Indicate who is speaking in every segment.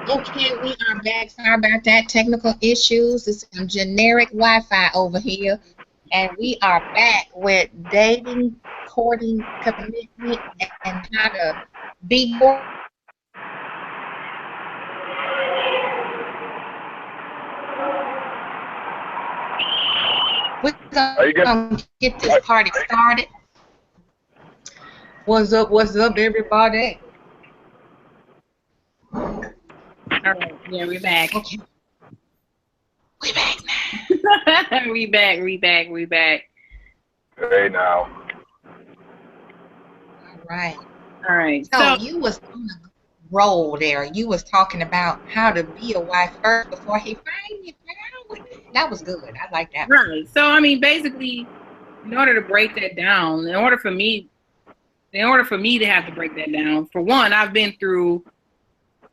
Speaker 1: Okay, we are back. Sorry about that. Technical issues. It's some generic Wi-Fi over here. And we are back with dating, courting, commitment, and how to be more. We're
Speaker 2: Are you good?
Speaker 1: gonna get this party started. What's up, everybody?
Speaker 3: All right, yeah, we're back.
Speaker 1: Okay, we back now.
Speaker 3: we back.
Speaker 2: Hey now.
Speaker 1: All right.
Speaker 3: All right.
Speaker 1: So
Speaker 3: So,
Speaker 1: you was on the roll there. You was talking about how to be a wife first before he find you. That was good. I like that.
Speaker 3: right. So, I mean, basically, in order to break that down, in order for me to have to break that down, for one, I've been through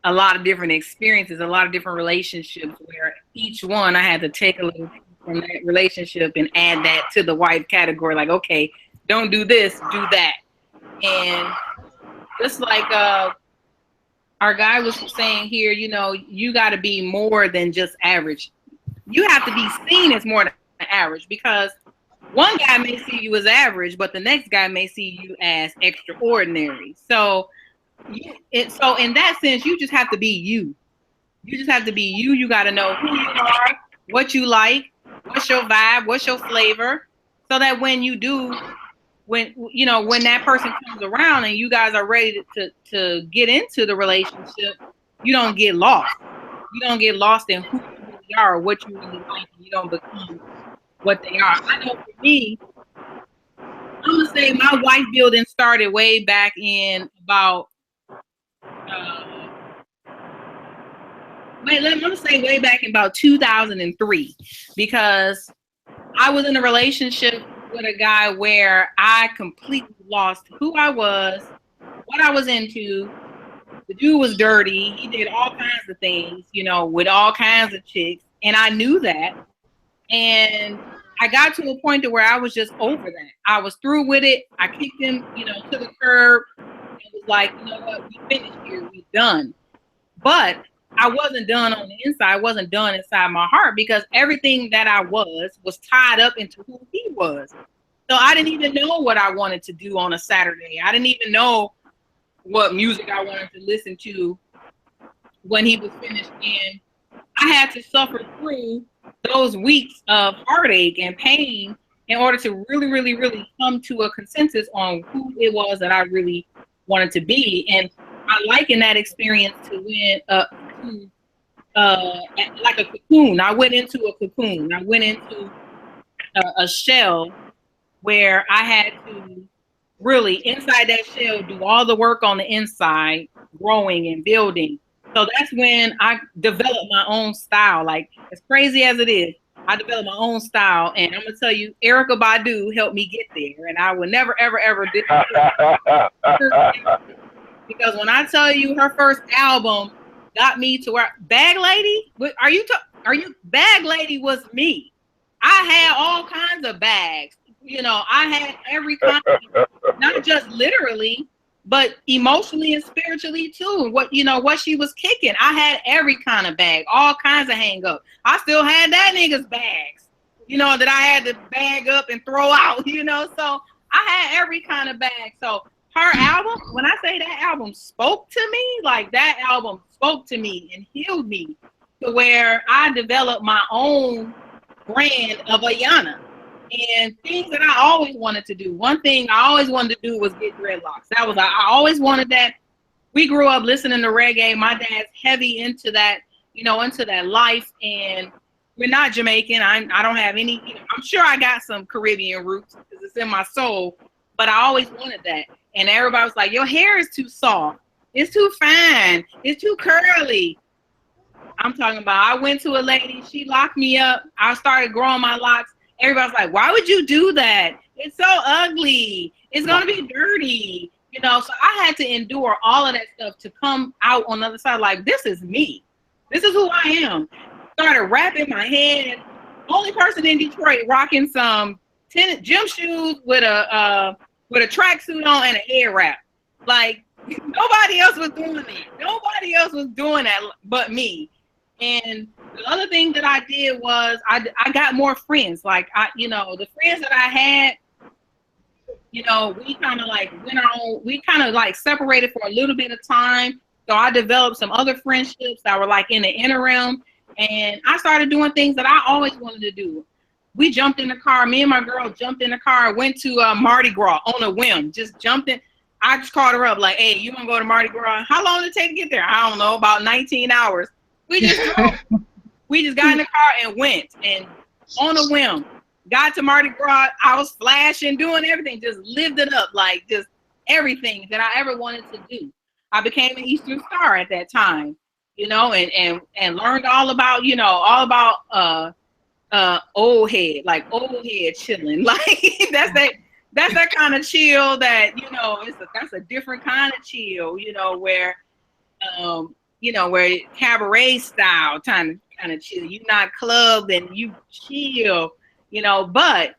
Speaker 3: a lot of different experiences, a lot of different relationships where each one I had to take a little from that relationship and add that to the wife category. Like, okay, don't do this, do that. And just like our guy was saying here, you got to be more than just average. You have to be seen as more than average, because one guy may see you as average, but the next guy may see you as extraordinary. So in that sense, you just have to be you. You just have to be you. You got to know who you are, what you like, what's your vibe, what's your flavor, so that when that person comes around and you guys are ready to get into the relationship, you don't get lost. You don't get lost in who you really are, or what you really like, and you don't become what they are. I know for me, I'm gonna say my wife building started way back in about I'm gonna say way back in about 2003, because I was in a relationship with a guy where I completely lost who I was, what I was into. The dude was dirty. He did all kinds of things, with all kinds of chicks, and I knew that. And I got to a point to where I was just over that. I was through with it. I kicked him, to the curb, and was like, you know what, we finished here, we done. But I wasn't done on the inside. I wasn't done inside my heart, because everything that I was tied up into who he was. So I didn't even know what I wanted to do on a Saturday. I didn't even know what music I wanted to listen to when he was finished. And I had to suffer through those weeks of heartache and pain in order to really, really, really come to a consensus on who it was that I really wanted to be. And I liken that experience to like a cocoon. I went into a cocoon. I went into a shell where I had to really, inside that shell, do all the work on the inside, growing and building. So that's when I developed my own style. Like, as crazy as it is, I developed my own style. And I'm going to tell you, Erykah Badu helped me get there. And I would never, ever, ever do it. Because when I tell you, her first album got me to where Bag Lady, Bag Lady was me. I had all kinds of bags. I had every kind, not just literally, but emotionally and spiritually too. What she was kicking, I had every kind of bag, all kinds of hang up. I still had that nigga's bags, that I had to bag up and throw out, so I had every kind of bag. So her album, when I say that album spoke to me, like that album spoke to me and healed me to where I developed my own brand of Ayana. And things that I always wanted to do. One thing I always wanted to do was get dreadlocks. I always wanted that. We grew up listening to reggae. My dad's heavy into that, into that life. And we're not Jamaican. I don't have any, I'm sure I got some Caribbean roots because it's in my soul, but I always wanted that. And everybody was like, your hair is too soft. It's too fine. It's too curly. I'm talking about, I went to a lady, she locked me up. I started growing my locks. Everybody's like, why would you do that? It's so ugly. It's going to be dirty. So I had to endure all of that stuff to come out on the other side. Like, this is me. This is who I am. Started wrapping my head. Only person in Detroit rocking some tennis gym shoes with a tracksuit on and a head wrap. Like, nobody else was doing it. Nobody else was doing that but me. And the other thing that I did was I got more friends. Like the friends that I had, we kind of like we kind of like separated for a little bit of time. So I developed some other friendships that were like in the interim, and I started doing things that I always wanted to do. We jumped in the car. Me and my girl jumped in the car, went to Mardi Gras on a whim. Just jumped in. I just called her up like, hey, you want to go to Mardi Gras? How long did it take to get there? I don't know, about 19 hours. We just drove. We just got in the car and went, and on a whim, got to Mardi Gras. I was flashing, doing everything, just lived it up, like just everything that I ever wanted to do. I became an Eastern Star at that time, and learned all about old head chilling. Like that's that kind of chill that that's a different kind of chill, where where cabaret style kind of chill. You not clubbed and you chill, but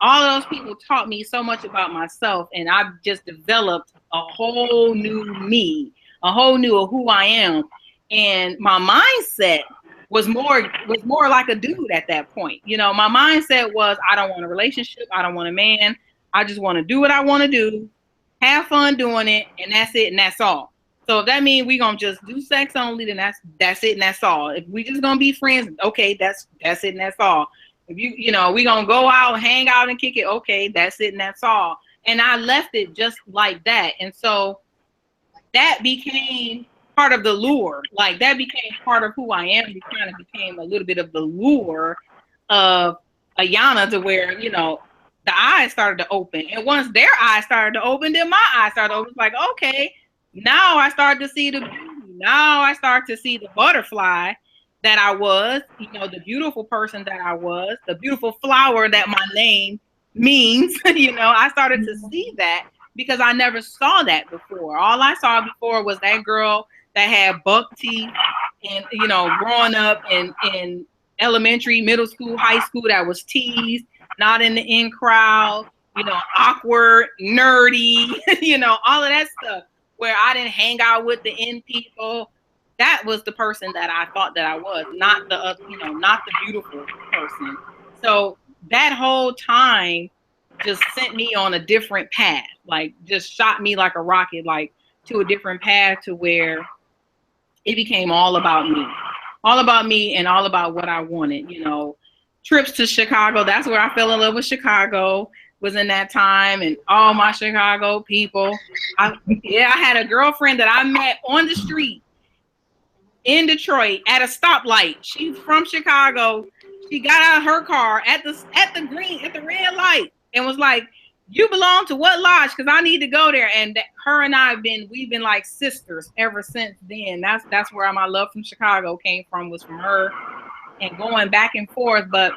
Speaker 3: all of those people taught me so much about myself, and I've just developed a whole new me, a whole new of who I am. And my mindset was more like a dude at that point. My mindset was, I don't want a relationship, I don't want a man, I just want to do what I want to do, have fun doing it, and that's it, and that's all. So if that means we're gonna just do sex only, then that's it and that's all. If we just gonna be friends, okay, that's it and that's all. If we gonna go out, hang out and kick it, okay, that's it and that's all. And I left it just like that. And so that became part of the lure. Like that became part of who I am. It kind of became a little bit of the lure of Ayana, to where, the eyes started to open. And once their eyes started to open, then my eyes started to open. It's like, okay, now I start to see the beauty. Now I start to see the butterfly that I was, the beautiful person that I was, the beautiful flower that my name means. I started to see that because I never saw that before. All I saw before was that girl that had buck teeth and, growing up in elementary, middle school, high school, that was teased, not in the in crowd, awkward, nerdy, all of that stuff, where I didn't hang out with the in people. That was the person that I thought that I was, not the beautiful person. So that whole time just sent me on a different path, like just shot me like a rocket, like to a different path, to where it became all about me and all about what I wanted. Trips to Chicago. That's where I fell in love with Chicago, was in that time, and all my Chicago people. I had a girlfriend that I met on the street in Detroit at a stoplight. She's from Chicago. She got out of her car at the red light and was like, "You belong to what lodge? Because I need to go there." And her and we've been like sisters ever since then. That's where my love from Chicago came from, was from her, and going back and forth. But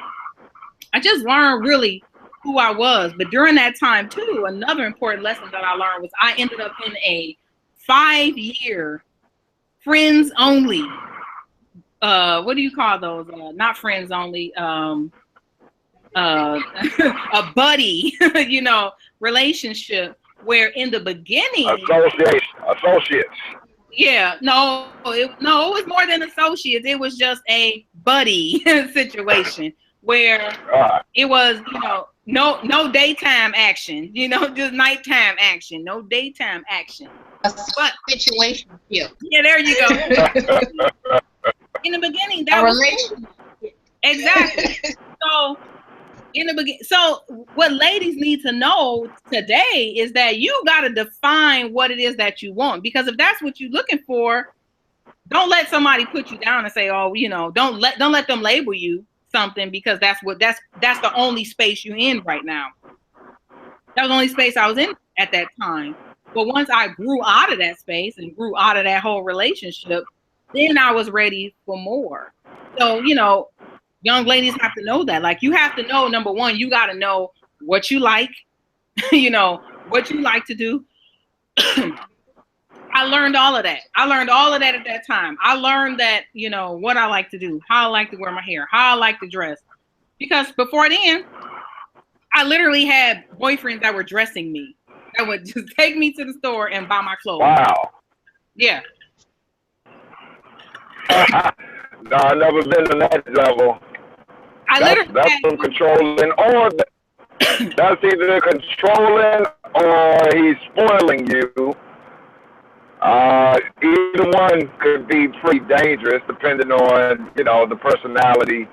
Speaker 3: I just learned really who I was. But during that time too, another important lesson that I learned was I ended up in a 5-year friends only. What do you call those? Not friends only. A buddy, relationship, where in the beginning,
Speaker 2: associates.
Speaker 3: Yeah, no, it was more than associates. It was just a buddy situation where it was, no daytime action, just nighttime action, no daytime action.
Speaker 1: But situation.
Speaker 3: Yeah, there you go. In the beginning, that was
Speaker 1: relationship.
Speaker 3: Exactly. So in the beginning, so what ladies need to know today is that you got to define what it is that you want, because if that's what you're looking for, don't let somebody put you down and say, oh, don't let them label you something, because that's the only space you're in right now. That was the only space I was in at that time. But once I grew out of that space and grew out of that whole relationship, then I was ready for more. So, young ladies have to know that. Like, you have to know, number one, you got to know what you like, what you like to do. I learned all of that. At that time. I learned that, what I like to do, how I like to wear my hair, how I like to dress. Because before then, I literally had boyfriends that were dressing me, that would just take me to the store and buy my clothes.
Speaker 2: Wow.
Speaker 3: Yeah.
Speaker 2: No, I've never been on that level.
Speaker 3: I literally
Speaker 2: That's
Speaker 3: had
Speaker 2: from controlling, or that's either controlling or he's spoiling you. Either one could be pretty dangerous, depending on the personality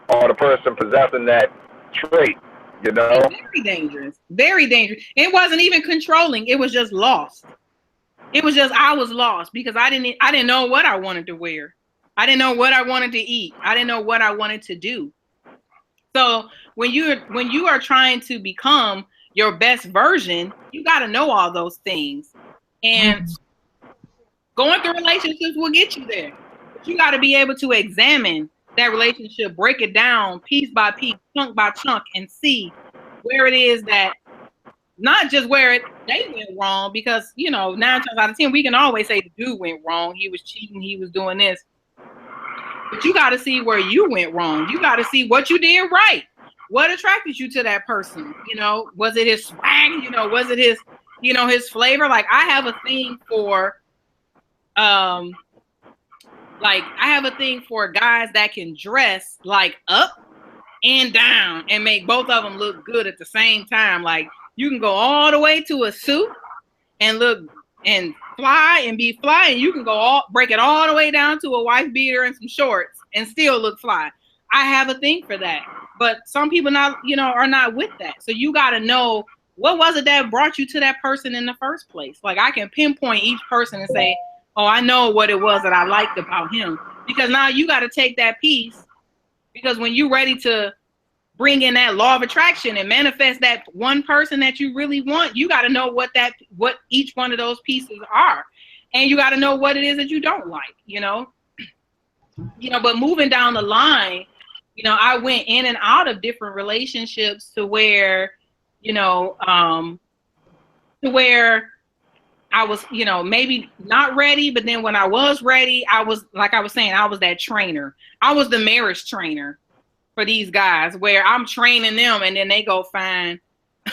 Speaker 2: or the person possessing that trait.
Speaker 3: very dangerous, very dangerous. It wasn't even controlling; it was just lost. It was just I was lost because I didn't know what I wanted to wear. I didn't know what I wanted to eat. I didn't know what I wanted to do. So when you are trying to become your best version, you got to know all those things. And going through relationships will get you there. But you got to be able to examine that relationship, break it down piece by piece, chunk by chunk, and see where it is that not just where they went wrong, because 9 times out of 10 we can always say the dude went wrong. He was cheating. He was doing this. But you got to see where you went wrong. You got to see what you did right. What attracted you to that person? Was it his swag? Was it his, his flavor? Like I have a thing for, guys that can dress like up and down and make both of them look good at the same time. Like you can go all the way to a suit and look and fly and be fly, and you can break it all the way down to a wife beater and some shorts and still look fly. I have a thing for that, but some people are not with that. So you got to know what was it that brought you to that person in the first place. Like I can pinpoint each person and say, oh, I know what it was that I liked about him, because now you got to take that piece, because when you're ready to bring in that law of attraction and manifest that one person that you really want, you got to know what each one of those pieces are. And you got to know what it is that you don't like, but moving down the line, I went in and out of different relationships to where, to where I was, maybe not ready, but then when I was ready, I was, like I was saying, I was that trainer. I was the marriage trainer for these guys, where I'm training them and then they go find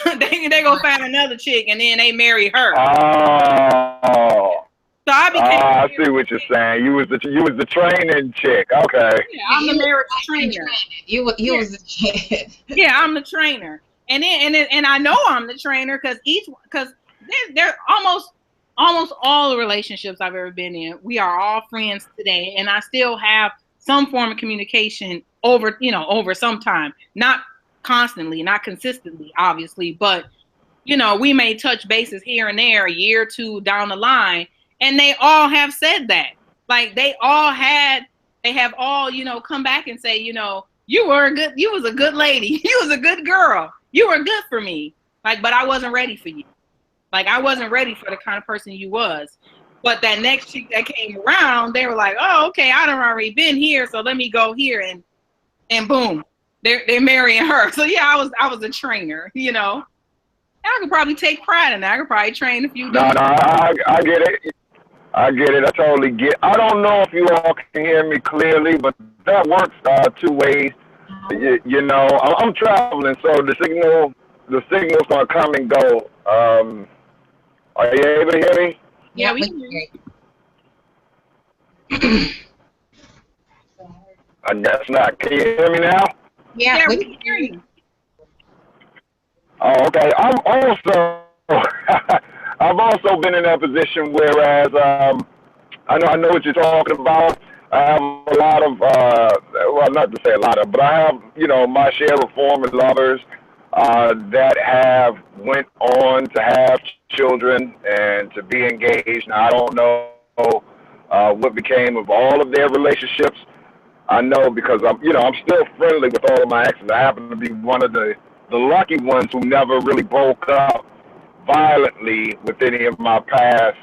Speaker 3: they go find another chick and then they marry her.
Speaker 2: Oh.
Speaker 3: So I became.
Speaker 2: I see what you're saying. You was the training chick. Okay.
Speaker 3: Yeah, I'm the marriage trainer.
Speaker 1: You was the kid.
Speaker 3: Yeah, I'm the trainer, and I know I'm the trainer because they're almost all the relationships I've ever been in, we are all friends today, and I still have some form of communication over some time, not constantly, not consistently, obviously, but we may touch bases here and there a year or two down the line, and they all have said that. Like they have all come back and say, you was a good lady, you was a good girl, you were good for me, like, but I wasn't ready for you. Like I wasn't ready for the kind of person you was. But that next chick that came around, they were like, oh, okay, I done already been here, so let me go here, and boom, they're marrying her. So yeah, I was a trainer, And I could probably take pride in that. I could probably train a few.
Speaker 2: No, I get it. I get it. I totally get. I don't know if you all can hear me clearly, but that works two ways. I'm traveling, so the signal's gonna come and go. Are you able to hear me?
Speaker 3: Yeah, we can hear you.
Speaker 2: I guess not. Can you hear me now?
Speaker 3: Yeah, we can hear you.
Speaker 2: Oh, okay. I've also been in that position, whereas I know what you're talking about. I have a lot of well, not to say a lot of, but I have my share of former lovers that have went on to have children and to be engaged. Now I don't know what became of all of their relationships. I know because I'm still friendly with all of my exes. I happen to be one of the lucky ones who never really broke up violently with any of my past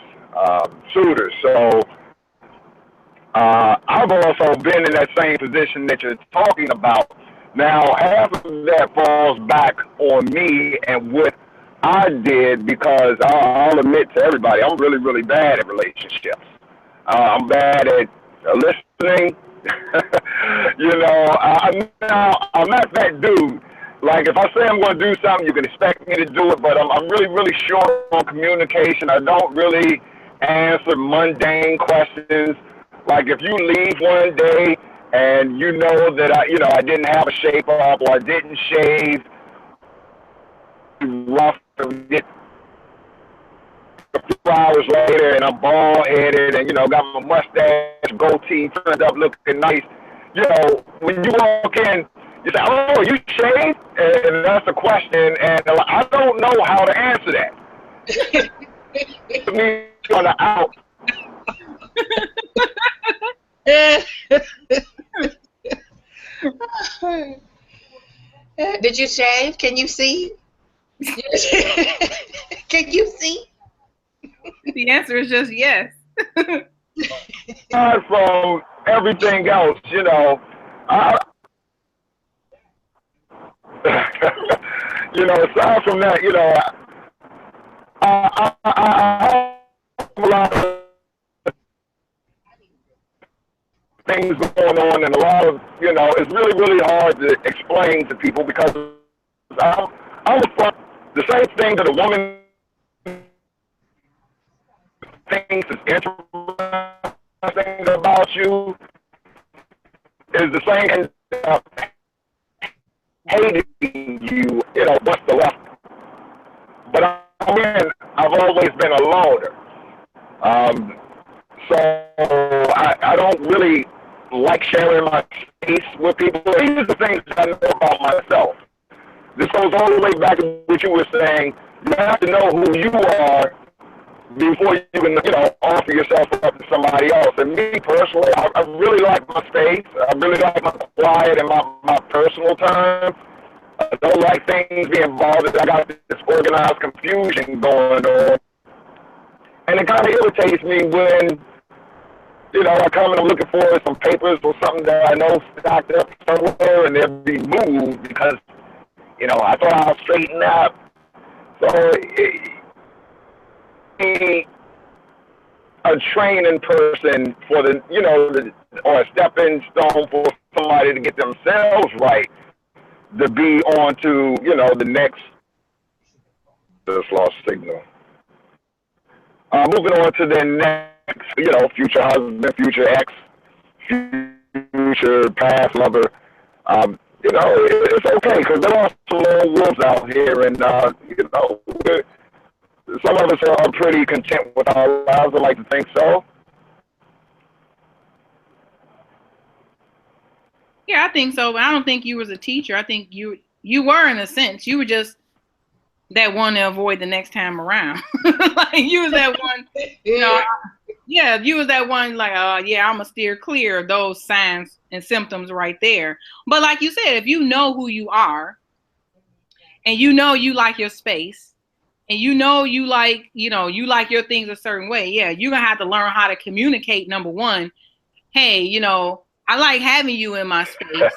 Speaker 2: suitors. So I've also been in that same position that you're talking about. Now, half of that falls back on me and what I did, because I'll admit to everybody, I'm really, really bad at relationships. I'm bad at listening. I'm not that dude. Like, if I say I'm going to do something, you can expect me to do it, but I'm really, really short on communication. I don't really answer mundane questions. Like if you leave one day and you know that I didn't have a shape up or I didn't shave, rough, and get a few hours later and I'm bald headed and got my mustache, goatee turned up, looking nice. When you walk in, you say, "Oh, you shaved?" And that's a question, and I don't know how to answer that. Me on the out.
Speaker 1: Did you shave? Can you see? Can you see?
Speaker 3: The answer is just yes.
Speaker 2: Aside from everything else, I, aside from that, I have a lot of things going on, and a lot of, it's really, really hard to explain to people because I'm the same thing that a woman thinks is interesting about you is the same hating you, what's the left. But I've always been a loner. So I don't really like sharing my space with people. These are the things that I know about myself. This goes all the way back to what you were saying. You have to know who you are before you can, offer yourself up to somebody else. And me personally, I really like my space. I really like my quiet and my personal time. I don't like things being bothered. I got this organized confusion going on. And it kind of irritates me when, I come and I'm looking for some papers or something that I know stocked up somewhere and they'll be moved because, I thought I was straightened out. So a training person for or a stepping stone for somebody to get themselves right, to be on to, the next, just lost signal. Moving on to the next, future husband, future ex, future past lover. It's okay because there are some lone wolves out here, and some of us are pretty content with our lives. I like to think so.
Speaker 3: Yeah, I think so. But I don't think you was a teacher. I think you were in a sense. You were just that one to avoid the next time around. Like you was that one. Yeah, you was that one. Like, I'm gonna steer clear of those signs and symptoms right there. But like you said, if you know who you are, and you like your space, and you like you like your things a certain way, yeah, you're gonna have to learn how to communicate. Number one, hey, I like having you in my space.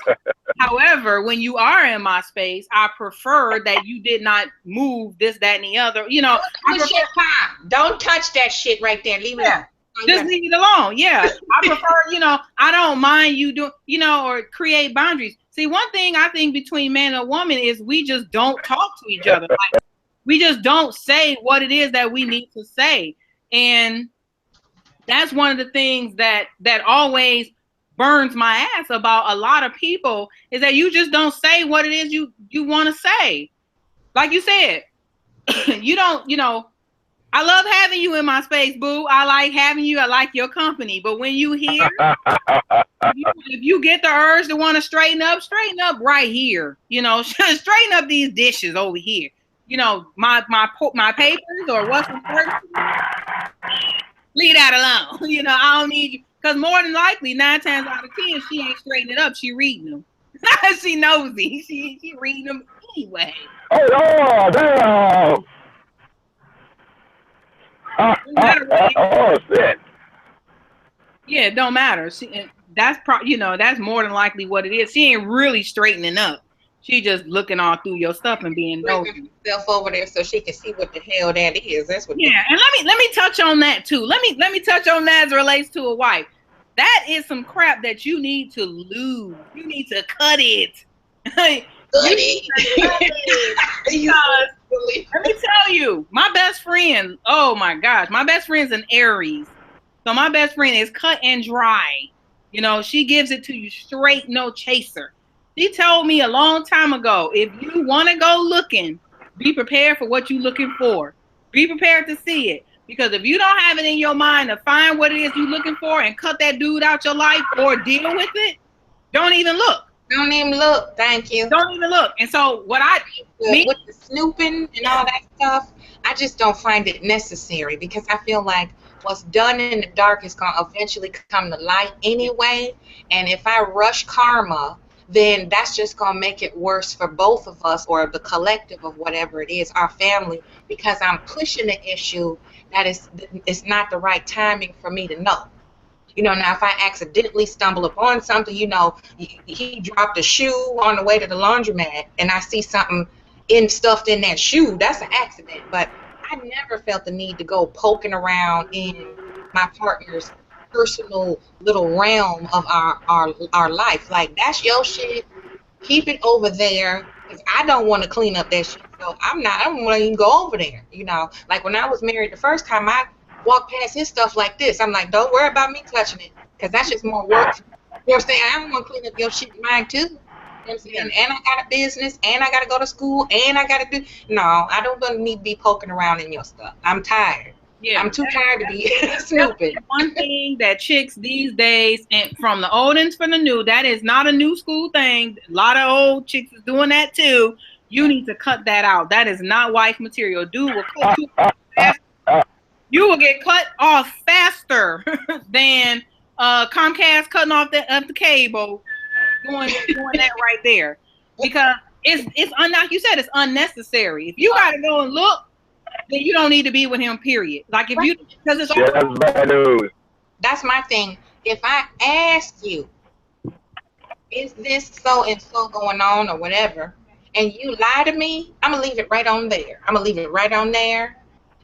Speaker 3: However, when you are in my space, I prefer that you did not move this, that, and the other.
Speaker 1: Don't touch that shit right there. Leave it alone.
Speaker 3: Just leave it alone. Yeah. I prefer, I don't mind you doing, or create boundaries. See, one thing I think between man and woman is we just don't talk to each other. Like, we just don't say what it is that we need to say. And that's one of the things that always burns my ass about a lot of people is that you just don't say what it is you want to say. Like you said, you don't, I love having you in my space, boo. I like having you. I like your company. But when you here, if you get the urge to want to straighten up right here. Straighten up these dishes over here. My papers or what's important. Leave that alone. I don't need you. Because more than likely, 9 times out of 10, she ain't straightening it up. She reading them. She nosy. She reading them anyway.
Speaker 2: Oh, damn. Oh, shit.
Speaker 3: Yeah, it don't matter. That's more than likely what it is. She ain't really straightening up. She just looking all through your stuff and being nosy.
Speaker 1: Herself over there so she can see what the hell that is. That's what.
Speaker 3: Yeah, and let me touch on that too. Let me touch on that as it relates to a wife. That is some crap that you need to lose. You need to cut it. Let me tell you, my best friend. Oh my gosh, my best friend's an Aries. So my best friend is cut and dry. You know, she gives it to you straight, no chaser. She told me a long time ago, if you want to go looking, be prepared for what you're looking for. Be prepared to see it. Because if you don't have it in your mind to find what it is you're looking for and cut that dude out your life or deal with it, don't even look.
Speaker 1: Don't even look. Thank you.
Speaker 3: Don't even look. And so what
Speaker 1: with the snooping and all that stuff, I just don't find it necessary because I feel like what's done in the dark is going to eventually come to light anyway. And if I rush karma, then that's just going to make it worse for both of us or the collective of whatever it is, our family, because I'm pushing the issue that it's not the right timing for me to know. You know, now if I accidentally stumble upon something, you know, he dropped a shoe on the way to the laundromat and I see something stuffed in that shoe, that's an accident. But I never felt the need to go poking around in my partner's personal little realm of our life. Like, that's your shit. Keep it over there. Because I don't want to clean up that shit. So I don't want to even go over there. You know, like when I was married the first time, I walk past his stuff like this. I'm like, don't worry about me touching it, because that's just more work. You know what I'm saying? I don't want to clean up your shit, mine too. You know what I'm saying? And I got a business, and I got to go to school, and I got to do. No, I don't need to be poking around in your stuff. I'm tired. Yeah, I'm too tired to be snooping.
Speaker 3: One thing that chicks these days, and from the old and from the new, that is not a new school thing. A lot of old chicks is doing that too. You need to cut that out. That is not wife material. Dude will cut you off. You will get cut off faster than Comcast cutting off the cable. Doing that right there, because it's like you said, it's unnecessary. If you gotta go and look, then you don't need to be with him. Period. Like if you, because it's
Speaker 2: that's bad news.
Speaker 1: That's my thing. If I ask you, is this so and so going on or whatever, and you lie to me, I'm gonna leave it right on there. I'm gonna leave it right on there.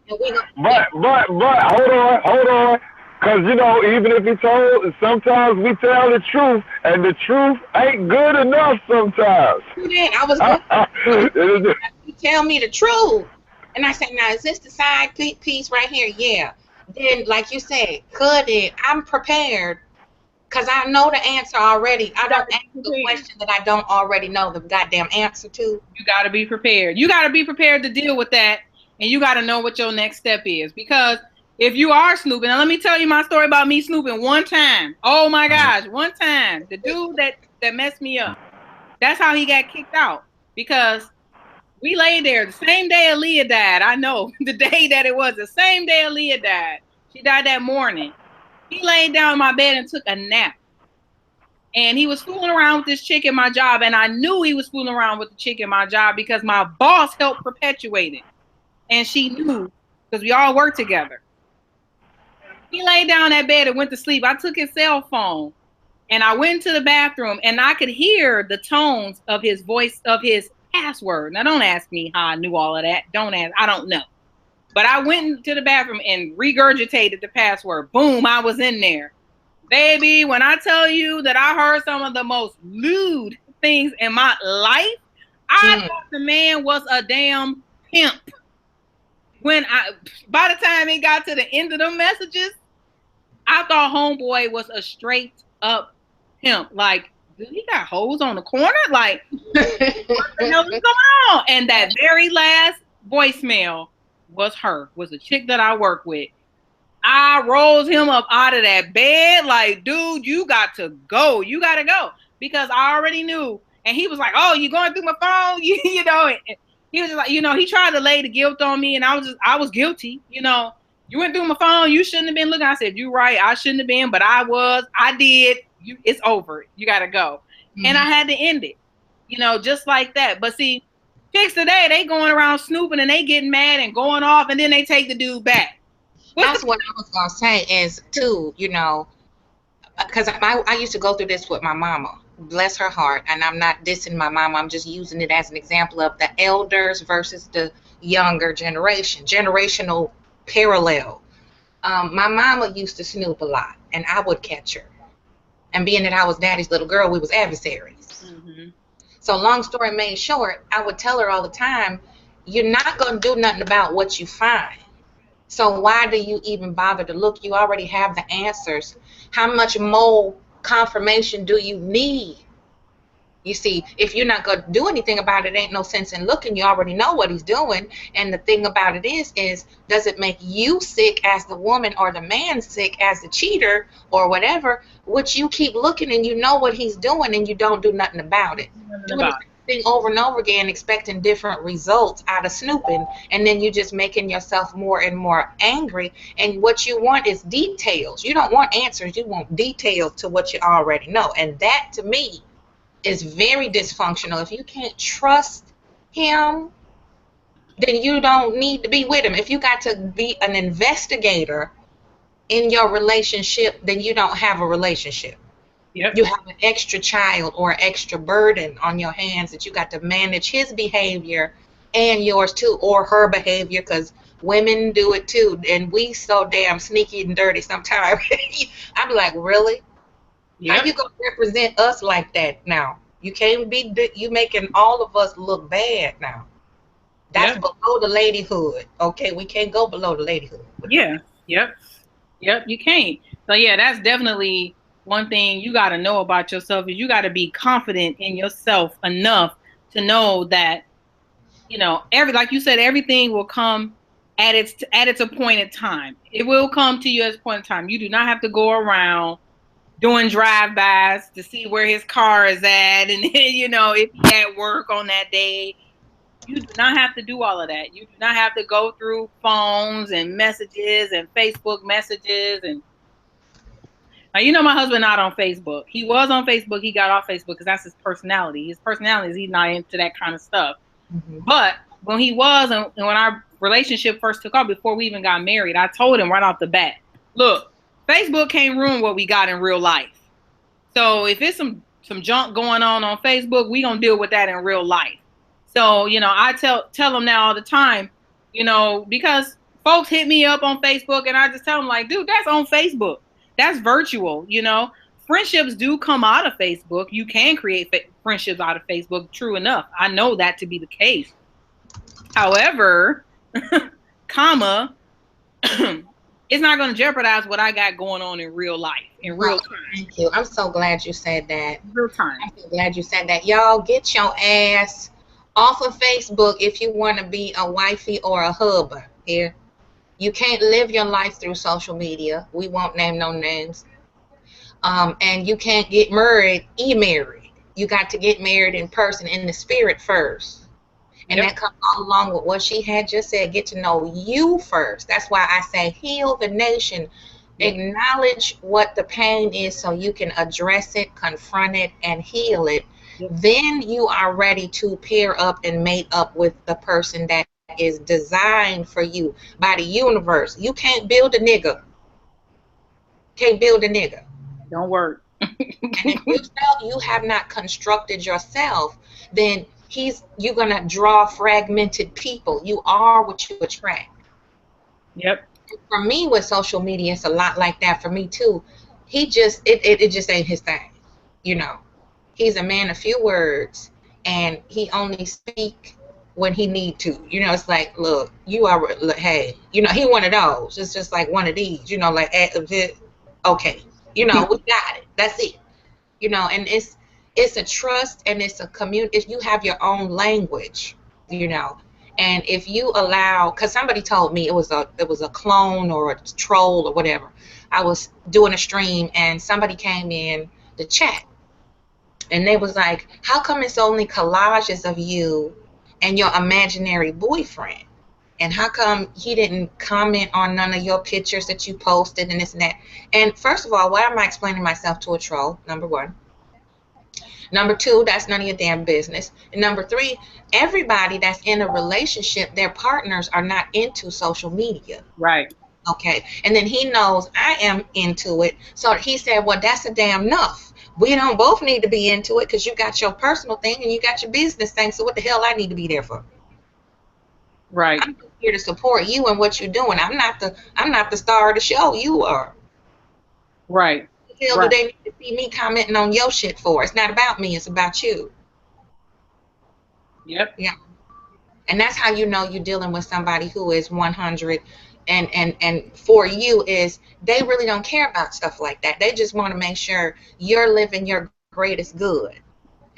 Speaker 1: And
Speaker 2: but hold on. Because, you know, even if he told, sometimes we tell the truth, and the truth ain't good enough sometimes.
Speaker 1: I was going you tell me the truth. And I said, now, is this the side piece right here? Yeah. Then, like you said, cut it. I'm prepared because I know the answer already. I don't ask the question that I don't already know the goddamn answer to.
Speaker 3: You got to be prepared. You got to be prepared to deal with that, and you got to know what your next step is. Because if you are snooping, now let me tell you my story about me snooping one time. Oh, my gosh, one time. The dude that messed me up, that's how he got kicked out. Because we laid there the same day Aaliyah died. I know the day that it was, the same day Aaliyah died. She died that morning. He laid down in my bed and took a nap. And he was fooling around with this chick at my job. And I knew he was fooling around with the chick at my job because my boss helped perpetuate it. And she knew because we all worked together. He laid down in that bed and went to sleep. I took his cell phone and I went to the bathroom and I could hear the tones of his voice, of his password. Now, don't ask me how I knew all of that. Don't ask. I don't know. But I went to the bathroom and regurgitated the password. Boom, I was in there. Baby, when I tell you that I heard some of the most lewd things in my life, I thought the man was a damn pimp. By the time it got to the end of the messages, I thought homeboy was a straight up pimp. Like, dude, he got hoes on the corner? Like, what the hell is going on? And that very last voicemail was a chick that I work with. I rose him up out of that bed like, dude, you got to go. You got to go. Because I already knew. And he was like, oh, you going through my phone? You know, and he was just like, you know, he tried to lay the guilt on me. And I was guilty. You know, you went through my phone. You shouldn't have been looking. I said, you're right. I shouldn't have been, but I did. It's over. You got to go. Mm-hmm. And I had to end it, you know, just like that. But see, chicks today, they going around snooping and they getting mad and going off and then they take the dude back.
Speaker 1: That's what I was going to say is, too, you know, because I used to go through this with my mama. Bless her heart. And I'm not dissing my mama. I'm just using it as an example of the elders versus the younger generation. Generational parallel. My mama used to snoop a lot, and I would catch her. And being that I was daddy's little girl, we was adversaries. Mm-hmm. So long story made short, I would tell her all the time, you're not going to do nothing about what you find. So why do you even bother to look? You already have the answers. How much more confirmation do you need? You see, if you're not going to do anything about it, ain't no sense in looking. You already know what he's doing. And the thing about it is does it make you sick as the woman or the man sick as the cheater or whatever, which you keep looking and you know what he's doing and you don't do nothing about it. Doing the same thing over and over again, expecting different results out of snooping, and then you just making yourself more and more angry. And what you want is details. You don't want answers. You want details to what you already know. And that, to me, is very dysfunctional. If you can't trust him, then you don't need to be with him. If you got to be an investigator in your relationship, then you don't have a relationship.
Speaker 3: Yep.
Speaker 1: You have an extra child or an extra burden on your hands that you got to manage his behavior and yours too, or her behavior, because women do it too, and we so damn sneaky and dirty sometimes. I'm like, really?
Speaker 3: Yep.
Speaker 1: How you gonna represent us like that now? You can't be, you making all of us look bad now. That's
Speaker 3: Yep.
Speaker 1: below the ladyhood. Okay, we can't go below the ladyhood.
Speaker 3: Yeah. Yep. Yep. You can't. So yeah, that's definitely one thing you got to know about yourself, is you got to be confident in yourself enough to know that, you know, like you said, everything will come at its appointed time. It will come to you at its point in time. You do not have to go around doing drive-bys to see where his car is at, and you know, if he at work on that day. You do not have to do all of that. You do not have to go through phones and messages and Facebook messages. And now, you know, my husband not on Facebook. He was on Facebook. He got off Facebook because that's his personality. His personality is he's not into that kind of stuff.
Speaker 1: Mm-hmm.
Speaker 3: But when he was, and when our relationship first took off, before we even got married, I told him right off the bat, look, Facebook can't ruin what we got in real life. So if it's some junk going on Facebook, we gonna deal with that in real life. So, you know, I tell them now all the time, you know, because folks hit me up on Facebook and I just tell them, like, dude, that's on Facebook. That's virtual, you know. Friendships do come out of Facebook. You can create friendships out of Facebook. True enough. I know that to be the case. However, comma, it's not going to jeopardize what I got going on in real life, in real time.
Speaker 1: Thank you. I'm so glad you said that.
Speaker 3: Real time.
Speaker 1: I'm so glad you said that. Y'all, get your ass off of Facebook if you want to be a wifey or a hubby here. You can't live your life through social media. We won't name no names. And you can't get married, e-married. You got to get married in person, in the spirit first. And that comes all along with what she had just said, get to know you first. That's why I say heal the nation. Acknowledge what the pain is so you can address it, confront it, and heal it. Then you are ready to pair up and mate up with the person that is designed for you by the universe. You can't build a nigga. Can't build a nigga.
Speaker 3: Don't work.
Speaker 1: And if you felt you have not constructed yourself, then you're gonna draw fragmented people. You are what you attract.
Speaker 3: Yep.
Speaker 1: For me, with social media, it's a lot like that for me too. It just ain't his thing, you know. He's a man of few words, and he only speak when he need to. You know, it's like, look, hey, you know, he one of those. It's just like one of these, you know, like, okay, you know, we got it. That's it. You know, and it's a trust and it's a community. If you have your own language, you know, and if you allow, because somebody told me it was a clone or a troll or whatever. I was doing a stream and somebody came in the chat. And they was like, how come it's only collages of you and your imaginary boyfriend? And how come he didn't comment on none of your pictures that you posted and this and that? And first of all, why am I explaining myself to a troll? Number one. Number two, that's none of your damn business. And number three, everybody that's in a relationship, their partners are not into social media.
Speaker 3: Right.
Speaker 1: Okay. And then he knows I am into it. So he said, well, that's a damn enough. We don't both need to be into it because you got your personal thing and you got your business thing. So what the hell I need to be there for?
Speaker 3: Right.
Speaker 1: I'm here to support you and what you're doing. I'm not the star of the show. You are.
Speaker 3: Right.
Speaker 1: What the hell do they need to see me commenting on your shit for? It's not about me. It's about you.
Speaker 3: Yep.
Speaker 1: Yeah. And that's how you know you're dealing with somebody who is 100 and for you is they really don't care about stuff like that. They just want to make sure you're living your greatest good.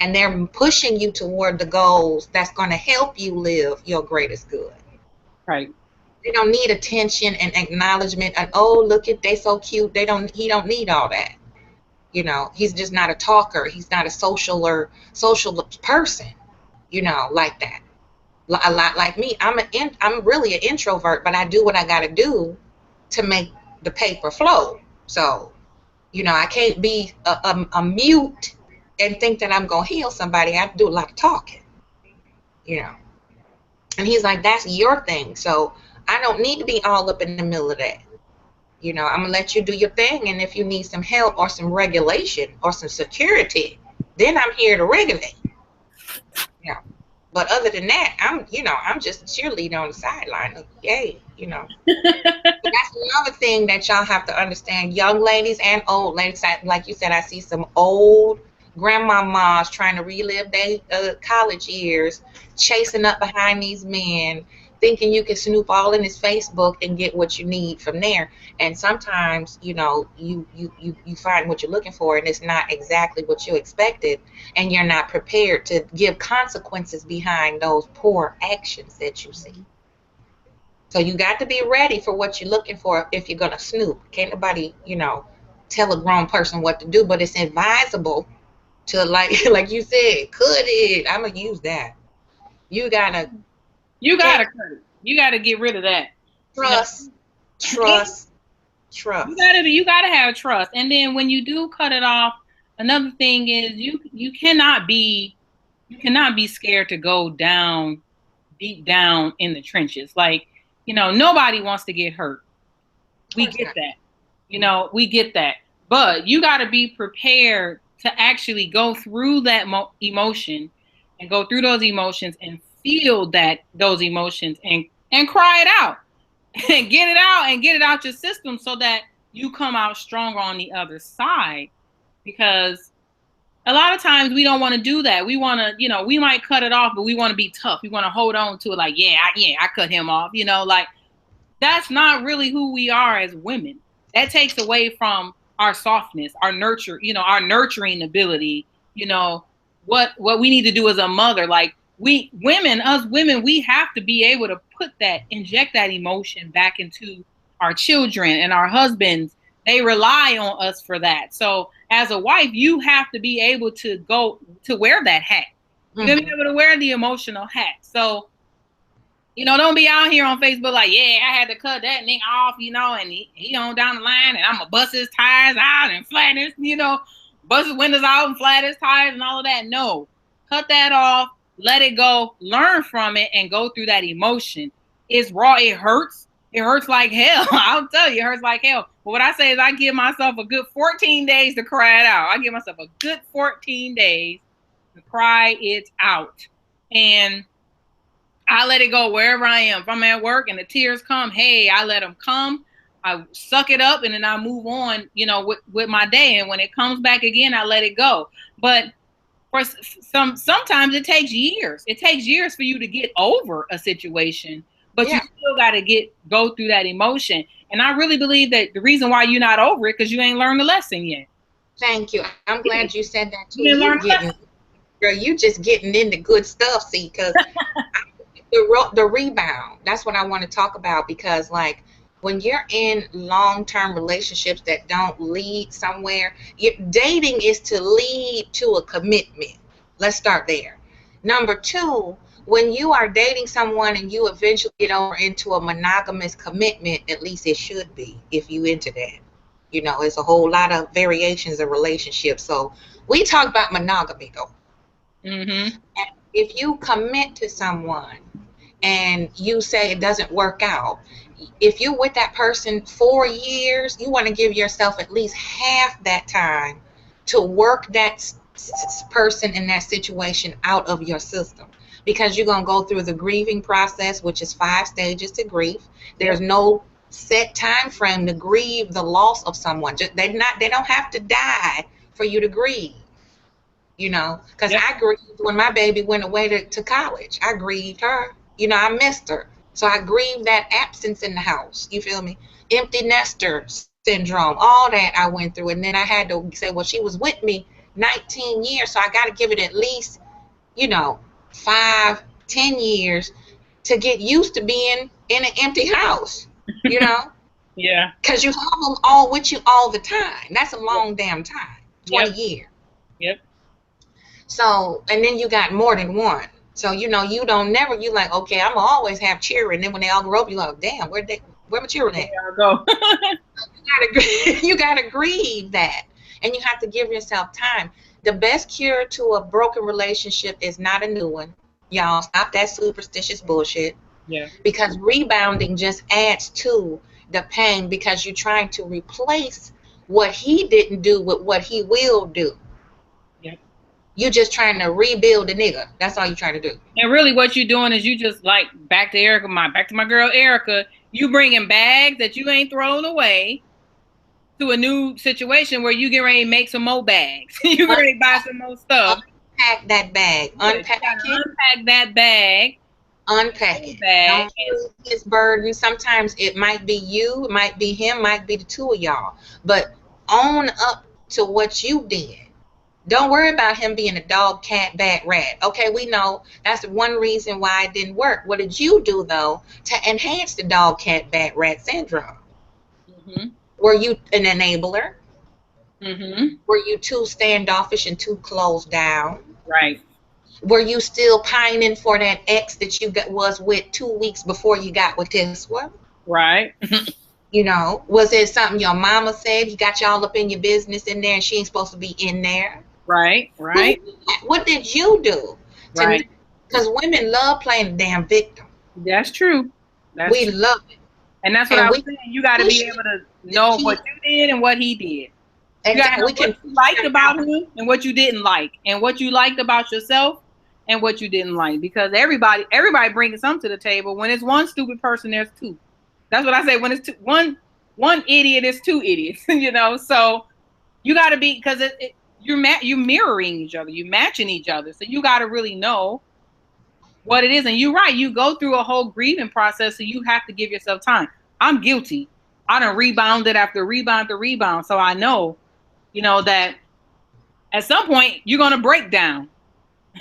Speaker 1: And they're pushing you toward the goals that's going to help you live your greatest good.
Speaker 3: Right.
Speaker 1: They don't need attention and acknowledgement and, oh, look at, they so cute. He don't need all that. You know, he's just not a talker. He's not a social person, you know, like that. A lot like me. I'm really an introvert, but I do what I got to do to make the paper flow. So, you know, I can't be a mute and think that I'm going to heal somebody. I have to do a lot of talking, you know. And he's like, that's your thing. So I don't need to be all up in the middle of that. You know, I'm going to let you do your thing. And if you need some help or some regulation or some security, then I'm here to regulate. You know. But other than that, I'm just a cheerleader on the sideline. Yay, you know. But that's another thing that y'all have to understand, young ladies and old ladies. Like you said, I see some old grandmamas trying to relive their college years, chasing up behind these men, thinking you can snoop all in his Facebook and get what you need from there. And sometimes, you know, you find what you're looking for, and it's not exactly what you expected, and you're not prepared to give consequences behind those poor actions that you see. So you got to be ready for what you're looking for if you're going to snoop. Can't nobody, you know, tell a grown person what to do, but it's advisable to, like you said, could it? I'm going to use that. You got to
Speaker 3: cut it. You got to get rid of that.
Speaker 1: Trust.
Speaker 3: You gotta have trust. And then when you do cut it off, another thing is you cannot be scared to go down deep down in the trenches. Like, you know, nobody wants to get hurt. We get that. You know, we get that. But you got to be prepared to actually go through that emotion and go through those emotions and feel those emotions and cry it out and get it out your system so that you come out stronger on the other side. Because a lot of times we don't want to do that. We want to, you know, we might cut it off, but we want to be tough. We want to hold on to it like, I cut him off, you know, like that's not really who we are as women. That takes away from our softness, our nurture, you know, our nurturing ability, you know, what we need to do as a mother. Like us women, we have to be able to inject that emotion back into our children and our husbands. They rely on us for that. So as a wife, you have to be able to go to wear that hat. You're gonna be able to wear the emotional hat. So, you know, don't be out here on Facebook like, I had to cut that nigga off, you know, and he on down the line and I'm gonna bust his tires out and flat his, you know, bust his windows out and flat his tires and all of that. No, cut that off, let it go, learn from it, and go through that emotion. It's raw, it hurts. It hurts like hell. I'll tell you, it hurts like hell. But what I say is I give myself a good 14 days to cry it out. I give myself a good 14 days to cry it out. And I let it go wherever I am. If I'm at work and the tears come, hey, I let them come. I suck it up and then I move on, you know, with my day. And when it comes back again, I let it go. But for sometimes it takes years. It takes years for you to get over a situation. But you still got to go through that emotion. And I really believe that the reason why you're not over it because you ain't learned the lesson yet.
Speaker 1: Thank you. I'm glad you said that too. Girl, you just getting into good stuff, see, because the rebound, that's what I want to talk about. Because, like, when you're in long-term relationships that don't lead somewhere, dating is to lead to a commitment. Let's start there. Number two, when you are dating someone and you eventually get over into a monogamous commitment, at least it should be, if you into that. You know, it's a whole lot of variations of relationships. So we talk about monogamy, though. And if you commit to someone and you say it doesn't work out, if you're with that person 4 years, you want to give yourself at least half that time to work that person in that situation out of your system. Because you're going to go through the grieving process, which is 5 stages to grief. There's no set time frame to grieve the loss of someone. They don't have to die for you to grieve. You know, because I grieved when my baby went away to college. I grieved her. You know, I missed her. So I grieve that absence in the house. You feel me? Empty nester syndrome, all that I went through. And then I had to say, well, she was with me 19 years, so I got to give it at least, 5, 10 years to get used to being in an empty house,
Speaker 3: Yeah.
Speaker 1: Because you have them all with you all the time. That's a long damn time, 20 years.
Speaker 3: Yep.
Speaker 1: So, and then you got more than one. So, you don't never, you like, okay, I'm going to always have children. And then when they all grow up, you're like, damn, where my children at?
Speaker 3: There I go.
Speaker 1: You gotta grieve that. And you have to give yourself time. The best cure to a broken relationship is not a new one. Y'all, stop that superstitious bullshit.
Speaker 3: Yeah.
Speaker 1: Because rebounding just adds to the pain because you're trying to replace what he didn't do with what he will do. You're just trying to rebuild a nigga. That's all you're trying to do.
Speaker 3: And really what you're doing is you just like back to my girl Erica, you bringing bags that you ain't thrown away to a new situation where you get ready to make some more bags. You get ready to buy some more stuff.
Speaker 1: Unpack that bag. Unpack
Speaker 3: that bag.
Speaker 1: Unpack it. Don't use his burden. Sometimes it might be you, it might be him, might be the two of y'all. But own up to what you did. Don't worry about him being a dog, cat, bat, rat. Okay, we know that's one reason why it didn't work. What did you do, though, to enhance the dog, cat, bat, rat syndrome?
Speaker 3: Mm-hmm.
Speaker 1: Were you an enabler?
Speaker 3: Mm-hmm.
Speaker 1: Were you too standoffish and too closed down?
Speaker 3: Right.
Speaker 1: Were you still pining for that ex that you was with 2 weeks before you got with this one?
Speaker 3: Right.
Speaker 1: Was it something your mama said? You got y'all up in your business in there and she ain't supposed to be in there?
Speaker 3: Right.
Speaker 1: What did you do?
Speaker 3: Right.
Speaker 1: Because women love playing the damn victim.
Speaker 3: That's true.
Speaker 1: We love it.
Speaker 3: And that's what I was saying. You got to be able to know what you did and what he did. You got to know what you liked about him and what you didn't like, and what you liked about yourself and what you didn't like. Because everybody brings something to the table. When it's one stupid person, there's two. That's what I say. When it's one idiot, it's two idiots. So you got to be, because you're mirroring each other, you're matching each other. So you got to really know what it is. And you're right. You go through a whole grieving process, so you have to give yourself time. I'm guilty. I done rebounded after rebound to rebound. So I know, that at some point you're going to break down.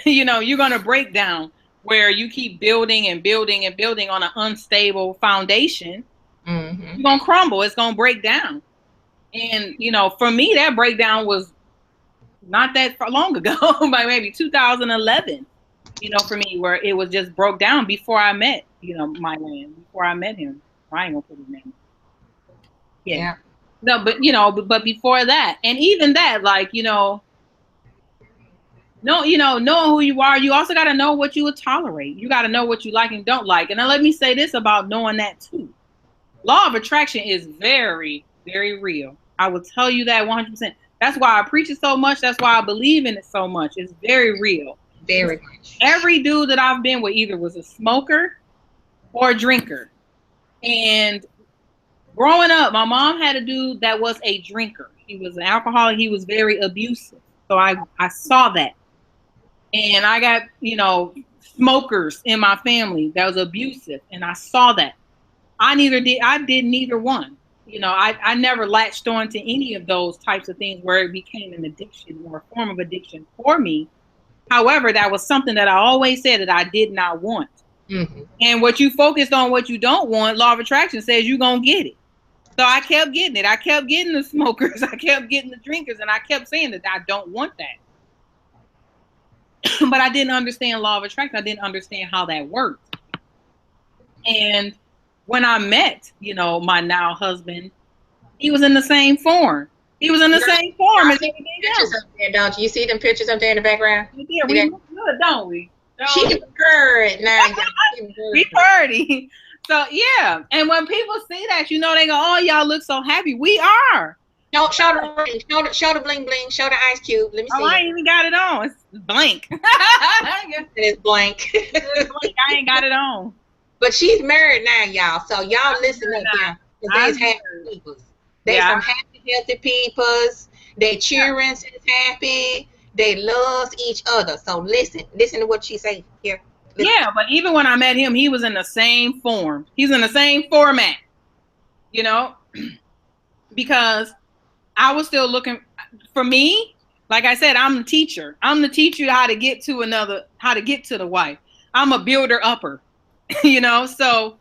Speaker 3: You're going to break down where you keep building and building and building on an unstable foundation.
Speaker 1: Mm-hmm.
Speaker 3: You're going to crumble. It's going to break down. And, for me, that breakdown was not that long ago, by maybe 2011, for me, where it was just broke down before I met, my man, before I met him. I ain't gonna put his name. Yeah. No, but, but before that, and even that, like, knowing who you are, you also got to know what you would tolerate. You got to know what you like and don't like. And then let me say this about knowing that too. Law of attraction is very, very real. I will tell you that 100%. That's why I preach it so much. That's why I believe in it so much. It's very real.
Speaker 1: Very much.
Speaker 3: Every dude that I've been with either was a smoker or a drinker. And growing up, my mom had a dude that was a drinker. He was an alcoholic. He was very abusive. So I saw that. And I got, smokers in my family that was abusive. And I saw that. I did neither one. I never latched on to any of those types of things where it became an addiction or a form of addiction for me. However, that was something that I always said that I did not want.
Speaker 1: Mm-hmm.
Speaker 3: And what you focused on, what you don't want, law of attraction says you're going to get it. So I kept getting it. I kept getting the smokers. I kept getting the drinkers. And I kept saying that I don't want that. But I didn't understand law of attraction. I didn't understand how that worked. And when I met, my now husband, he was in the same form. He was in the same form as everything else.
Speaker 1: Don't you see them pictures up there in the background?
Speaker 3: Yeah, we look good, don't we?
Speaker 1: She's purred now.
Speaker 3: We purdy. So yeah, and when people see that, they go, "Oh, y'all look so happy." We are.
Speaker 1: Show the ring. Show the bling bling. Show the ice cube. Let me see.
Speaker 3: Oh, I ain't even got it on. It's blank.
Speaker 1: It's blank.
Speaker 3: It's blank. I ain't got it on.
Speaker 1: But she's married now, y'all. So y'all listen up here. There's happy people. There's some happy, healthy peoples. They cheering is happy. They love each other. So listen to what she say here.
Speaker 3: Yeah, but even when I met him, he was in the same form. He's in the same format, you know, because I was still looking for me. Like I said, I'm the teacher. I'm the teacher how to get to the wife. I'm a builder upper, you know. So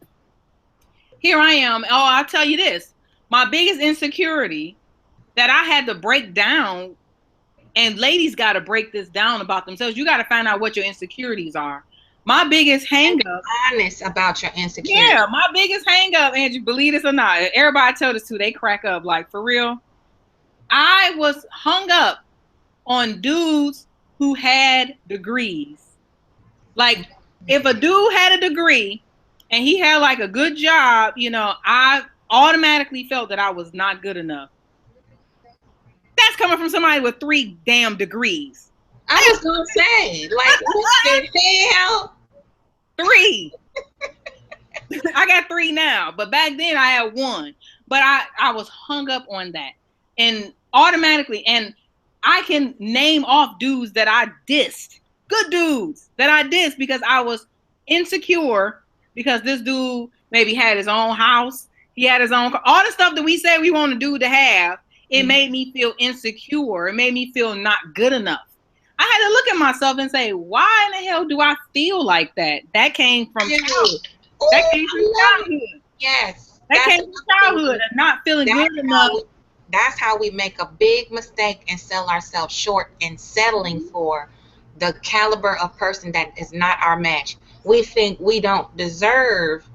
Speaker 3: here I am. Oh, I'll tell you this. My biggest insecurity that I had to break down, and ladies got to break this down about themselves. You got to find out what your insecurities are. My biggest hang up.
Speaker 1: Honest about your insecurities.
Speaker 3: Yeah, my biggest hang up, Angie, believe this or not, everybody I tell this to, they crack up like, for real. I was hung up on dudes who had degrees. Like, if a dude had a degree and he had like a good job, you know, I automatically felt that I was not good enough. That's coming from somebody with 3 damn degrees.
Speaker 1: I was gonna say, like, what the hell?
Speaker 3: 3. I got 3 now, but back then I had 1. But I was hung up on that, and automatically, and I can name off dudes that I dissed, good dudes that I dissed because I was insecure because this dude maybe had his own house, he had his own, all the stuff that we said we want a dude to have. It made me feel insecure. It made me feel not good enough. I had to look at myself and say, why in the hell do I feel like that? That came from childhood. That came from childhood.
Speaker 1: Yes.
Speaker 3: That came from childhood and not feeling good enough.
Speaker 1: That's how we make a big mistake and sell ourselves short and settling for the caliber of person that is not our match. We think we don't deserve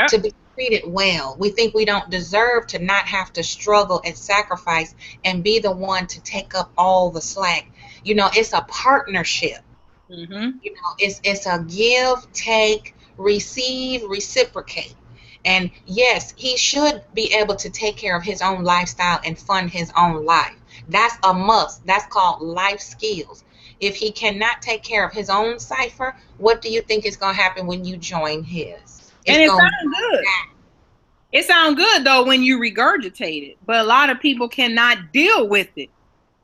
Speaker 1: to be treated well. We think we don't deserve to not have to struggle and sacrifice and be the one to take up all the slack. You know, it's a partnership.
Speaker 3: Mm-hmm.
Speaker 1: You know, it's a give, take, receive, reciprocate. And yes, he should be able to take care of his own lifestyle and fund his own life. That's a must. That's called life skills. If he cannot take care of his own cipher, what do you think is going to happen when you join his?
Speaker 3: And it sounds good. It sounds good, though, when you regurgitate it. But a lot of people cannot deal with it.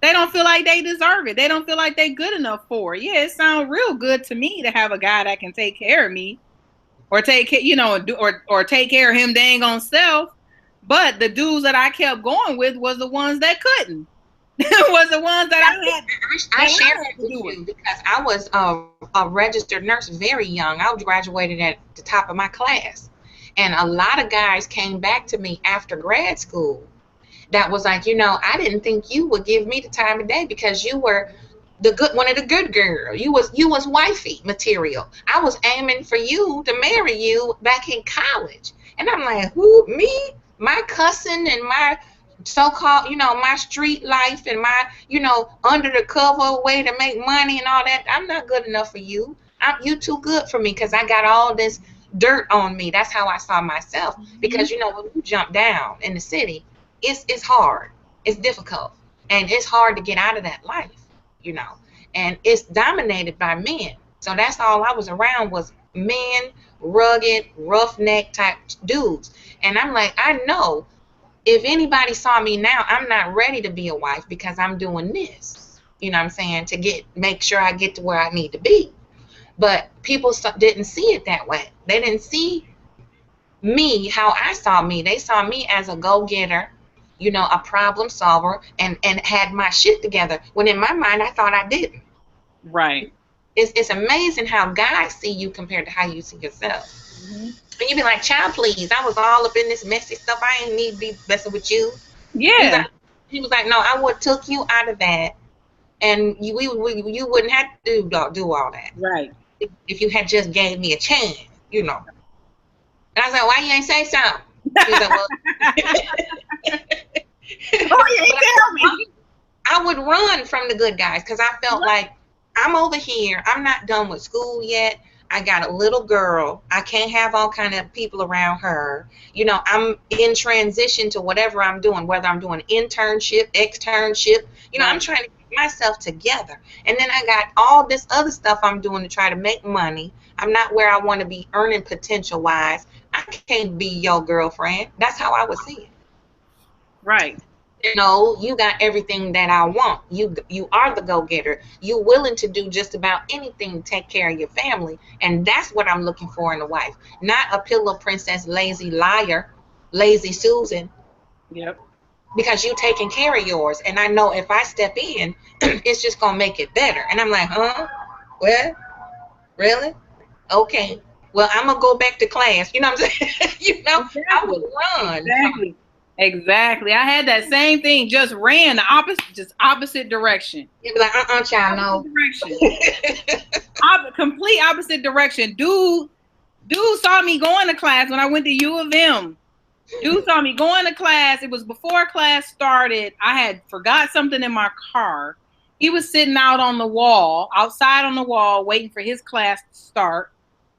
Speaker 3: They don't feel like they deserve it. They don't feel like they're good enough for it. Yeah, it sounds real good to me to have a guy that can take care of me. Or take care, you know, or take care of him dang on self. But the dudes that I kept going with was the ones that couldn't. Was the ones that I had.
Speaker 1: I shared that with you because I was a registered nurse very young. I graduated at the top of my class. And a lot of guys came back to me after grad school that was like, you know, I didn't think you would give me the time of day because you were one of the good girl. You was wifey material. I was aiming for you to marry you back in college. And I'm like, who, me? My cussing and my so-called, you know, my street life and my, you know, under the cover way to make money and all that. I'm not good enough for you. You too good for me because I got all this dirt on me. That's how I saw myself. Because, you know, when you jump down in the city, it's hard. It's difficult. And it's hard to get out of that life. You know, and it's dominated by men. So that's all I was around was men, rugged, roughneck type dudes. And I'm like, I know if anybody saw me now, I'm not ready to be a wife because I'm doing this. You know what I'm saying? To make sure I get to where I need to be. But people didn't see it that way. They didn't see me how I saw me. They saw me as a go-getter, you know, a problem solver, and had my shit together. When in my mind, I thought I didn't.
Speaker 3: Right.
Speaker 1: It's amazing how guys see you compared to how you see yourself. Mm-hmm. And you be like, child, please, I was all up in this messy stuff. I ain't need to be messing with you.
Speaker 3: Yeah.
Speaker 1: He was like, no, I would took you out of that, and you wouldn't have to do all that.
Speaker 3: Right.
Speaker 1: If you had just gave me a chance, you know. And I was like, why you ain't say something? He was like, well, I would run from the good guys because I felt like I'm over here. I'm not done with school yet. I got a little girl. I can't have all kind of people around her. You know, I'm in transition to whatever I'm doing, whether I'm doing internship, externship. You know, I'm trying to get myself together. And then I got all this other stuff I'm doing to try to make money. I'm not where I want to be earning potential-wise. I can't be your girlfriend. That's how I would see it.
Speaker 3: Right.
Speaker 1: No, you got everything that I want. You are the go-getter. You willing to do just about anything to take care of your family. And that's what I'm looking for in a wife. Not a pillow princess, lazy liar, lazy Susan,
Speaker 3: Yep.
Speaker 1: because you taking care of yours. And I know if I step in, it's just gonna make it better. And I'm like, huh? What? Really? Okay. Well, I'm gonna go back to class. You know what I'm saying? I would run.
Speaker 3: Exactly. Exactly. I had that same thing. Just ran the opposite direction.
Speaker 1: You'd be like, child, no.
Speaker 3: Direction. Complete opposite direction. Dude saw me going to class when I went to U of M. Dude saw me going to class. It was before class started. I had forgot something in my car. He was sitting outside on the wall, waiting for his class to start.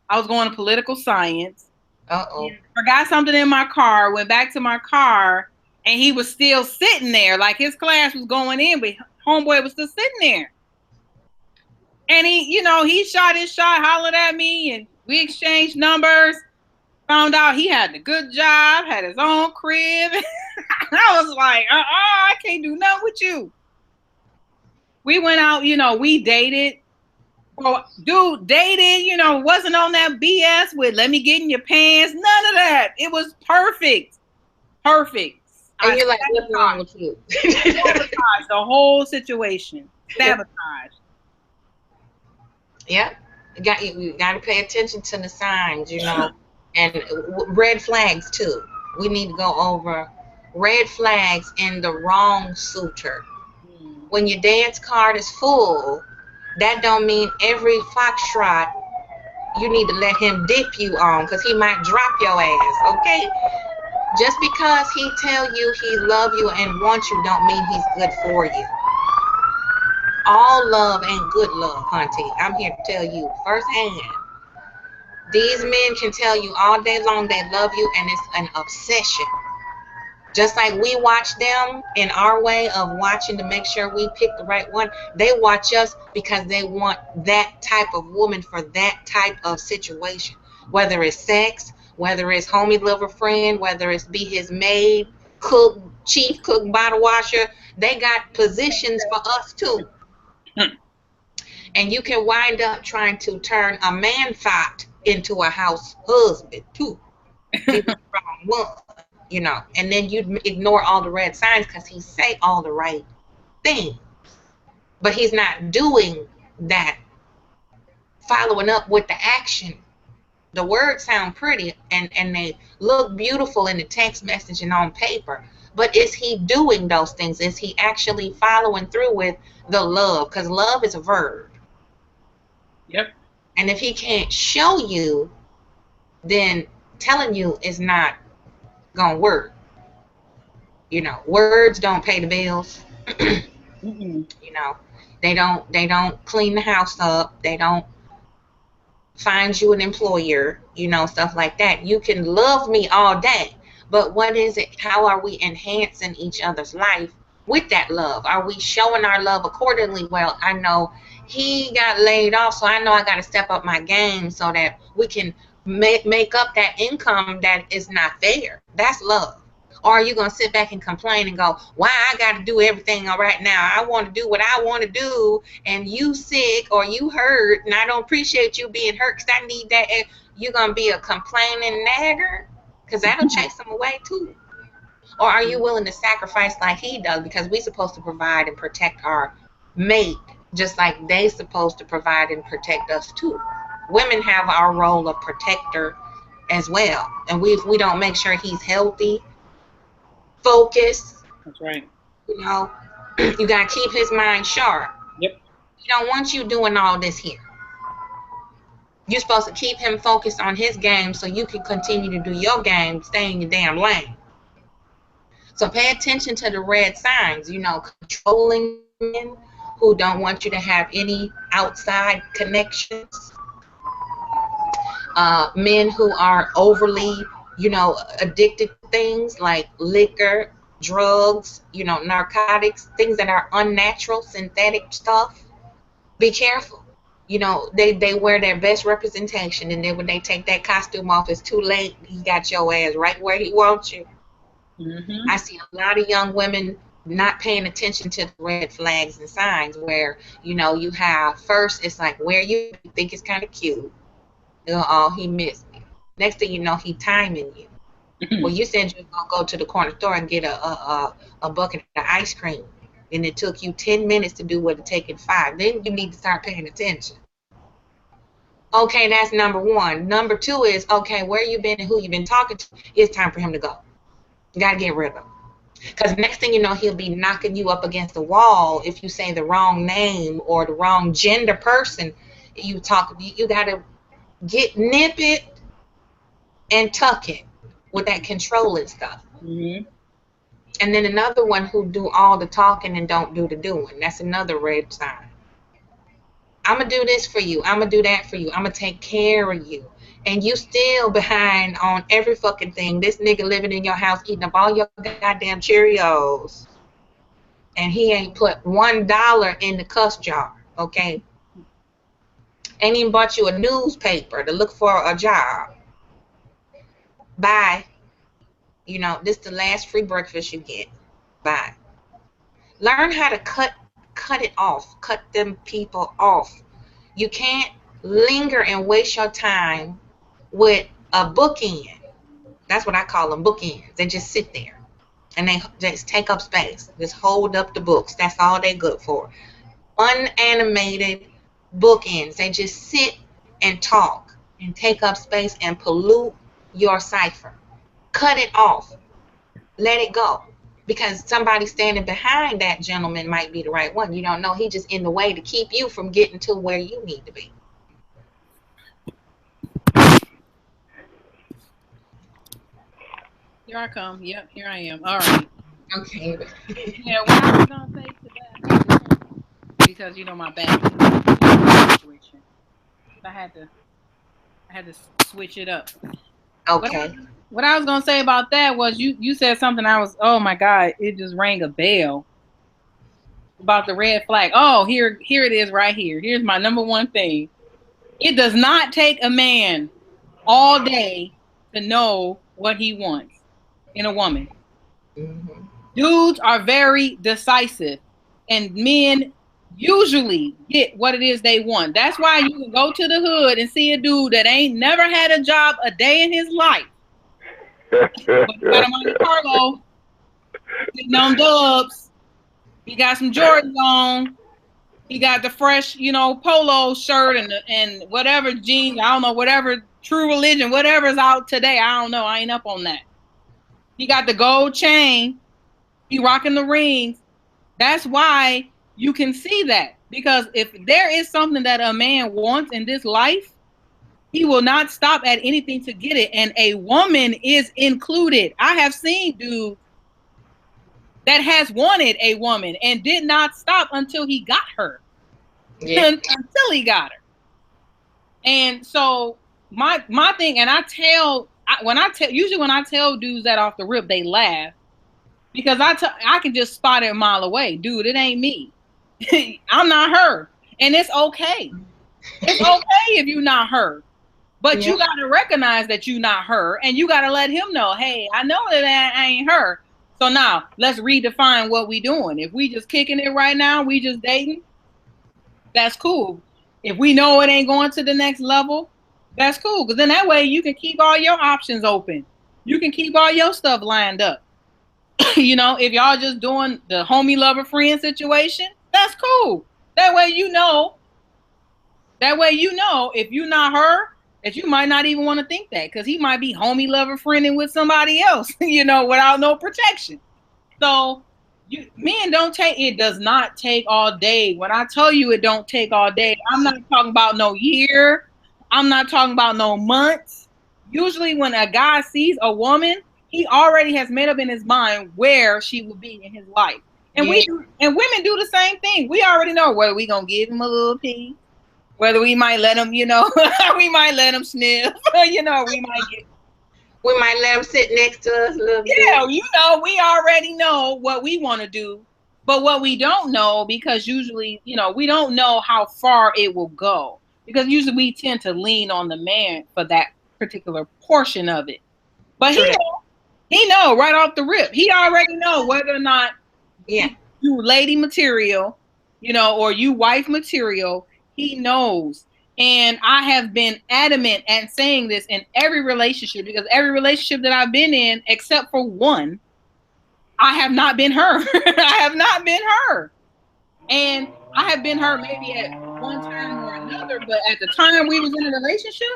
Speaker 3: I was going to political science. Forgot something in my car, went back to my car, and he was still sitting there. Like his class was going in, but homeboy was still sitting there. And he shot his shot, hollered at me, and we exchanged numbers. Found out he had a good job, had his own crib. I was like, I can't do nothing with you. We went out, we dated. Well, dude dated, wasn't on that BS with let me get in your pants. None of that. It was perfect. Perfect.
Speaker 1: And you're like, what's wrong with you?
Speaker 3: Sabotage the whole situation. Sabotage.
Speaker 1: Yeah. You got to pay attention to the signs, and red flags too. We need to go over red flags in the wrong suitor. When your dance card is full, that don't mean every foxtrot you need to let him dip you on, because he might drop your ass, okay? Just because he tell you he love you and wants you don't mean he's good for you. All love ain't good love, hunty. I'm here to tell you firsthand. These men can tell you all day long they love you, and it's an obsession. Just like we watch them in our way of watching to make sure we pick the right one, they watch us because they want that type of woman for that type of situation. Whether it's sex, whether it's homie lover friend, whether it's be his maid, cook, chief cook, bottle washer, they got positions for us too. And you can wind up trying to turn a man thought into a house husband too. And then you ignore all the red signs because he say all the right things, but he's not doing that, following up with the action. The words sound pretty and they look beautiful in the text message and on paper, but is he doing those things? Is he actually following through with the love? Because love is a verb.
Speaker 3: Yep.
Speaker 1: And if he can't show you, then telling you is not gonna work. Words don't pay the bills. They don't clean the house up. They don't find you an employer, stuff like that. You can love me all day, but what is it? How are we enhancing each other's life with that love? Are we showing our love accordingly? Well, I know he got laid off, so I know I got to step up my game so that we can make up that income that is not fair. That's love. Or are you going to sit back and complain and go, why I got to do everything right now? I want to do what I want to do, and you sick or you hurt, and I don't appreciate you being hurt because I need that. And you're going to be a complaining nagger, because that'll chase them away too. Or are you willing to sacrifice like he does, because we're supposed to provide and protect our mate just like they supposed to provide and protect us too. Women have our role of protector as well, and we don't make sure he's healthy, focused.
Speaker 3: That's right.
Speaker 1: You gotta keep his mind sharp.
Speaker 3: Yep.
Speaker 1: He don't want you doing all this here. You're supposed to keep him focused on his game so you can continue to do your game, stay in your damn lane. So pay attention to the red signs. Controlling men who don't want you to have any outside connections. Men who are overly, addicted to things like liquor, drugs, narcotics, things that are unnatural, synthetic stuff. Be careful. They wear their best representation, and then when they take that costume off, it's too late. He got your ass right where he wants you. Mm-hmm. I see a lot of young women not paying attention to the red flags and signs where, you have first, it's like where you think it's kind of cute. Oh, he missed me. Next thing you know, he timing you. Well, you said you were going to go to the corner store and get a bucket of ice cream, and it took you 10 minutes to do what it taken 5. Then you need to start paying attention. Okay, that's number one. Number two is, okay, where you been and who you been talking to. It's time for him to go. You got to get rid of him. Because next thing you know, he'll be knocking you up against the wall if you say the wrong name or the wrong gender person. You got to nip it and tuck it with that controlling stuff.
Speaker 3: Mm-hmm.
Speaker 1: And then another one who do all the talking and don't do the doing. That's another red sign. I'm going to do this for you. I'm going to do that for you. I'm going to take care of you. And you still behind on every fucking thing. This nigga living in your house eating up all your goddamn Cheerios. And he ain't put $1 in the cuss jar, okay? Ain't even bought you a newspaper to look for a job. Bye. This the last free breakfast you get. Bye. Learn how to cut it off. Cut them people off. You can't linger and waste your time with a bookend. That's what I call them, bookends. They just sit there and they just take up space. Just hold up the books. That's all they're good for. Unanimated bookends. They just sit and talk and take up space and pollute your cipher. Cut it off. Let it go. Because somebody standing behind that gentleman might be the right one. You don't know. He just in the way to keep you from getting to where you need to be.
Speaker 3: Here I come. Yep, here I am. All right.
Speaker 1: Okay.
Speaker 3: Yeah, what I was gonna say to that, because my back situation, I had to switch it up.
Speaker 1: Okay.
Speaker 3: What I was gonna say about that was you said something. Oh my God, it just rang a bell about the red flag. Oh, here it is right here. Here's my number one thing. It does not take a man all day to know what he wants in a woman.
Speaker 1: Mm-hmm.
Speaker 3: Dudes are very decisive, and men usually get what it is they want. That's why you can go to the hood and see a dude that ain't never had a job a day in his life. But he got a Monte Carlo, sitting on dubs. He got some Jordans on. He got the fresh, polo shirt and whatever jeans. I don't know, whatever True Religion, whatever's out today. I don't know. I ain't up on that. He got the gold chain. He rocking the rings. That's why you can see that. Because if there is something that a man wants in this life, he will not stop at anything to get it. And a woman is included. I have seen dudes that has wanted a woman and did not stop until he got her. Yeah. Until he got her. And so my thing, and usually when I tell dudes that off the rip, they laugh. Because I can just spot it a mile away. Dude, it ain't me. I'm not her. And it's okay. It's okay if you're not her. But you got to recognize that you're not her. And you got to let him know, hey, I know that I ain't her. So now, let's redefine what we doing. If we just kicking it right now, we just dating, that's cool. If we know it ain't going to the next level, that's cool. Because then that way you can keep all your options open. You can keep all your stuff lined up. If y'all just doing the homie lover friend situation, that's cool. That way you know if you're not her, that you might not even want to think that, because he might be homie lover friending with somebody else, without no protection. So men it does not take all day. When I tell you it don't take all day, I'm not talking about no year. I'm not talking about no months. Usually when a guy sees a woman, he already has made up in his mind where she will be in his life. And women do the same thing. We already know whether we gonna give him a little piece, whether we might let him, we might let him sniff, we might
Speaker 1: let him sit next to us a little bit.
Speaker 3: Yeah, we already know what we want to do. But what we don't know, because usually, we don't know how far it will go. Because usually we tend to lean on the man for that particular portion of it. But he know right off the rip. He already know whether or not
Speaker 1: Yeah.
Speaker 3: You lady material, you know, or you wife material. He knows. And I have been adamant at saying this in every relationship, because every relationship that I've been in, except for one, I have not been her. I have not been her. And I have been her maybe at one time or another, but at the time we was in a relationship,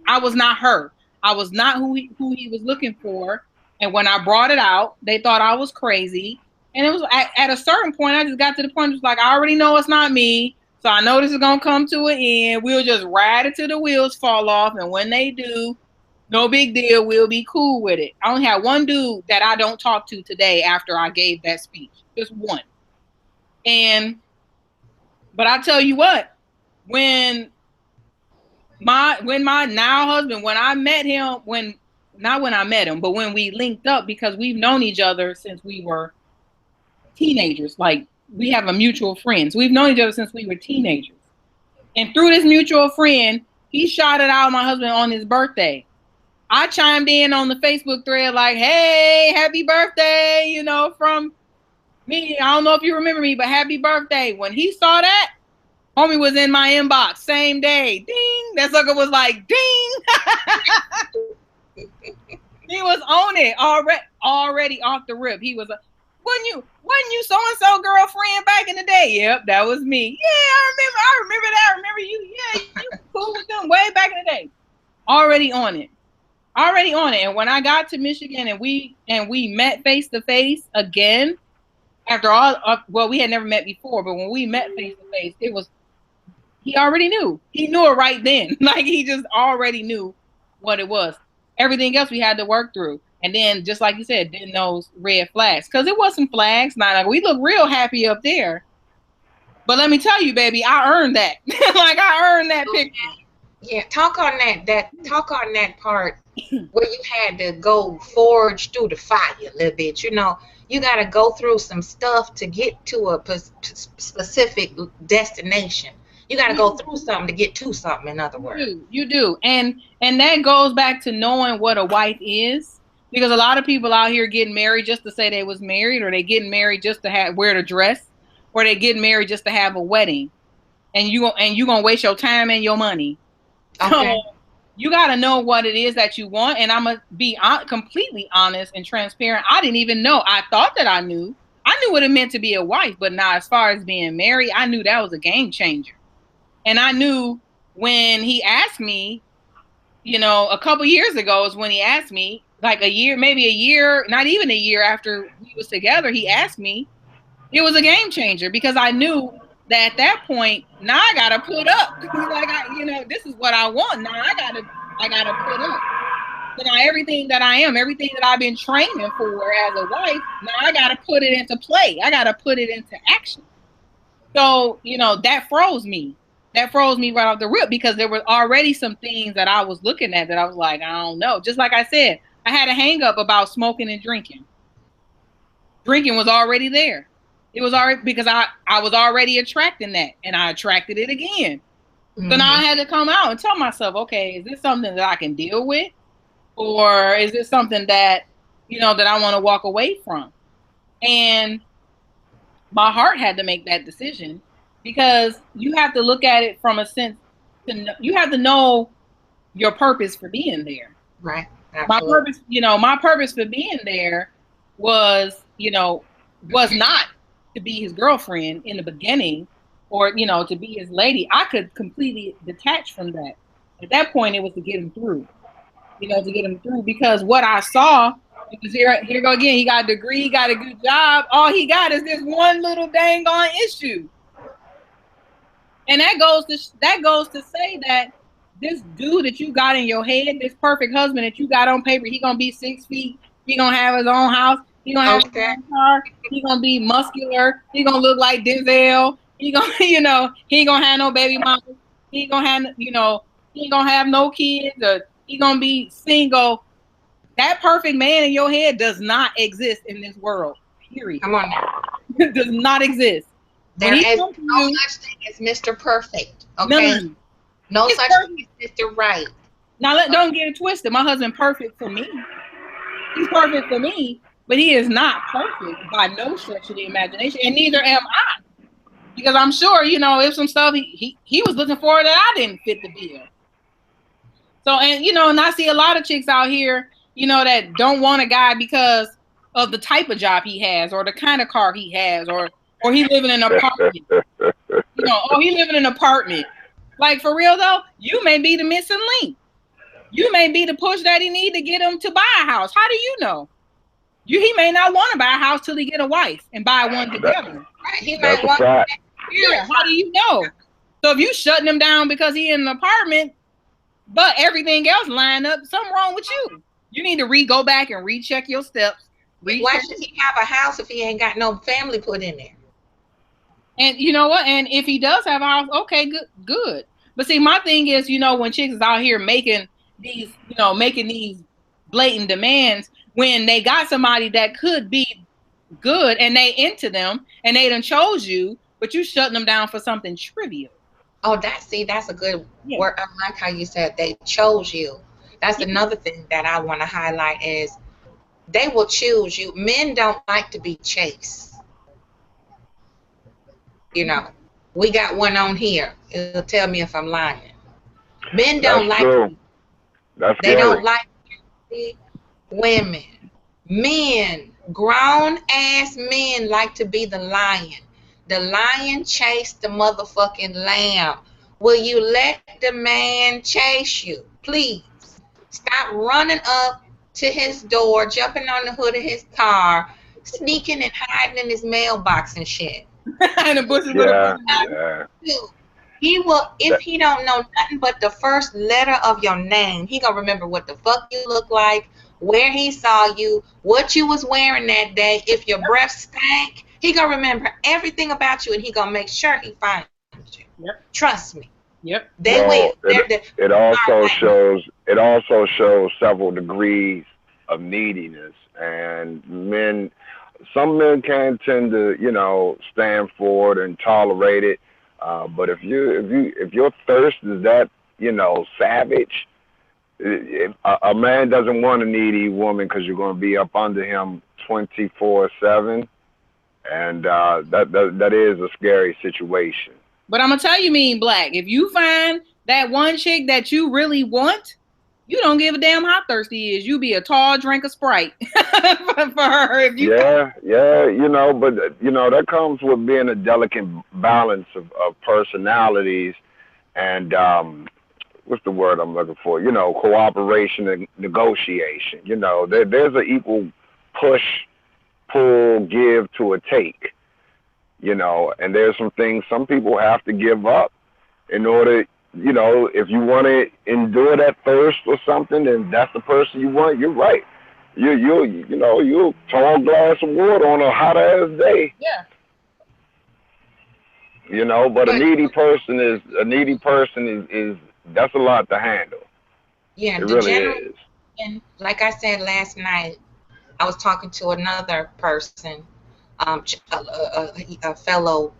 Speaker 3: I was not her. I was not who he was looking for. And when I brought it out, they thought I was crazy. And it was at a certain point, I just got to the point, just like, I already know it's not me. So I know this is going to come to an end. We'll just ride it till the wheels fall off. And when they do, no big deal. We'll be cool with it. I only have one dude that I don't talk to today after I gave that speech. Just one. But I tell you what, when my now husband, when I met him, not when I met him, but when we linked up, because we've known each other since we were teenagers. Like, we have a mutual friend. So we've known each other since we were teenagers. And through this mutual friend, he shouted out my husband on his birthday. I chimed in on the Facebook thread like, hey, happy birthday, you know, from me. I don't know if you remember me, but happy birthday. When he saw that, homie was in my inbox same day. Ding. That sucker was like, ding. He was on it already off the rip. He was wasn't you so-and-so girlfriend back in the day? Yep, that was me. Yeah, I remember that. I remember you. Yeah, you cool with them way back in the day. Already on it. And when I got to Michigan and we met face to face again, after all, well, we had never met before, but when we met face to face, it was, he already knew. He knew it right then. Like, he just already knew what it was. Everything else we had to work through. And then, just like you said, then those red flags. Because it wasn't flags. Not like, we look real happy up there. But let me tell you, baby, I earned that. Like, I earned that picture.
Speaker 1: Yeah, talk on that part where you had to go forge through the fire a little bit. You know, you got to go through some stuff to get to a specific destination. You got to go through something to get to something, in other words.
Speaker 3: You do. And that goes back to knowing what a wife is. Because a lot of people out here getting married just to say they was married, or they getting married just to wear the dress, or they getting married just to have a wedding. And you gonna waste your time and your money.
Speaker 1: Okay.
Speaker 3: So you got to know what it is that you want. And I'm going to be completely honest and transparent. I didn't even know. I thought that I knew. I knew what it meant to be a wife, but not as far as being married. I knew that was a game changer. And I knew when he asked me, you know, a couple years ago is when he asked me, like maybe a year, not even a year after we was together, he asked me. It was a game changer, because I knew that at that point, now I gotta put up. Like, this is what I want. Now I gotta put up. So now everything that I am, everything that I've been training for as a wife, now I gotta put it into play. I gotta put it into action. So, that froze me. That froze me right off the rip, because there were already some things that I was looking at that I was like, I don't know. Just like I said, I had a hang up about smoking and drinking. Drinking was already there. It was already, because I was already attracting that, and I attracted it again. Mm-hmm. So now I had to come out and tell myself, okay, is this something that I can deal with? Or is this something that, that I want to walk away from? And my heart had to make that decision, because you have to look at it from a sense, you have to know your purpose for being there.
Speaker 1: Right. Absolutely.
Speaker 3: My purpose for being there was, was not to be his girlfriend in the beginning, or, to be his lady. I could completely detach from that. At that point, it was to get him through, because what I saw, because here go again, he got a degree, he got a good job. All he got is this one little dang on issue. And that goes to say that this dude that you got in your head, this perfect husband that you got on paper, he gonna be 6 feet, he gonna have his own house, he gonna have his own car, he gonna be muscular, he gonna look like Denzel, he gonna, he ain't gonna have no baby mama, he ain't gonna have, he ain't gonna have no kids, or he gonna be single. That perfect man in your head does not exist in this world. Period.
Speaker 1: Come on now.
Speaker 3: It does not exist.
Speaker 1: There is no such thing as Mr. Perfect. Okay. No such thing as Mr. Right.
Speaker 3: Now don't get it twisted. My husband perfect for me. He's perfect for me, but he is not perfect by no stretch of the imagination, and neither am I. Because I'm sure, you know, if some stuff he was looking for that I didn't fit the bill. So, and you know, and I see a lot of chicks out here, you know, that don't want a guy because of the type of job he has, or the kind of car he has, or he live in an apartment. You know, oh, he live in an apartment. Like, for real though, you may be the missing link. You may be the push that he need to get him to buy a house. How do you know? He may not want to buy a house till he get a wife and buy one together.
Speaker 1: Right. He
Speaker 2: That's
Speaker 1: might
Speaker 2: a
Speaker 1: want
Speaker 2: fact.
Speaker 3: Yeah, how do you know? So if you shutting him down because he in an apartment, but everything else line up, something wrong with you. You need to go back and recheck your steps.
Speaker 1: Why should he have a house if he ain't got no family put in there?
Speaker 3: And you know what? And if he does have a house, okay, good. But see, my thing is, you know, when chicks is out here making these, you know, making these blatant demands when they got somebody that could be good and they into them and they done chose you, but you shutting them down for something trivial.
Speaker 1: Oh, that's a good word. I like how you said they chose you. That's another thing that I want to highlight is they will choose you. Men don't like to be chased. You know, we got one on here. It'll tell me if I'm lying. Men don't
Speaker 2: That's
Speaker 1: like
Speaker 2: true. That's
Speaker 1: they
Speaker 2: scary.
Speaker 1: don't like women. Men, grown ass men like to be the lion. The lion chased the motherfucking lamb. Will you let the man chase you? Please. Stop running up to his door, jumping on the hood of his car, sneaking and hiding in his mailbox and shit.
Speaker 3: And the bushes
Speaker 2: Yeah.
Speaker 1: He will, if he don't know nothing but the first letter of your name, he gonna remember what the fuck you look like, where he saw you, what you was wearing that day, if your breath stank. He gonna remember everything about you, and he gonna make sure he finds you.
Speaker 3: Yep.
Speaker 1: Trust me.
Speaker 3: Yep.
Speaker 1: They will.
Speaker 2: It also shows several degrees of neediness, and some men can tend to, you know, stand for it and tolerate it. But if your thirst is that, you know, savage, a man doesn't want a needy woman because you're going to be up under him 24/7, and that is a scary situation.
Speaker 3: But I'm gonna tell you, Mean Black, if you find that one chick that you really want, you don't give a damn how thirsty is. You be a tall drink of Sprite for her. If you
Speaker 2: you know, but you know that comes with being a delicate balance of personalities and what's the word I'm looking for? You know, cooperation and negotiation. You know, there's an equal push, pull, give to a take. You know, and there's some things some people have to give up in order, you know, if you want to endure that thirst or something, and that's the person you want, you're right. You'll tall glass of water on a hot ass day.
Speaker 3: Yeah.
Speaker 2: You know, but a needy person is that's a lot to handle.
Speaker 1: Yeah,
Speaker 2: it really is.
Speaker 1: And like I said last night, I was talking to another person, a fellow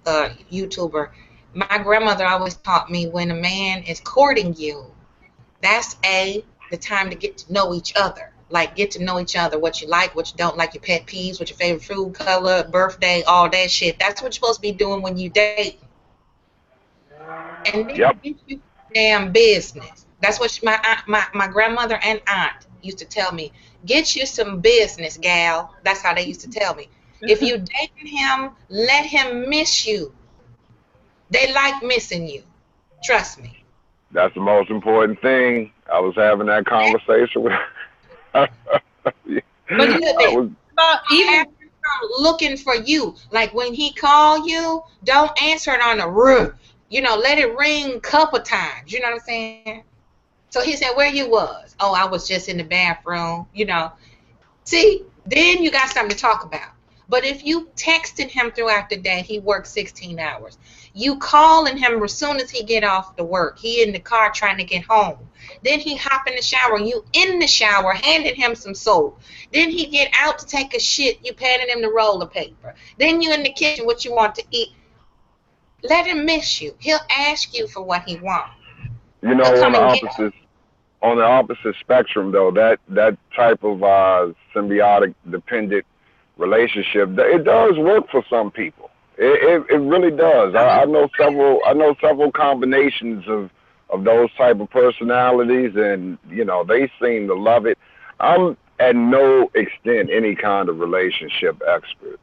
Speaker 1: YouTuber. My grandmother always taught me when a man is courting you, that's the time to get to know each other. Like, get to know each other, what you like, what you don't like, your pet peeves, what your favorite food color, birthday, all that shit. That's what you're supposed to be doing when you date. And then get you damn business. That's what my grandmother and aunt used to tell me. Get you some business, gal. That's how they used to tell me. If you dating him, let him miss you. They like missing you. Trust me.
Speaker 2: That's the most important thing. I was having that conversation with
Speaker 1: even looking for you. Like when he call you, don't answer it on the roof. You know, let it ring a couple times. You know what I'm saying? So he said, where you was? Oh, I was just in the bathroom. You know. See, then you got something to talk about. But if you texting him throughout the day, he works 16 hours. You calling him as soon as he get off the work. He in the car trying to get home. Then he hop in the shower. You in the shower, handing him some soap. Then he get out to take a shit. You patting him the roller paper. Then you in the kitchen, what you want to eat. Let him miss you. He'll ask you for what he wants.
Speaker 2: You know, on the opposite on the opposite spectrum, though, that type of symbiotic dependent relationship, it does work for some people. It really does. I know several combinations of those type of personalities, and they seem to love it. I'm at no extent any kind of relationship expert.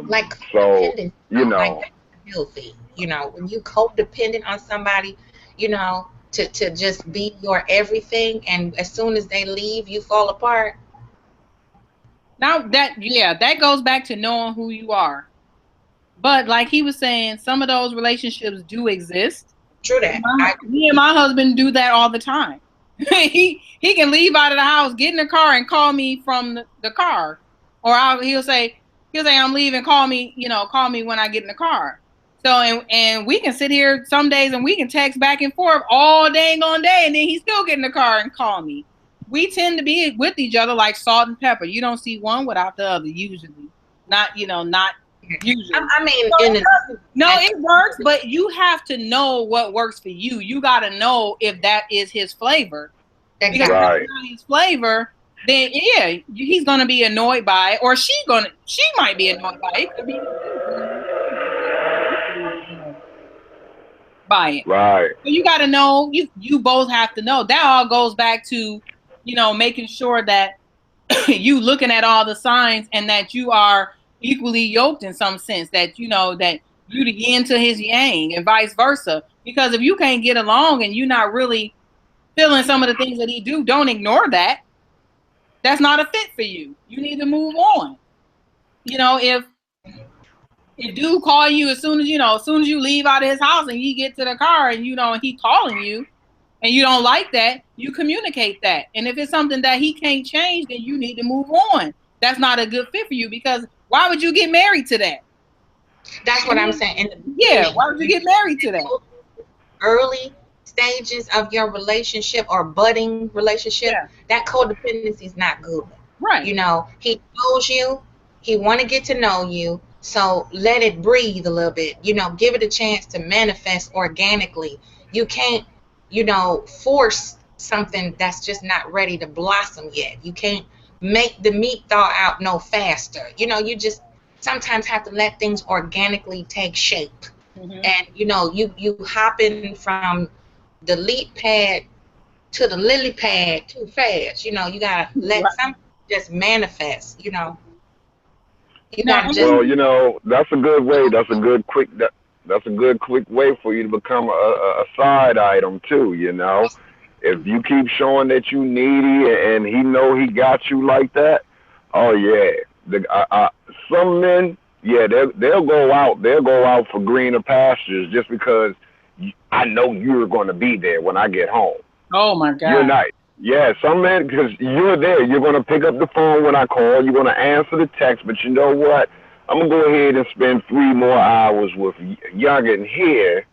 Speaker 1: Like
Speaker 2: So
Speaker 1: codependent, like
Speaker 2: you
Speaker 1: that's healthy. When you codependent on somebody, to just be your everything, and as soon as they leave, you fall apart.
Speaker 3: Now that goes back to knowing who you are. But like he was saying, some of those relationships do exist.
Speaker 1: True that.
Speaker 3: Me and my husband do that all the time. he can leave out of the house, get in the car, and call me from the car, or he'll say I'm leaving. Call me when I get in the car. So and we can sit here some days and we can text back and forth all dang on day, and then he still get in the car and call me. We tend to be with each other like salt and pepper. You don't see one without the other usually. Not usually.
Speaker 1: I mean,
Speaker 3: it works, but you have to know what works for you. You got to know if that is his flavor.
Speaker 1: Exactly.
Speaker 3: Because if it's not his flavor, then yeah, he's gonna be annoyed by it, or she might be annoyed by it. It could be by it.
Speaker 2: right.
Speaker 3: So you got to know. You both have to know. That all goes back to making sure that you looking at all the signs and that you are equally yoked in some sense, that that you the yin to his yang and vice versa. Because if you can't get along and you're not really feeling some of the things that he do, don't ignore that. That's not a fit for you. You need to move on. If dude call you as soon as you leave out of his house and you get to the car and he calling you and you don't like that, you communicate that. And if it's something that he can't change, then you need to move on. That's not a good fit for you, because why would you get married to that?
Speaker 1: That's what I'm saying.
Speaker 3: Why would you get married to that?
Speaker 1: Early stages of your relationship or budding relationship, that codependency is not good.
Speaker 3: Right.
Speaker 1: He knows you, he want to get to know you, so let it breathe a little bit. Give it a chance to manifest organically. You can't, force something that's just not ready to blossom yet. You can't make the meat thaw out no faster. You just sometimes have to let things organically take shape.
Speaker 3: Mm-hmm.
Speaker 1: And you hopping from the leap pad to the lily pad too fast. You gotta let something just manifest. You gotta just.
Speaker 2: Well, that's a good way. That's a good quick way for you to become a side item too. If you keep showing that you needy and he know he got you like that, oh yeah. Some men, yeah, they'll go out for greener pastures just because I know you're going to be there when I get home.
Speaker 3: Oh my God.
Speaker 2: You're not. Yeah, some men, because you're there, you're going to pick up the phone when I call, you're going to answer the text, but you know what? I'm going to go ahead and spend 3 more hours with youngin' here,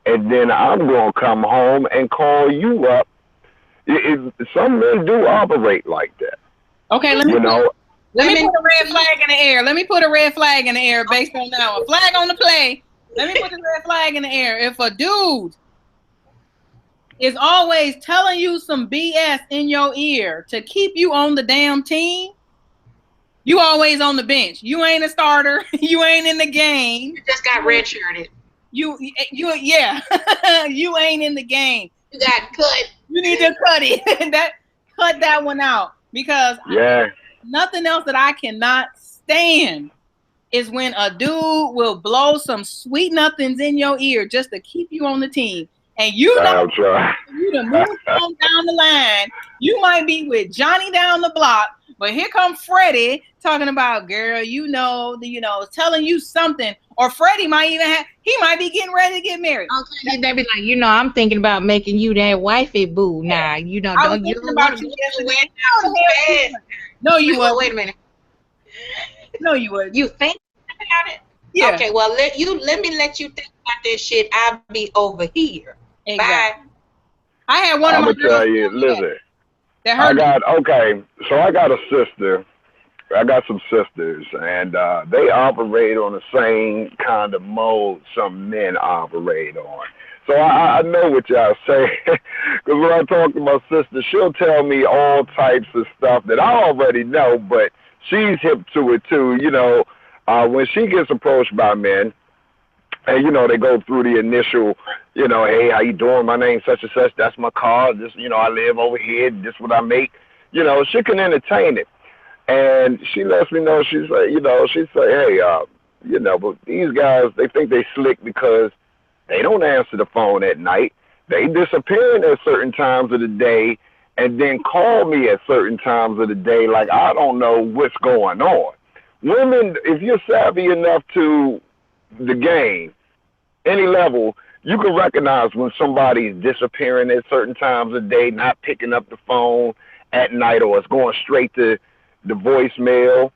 Speaker 2: and then I'm going to come home and call you up. Some men do operate like that.
Speaker 3: Okay, let me put a red flag in the air. Let me put a red flag in the air based on that one. Flag on the play. Let me put the red flag in the air. If a dude is always telling you some BS in your ear to keep you on the damn team, you always on the bench. You ain't a starter. You ain't in the game.
Speaker 1: You just got redshirted.
Speaker 3: You you ain't in the game.
Speaker 1: You got cut.
Speaker 3: You need to cut it. Cut that one out, because nothing else that I cannot stand is when a dude will blow some sweet nothings in your ear just to keep you on the team. And you done moved on down the line. You might be with Johnny down the block, but here comes Freddie talking about, girl, telling you something. Or Freddie might be getting ready to get married.
Speaker 1: Okay, they be like, I'm thinking about making you that wifey boo now. Don't you want to No, you would. Wait a minute.
Speaker 3: No, you would.
Speaker 1: You think about it?
Speaker 3: Yeah.
Speaker 1: Okay, well let me let you think about this shit. I'll be over here.
Speaker 3: Exactly.
Speaker 1: Bye.
Speaker 3: I had one of my girls.
Speaker 2: I'm gonna tell you, listen. I got a sister. I got some sisters, and they operate on the same kind of mode some men operate on. So I know what y'all say. Because when I talk to my sister, she'll tell me all types of stuff that I already know, but she's hip to it too. When she gets approached by men, and they go through the initial, hey, how you doing? My name's such and such. That's my car. This, I live over here. This what I make. She can entertain it, and she lets me know. She's like, she say, hey, but these guys, they think they slick because they don't answer the phone at night. They disappearing at certain times of the day, and then call me at certain times of the day. Like I don't know what's going on. Women, if you're savvy enough to the game, any level, you can recognize when somebody's disappearing at certain times of day, not picking up the phone at night, or it's going straight to the voicemail.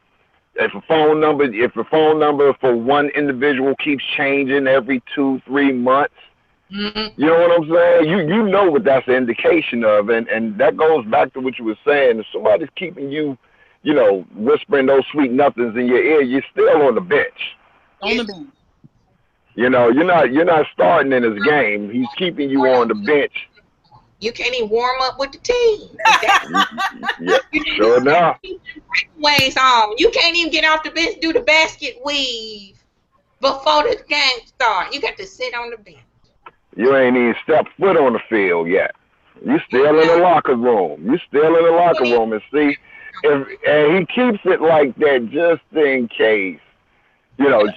Speaker 2: If a phone number for one individual keeps changing every 2-3 months, you know what I'm saying? You know what that's an indication of, and that goes back to what you were saying. If somebody's keeping you, whispering those sweet nothings in your ear, you're still on the bench.
Speaker 3: On the bench.
Speaker 2: You're not starting in his game. He's keeping you on the bench.
Speaker 1: You can't even warm up with the team.
Speaker 2: Yeah, sure enough.
Speaker 1: Ways on. You can't even get off the bench, do the basket weave before the game starts. You got to sit on the bench.
Speaker 2: You ain't even stepped foot on the field yet. You still in the locker room. You still in the locker room, and see, and he keeps it like that just in case.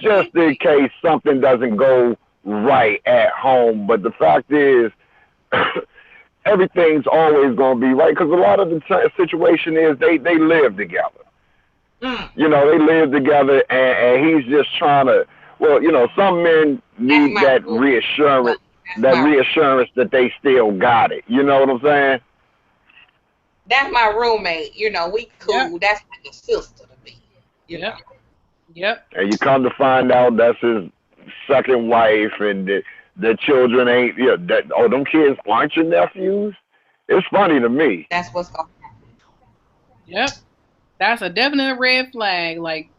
Speaker 2: Just in case something doesn't go right at home. But the fact is, everything's always going to be right, because a lot of the situation is they live together. They live together, and he's just trying to, some men need that reassurance, that they still got it. You know what I'm saying?
Speaker 1: That's my roommate. We cool. Yep. That's like a sister to me.
Speaker 3: Yep.
Speaker 2: And you come to find out that's his second wife, and the children ain't, them kids aren't your nephews? It's funny to me.
Speaker 1: That's what's going to happen.
Speaker 3: Yep. That's a definite red flag. Like,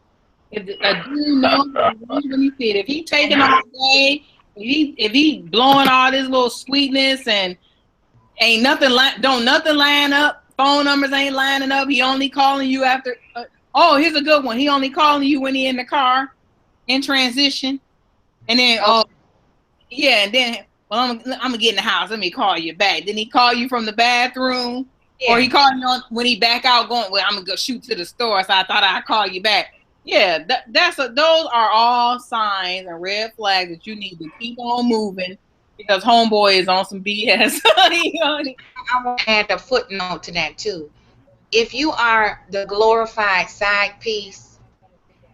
Speaker 3: if a dude knows when you see it, if he taking all day, if he blowing all this little sweetness and ain't nothing nothing line up, phone numbers ain't lining up, he only calling you after, here's a good one. He only calling you when he in the car, in transition. And then, and then, I'm gonna get in the house. Let me call you back. Then he call you from the bathroom, or he call you when he back out going, well, I'm gonna go shoot to the store. So I thought I'd call you back. Yeah, those are all signs and red flags that you need to keep on moving, because homeboy is on some BS.
Speaker 1: I want to add a footnote to that too. If you are the glorified side piece,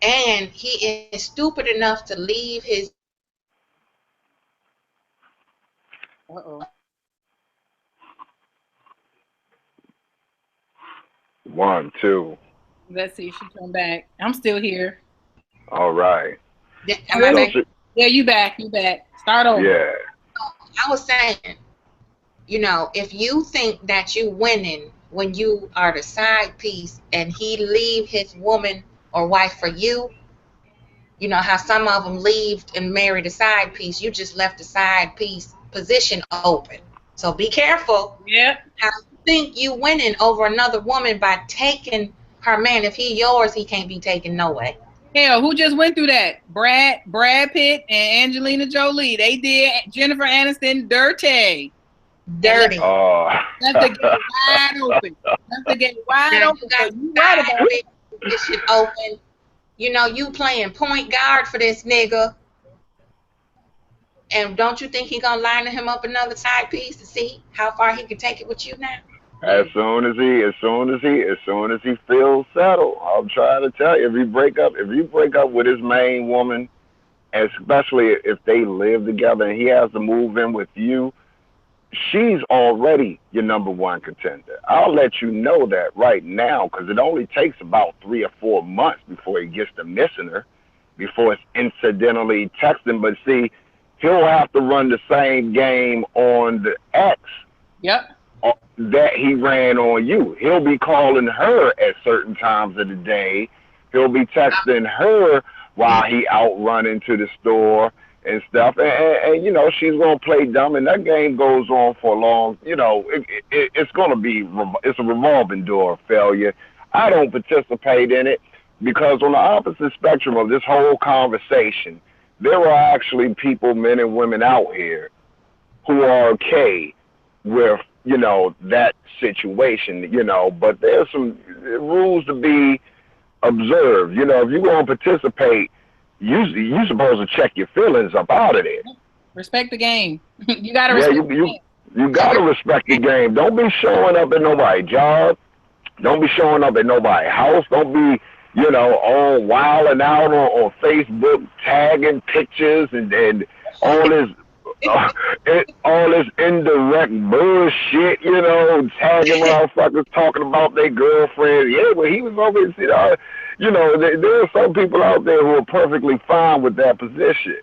Speaker 1: and he is stupid enough to leave his
Speaker 2: 1, 2.
Speaker 3: Let's see if she come back. I'm still here.
Speaker 2: All right.
Speaker 1: Am I back?
Speaker 3: Yeah, you back. Start over.
Speaker 2: Yeah.
Speaker 1: I was saying, if you think that you winning when you are the side piece and he leave his woman or wife for you, how some of them leave and marry the side piece, you just left the side piece position open. So be careful.
Speaker 3: Yeah.
Speaker 1: How you think you winning over another woman by taking her man? If he yours, he can't be taken no way.
Speaker 3: Hell, who just went through that? Brad Pitt and Angelina Jolie. They did Jennifer Aniston dirty.
Speaker 1: Dirty.
Speaker 3: That's the gate wide open. That's the gate wide open. You right about it.
Speaker 1: Position open. You playing point guard for this nigga. And don't you think he gonna line him up another side piece to see how far he can take it with you now?
Speaker 2: As soon as he feels settled, I'm trying to tell you, if you break up with his main woman, especially if they live together and he has to move in with you, she's already your number one contender. I'll let you know that right now, because it only takes about 3 or 4 months before he gets to missing her, before it's incidentally texting. But see, he'll have to run the same game on the ex.
Speaker 3: Yep.
Speaker 2: That he ran on you. He'll be calling her at certain times of the day. He'll be texting her while he out running to the store and stuff, and you know she's gonna play dumb, and that game goes on for a long. You know, it's gonna be it's a revolving door of failure. I don't participate in it because on the opposite spectrum of this whole conversation, there are actually people, men and women out here who are okay with, you know, that situation, you know, but there's some rules to be observed. You know, if you're going to participate, you supposed to check your feelings up out of there.
Speaker 3: Respect the game. You got to
Speaker 2: Yeah,
Speaker 3: respect the game.
Speaker 2: you got to respect the game. Don't be showing up at nobody's job. Don't be showing up at nobody's house. Don't be, you know, all wilding out on Facebook, tagging pictures and all this all this indirect bullshit, you know, tagging motherfuckers talking about their girlfriend. Yeah, well, he was over here, you know, there are some people out there who are perfectly fine with that position.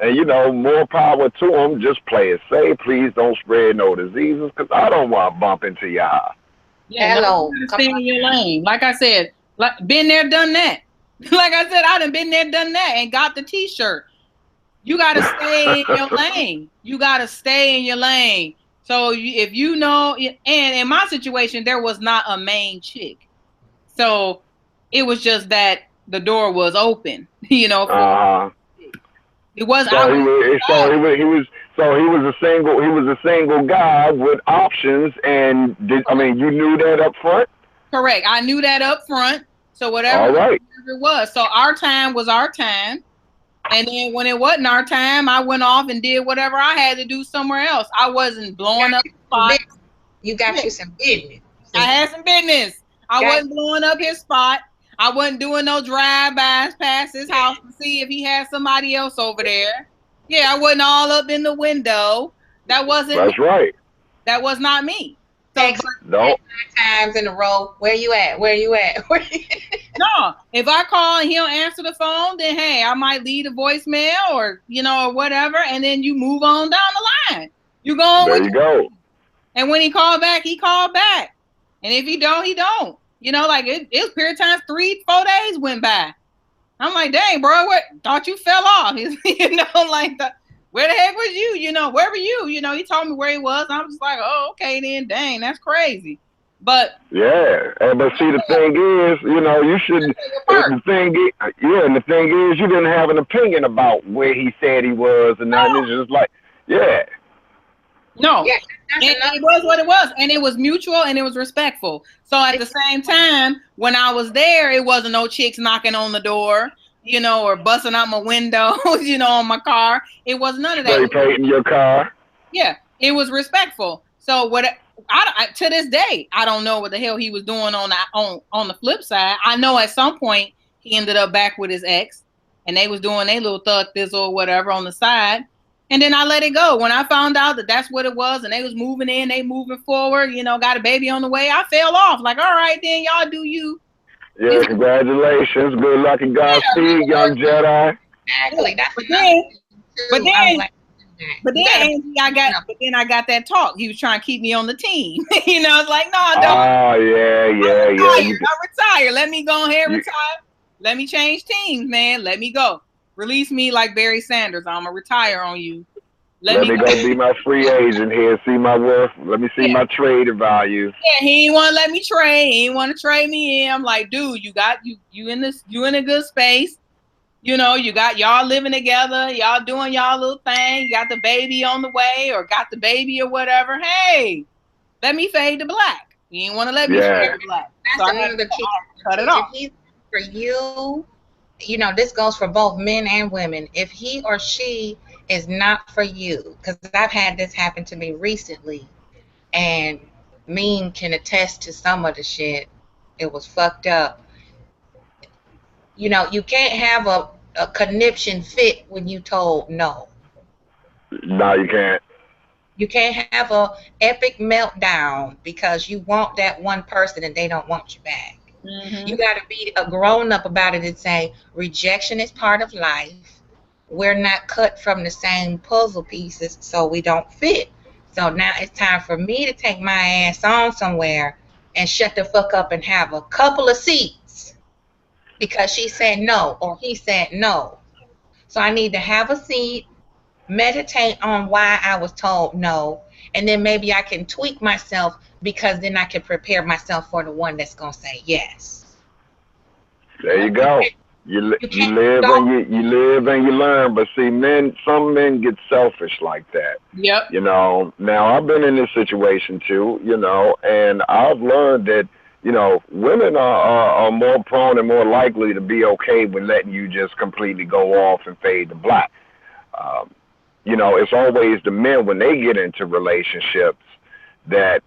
Speaker 2: And, you know, more power to them. Just play it safe. Please don't spread no diseases because I don't want to bump into y'all.
Speaker 3: Yeah, hello. No, stay in your lane. Like I said, been there, done that. Like I said, I done been there, done that, and got the T-shirt. You got to stay in your lane. You got to stay in your lane. So if you know, and in my situation, there was not a main chick. So it was just that the door was open, you know. It was.
Speaker 2: So he was a single guy with options, and you knew that up front.
Speaker 3: Correct. I knew that up front. So whatever it was. So our time was our time. And then when it wasn't our time, I went off and did whatever I had to do somewhere else. I wasn't blowing up the spot.
Speaker 1: You got you some business.
Speaker 3: I had some business. I wasn't blowing up his spot. I wasn't doing no drive-bys past his house to see if he had somebody else over there. Yeah, I wasn't all up in the window. That wasn't.
Speaker 2: That's right.
Speaker 3: That was not me. So,
Speaker 2: no.
Speaker 1: Times in a row. Where you at? Where you at?
Speaker 3: No. If I call and he don't answer the phone, then hey, I might leave a voicemail or or whatever, and then you move on down the line. You go on.
Speaker 2: There you go.
Speaker 3: And when he called back, he called back. And if he don't, he don't. You know, like it was period of time, 3-4 days went by. I'm like, dang, bro, what? Thought you fell off. You know, like where the heck was you? You know, where were you? You know, he told me where he was. I was just like, oh, okay, then, dang, that's crazy. But
Speaker 2: yeah, but see, the thing is, you know, you should. The thing is, you didn't have an opinion about where he said he was, and now it's just like, yeah.
Speaker 3: No, and it was what it was, and it was mutual and it was respectful. So at the same time, when I was there, it wasn't no chicks knocking on the door, you know, or busting out my windows, you know, on my car. It was none of that.
Speaker 2: Spray painting your car.
Speaker 3: Yeah, it was respectful. So what? I to this day, I don't know what the hell he was doing on the flip side. I know at some point he ended up back with his ex, and they was doing their little thug thizzle or whatever on the side. And then I let it go. When I found out that that's what it was and they was moving in, they moving forward, you know, got a baby on the way, I fell off. Like, all right, then y'all do you.
Speaker 2: Yeah, congratulations. Good luck and Godspeed, young Jedi.
Speaker 1: Exactly. That's
Speaker 3: but then I got that talk. He was trying to keep me on the team. You know, it's like, no, don't.
Speaker 2: Oh, yeah.
Speaker 3: I retire. Let me go ahead and retire. Let me change teams, man. Let me go. Release me like Barry Sanders. I'm going to retire on you.
Speaker 2: Let me go be my free agent here. See my worth. Let me see my trade value.
Speaker 3: Yeah, he ain't want to let me trade. He ain't want to trade me in. I'm like, dude, you in a good space. You know, you got y'all living together. Y'all doing y'all little thing. You got the baby on the way or got the baby or whatever. Hey, let me fade to black. You ain't want to let me fade to black.
Speaker 1: That's another key.
Speaker 3: Cut it off.
Speaker 1: If he's for you, you know, this goes for both men and women. If he or she is not for you, because I've had this happen to me recently, and Mean can attest to some of the shit. It was fucked up. You know, you can't have a conniption fit when you told no.
Speaker 2: No, you can't.
Speaker 1: You can't have a epic meltdown because you want that one person and they don't want you back. Mm-hmm. You got to be a grown up about it and say rejection is part of life. We're not cut from the same puzzle pieces, so we don't fit. So now it's time for me to take my ass on somewhere and shut the fuck up and have a couple of seats because she said no or he said no. So I need to have a seat meditate on why I was told no, and then maybe I can tweak myself because then I can prepare myself for the one that's gonna say yes.
Speaker 2: There you
Speaker 1: You
Speaker 2: go.
Speaker 1: can't, you
Speaker 2: You
Speaker 1: can't
Speaker 2: live
Speaker 1: go.
Speaker 2: and you live and you learn. But see, some men get selfish like that.
Speaker 3: Yep.
Speaker 2: You know. Now I've been in this situation too. You know, and I've learned that women are more prone and more likely to be okay with letting you just completely go off and fade to black. Um, it's always the men when they get into relationships that,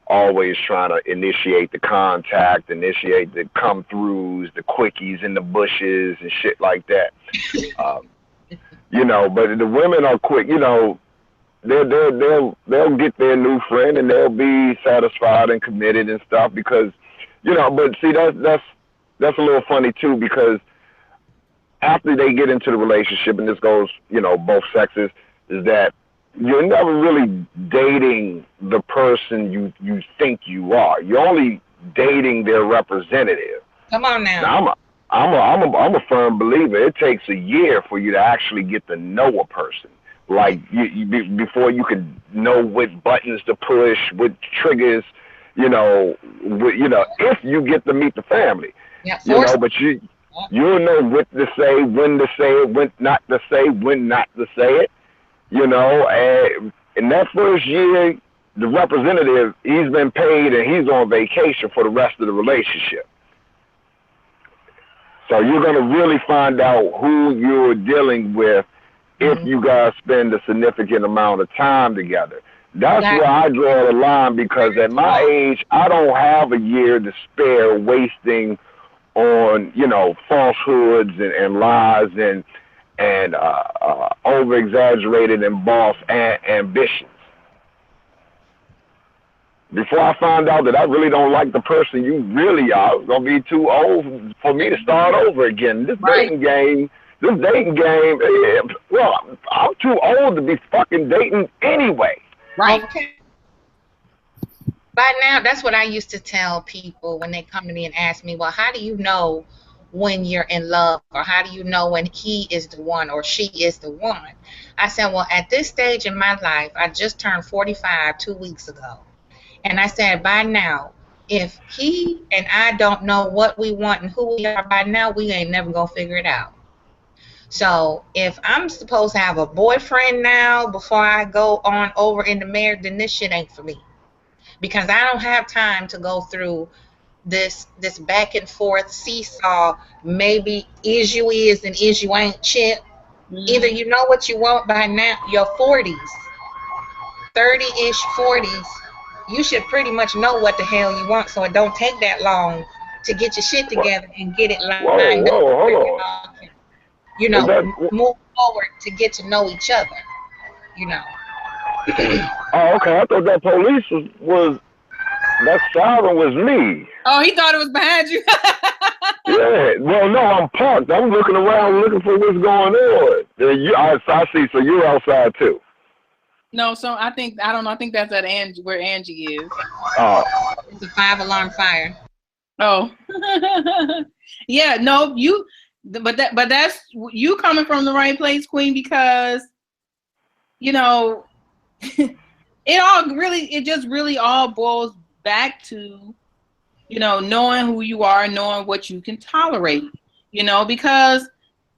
Speaker 2: always trying to initiate the contact, initiate the come throughs, the quickies in the bushes and shit like that. Um, but the women are quick, they'll get their new friend and they'll be satisfied and committed and stuff because, but see that's a little funny too because after they get into the relationship, and this goes, both sexes, is that you're never really dating the person you think you are. You're only dating their representative.
Speaker 1: Come on
Speaker 2: Now,
Speaker 1: now.
Speaker 2: I'm a firm believer. It takes a year for you to actually get to know a person. Like before you can know what buttons to push, what triggers, if you get to meet the family,
Speaker 1: Yeah, force.
Speaker 2: but you'll know what to say, when to say it, when not to say, when not to say it, and in that first year, the representative, he's been paid and he's on vacation for the rest of the relationship. So you're going to really find out who you're dealing with if you guys spend a significant amount of time together. That's where I draw the line because at my age, I don't have a year to spare wasting on, falsehoods and lies and over exaggerated and false ambitions. Before I find out that I really don't like the person you really are, it's gonna be too old for me to start over again. This dating game, well, I'm too old to be fucking dating anyway.
Speaker 3: Right.
Speaker 1: Okay. By now, that's what I used to tell people when they come to me and ask me, well, how do you know when you're in love? Or how do you know when he is the one or she is the one? I said, well, at this stage in my life, I just turned 45 2 weeks ago. And I said, by now, if he and I don't know what we want and who we are by now, we ain't never going to figure it out. So if I'm supposed to have a boyfriend now before I go on over into marriage, then this shit ain't for me. Because I don't have time to go through this back and forth seesaw, maybe is you is and is you ain't shit. Either you know what you want by now, your 40s, 30-ish, 40s, you should pretty much know what the hell you want, so it don't take that long to get your shit together and get it lined up.
Speaker 2: Hold on.
Speaker 1: Move forward to get to know each other,
Speaker 2: Oh, okay. I thought that police was that siren was me.
Speaker 3: Oh, he thought it was behind you.
Speaker 2: Yeah. Well, no, I'm parked. I'm looking around looking for what's going on. I see. So you're outside too.
Speaker 3: No, so I think that's at Angie, where Angie is.
Speaker 2: Oh.
Speaker 1: It's a 5-alarm fire.
Speaker 3: Oh. Yeah, no, but that's you coming from the right place, Queen, because it just really all boils back to knowing who you are, knowing what you can tolerate, because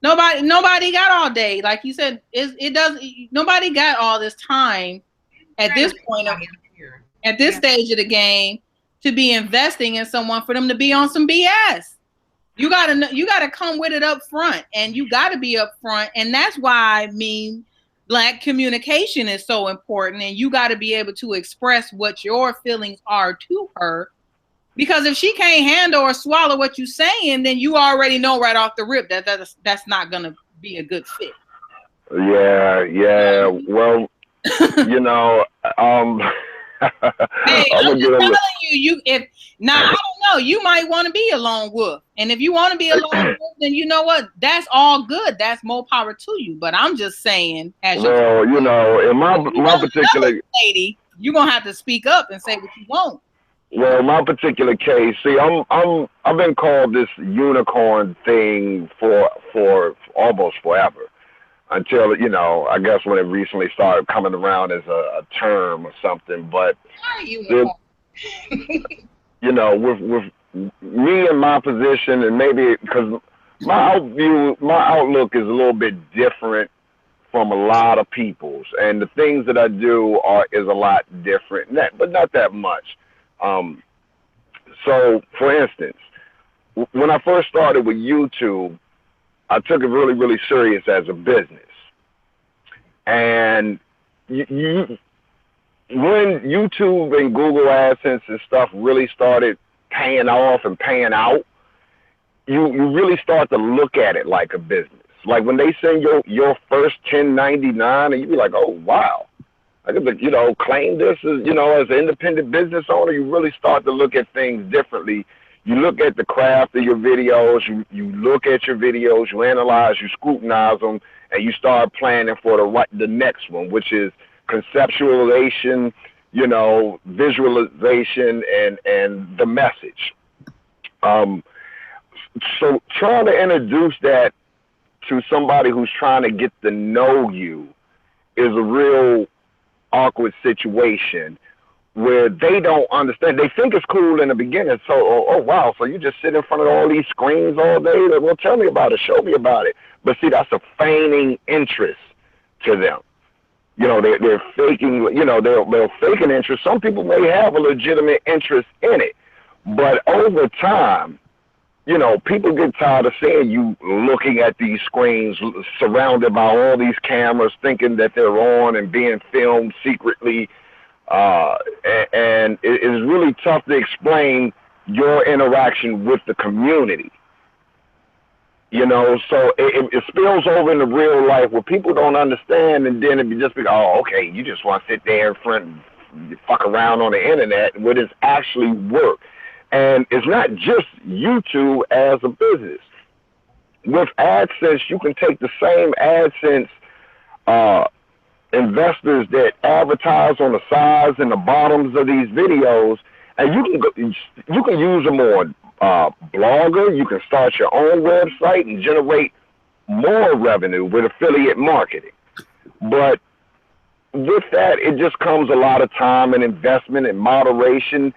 Speaker 3: nobody got all day, like you said. Nobody got all this time at this point at this stage of the game to be investing in someone for them to be on some BS. You gotta come with it up front, and you gotta be up front, and that's why Black communication is so important, and you gotta be able to express what your feelings are to her, because if she can't handle or swallow what you're saying, then you already know right off the rip that's not gonna be a good fit.
Speaker 2: Yeah. Well,
Speaker 3: Hey, I'm just telling you, I don't know, you might want to be a lone wolf. And if you want to be a lone wolf, then you know what? That's all good. That's more power to you. But I'm just saying,
Speaker 2: in my particular
Speaker 3: lady, you're gonna have to speak up and say what you want.
Speaker 2: Well, in my particular case, see, I've been called this unicorn thing for almost forever. until, you know, I guess when it recently started coming around as a term or something. But
Speaker 1: Are you
Speaker 2: the,
Speaker 1: unicorn?
Speaker 2: you know, with me in my position, and maybe because my outlook is a little bit different from a lot of people's, and the things that I do are is a lot different, but not that much. Um, so, for instance, when I first started with YouTube, I took it really, really serious as a business. And you, when YouTube and Google AdSense and stuff really started paying off and paying out, you really start to look at it like a business. Like when they send your first 1099, and you be like, oh wow, I could, you know, claim this as, you know, as an independent business owner. You really start to look at things differently. You look at the craft of your videos. You look at your videos. You analyze. You scrutinize them, and you start planning for the next one, which is conceptualization, you know, visualization, and the message. So trying to introduce that to somebody who's trying to get to know you is a real awkward situation where they don't understand. They think it's cool in the beginning. So, oh wow, so you just sit in front of all these screens all day? Well, tell me about it. Show me about it. But see, that's a feigning interest to them. You know, they're faking, you know, they're faking interest. Some people may have a legitimate interest in it. But over time, you know, people get tired of seeing you looking at these screens, surrounded by all these cameras, thinking that they're on and being filmed secretly. And it is really tough to explain your interaction with the community. You know, so it spills over into real life where people don't understand, and then it be just be, oh, okay, you just want to sit there in front and fuck around on the internet, where it's actually work. And it's not just YouTube as a business. With AdSense, you can take the same AdSense investors that advertise on the sides and the bottoms of these videos, and you can use them on Blogger. You can start your own website and generate more revenue with affiliate marketing. But with that, it just comes a lot of time and investment and moderation.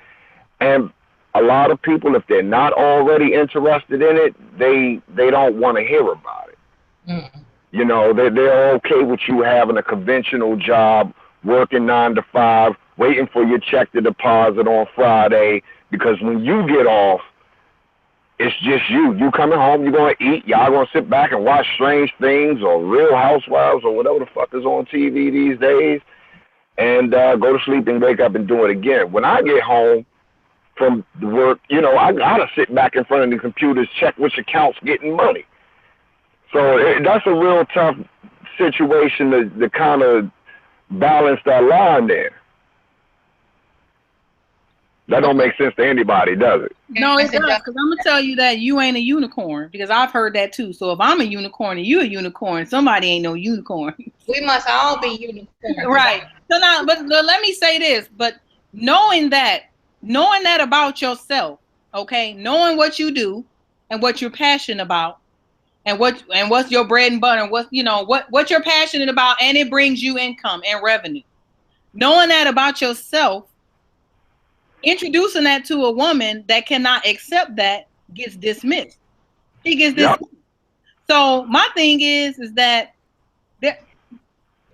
Speaker 2: And a lot of people, if they're not already interested in it, they don't want to hear about it. Mm. You know, they're okay with you having a conventional job, working 9 to 5, waiting for your check to deposit on Friday, because when you get off, it's just you. You coming home, you're going to eat, y'all going to sit back and watch Strange Things or Real Housewives or whatever the fuck is on TV these days, and go to sleep and wake up and do it again. When I get home from the work, you know, I got to sit back in front of the computers, check which account's getting money. So that's a real tough situation to kind of balance that line there. That don't make sense to anybody, does it?
Speaker 3: No, it does, because I'm going to tell you that you ain't a unicorn, because I've heard that too. So if I'm a unicorn and you a unicorn, somebody ain't no unicorn.
Speaker 1: We must all be unicorns.
Speaker 3: Right. So now, but let me say this, but knowing that about yourself, okay, knowing what you do and what you're passionate about, and what's your bread and butter, and what you're passionate about, and it brings you income and revenue. Knowing that about yourself, introducing that to a woman that cannot accept that gets dismissed. He gets dismissed. Yep. So my thing is that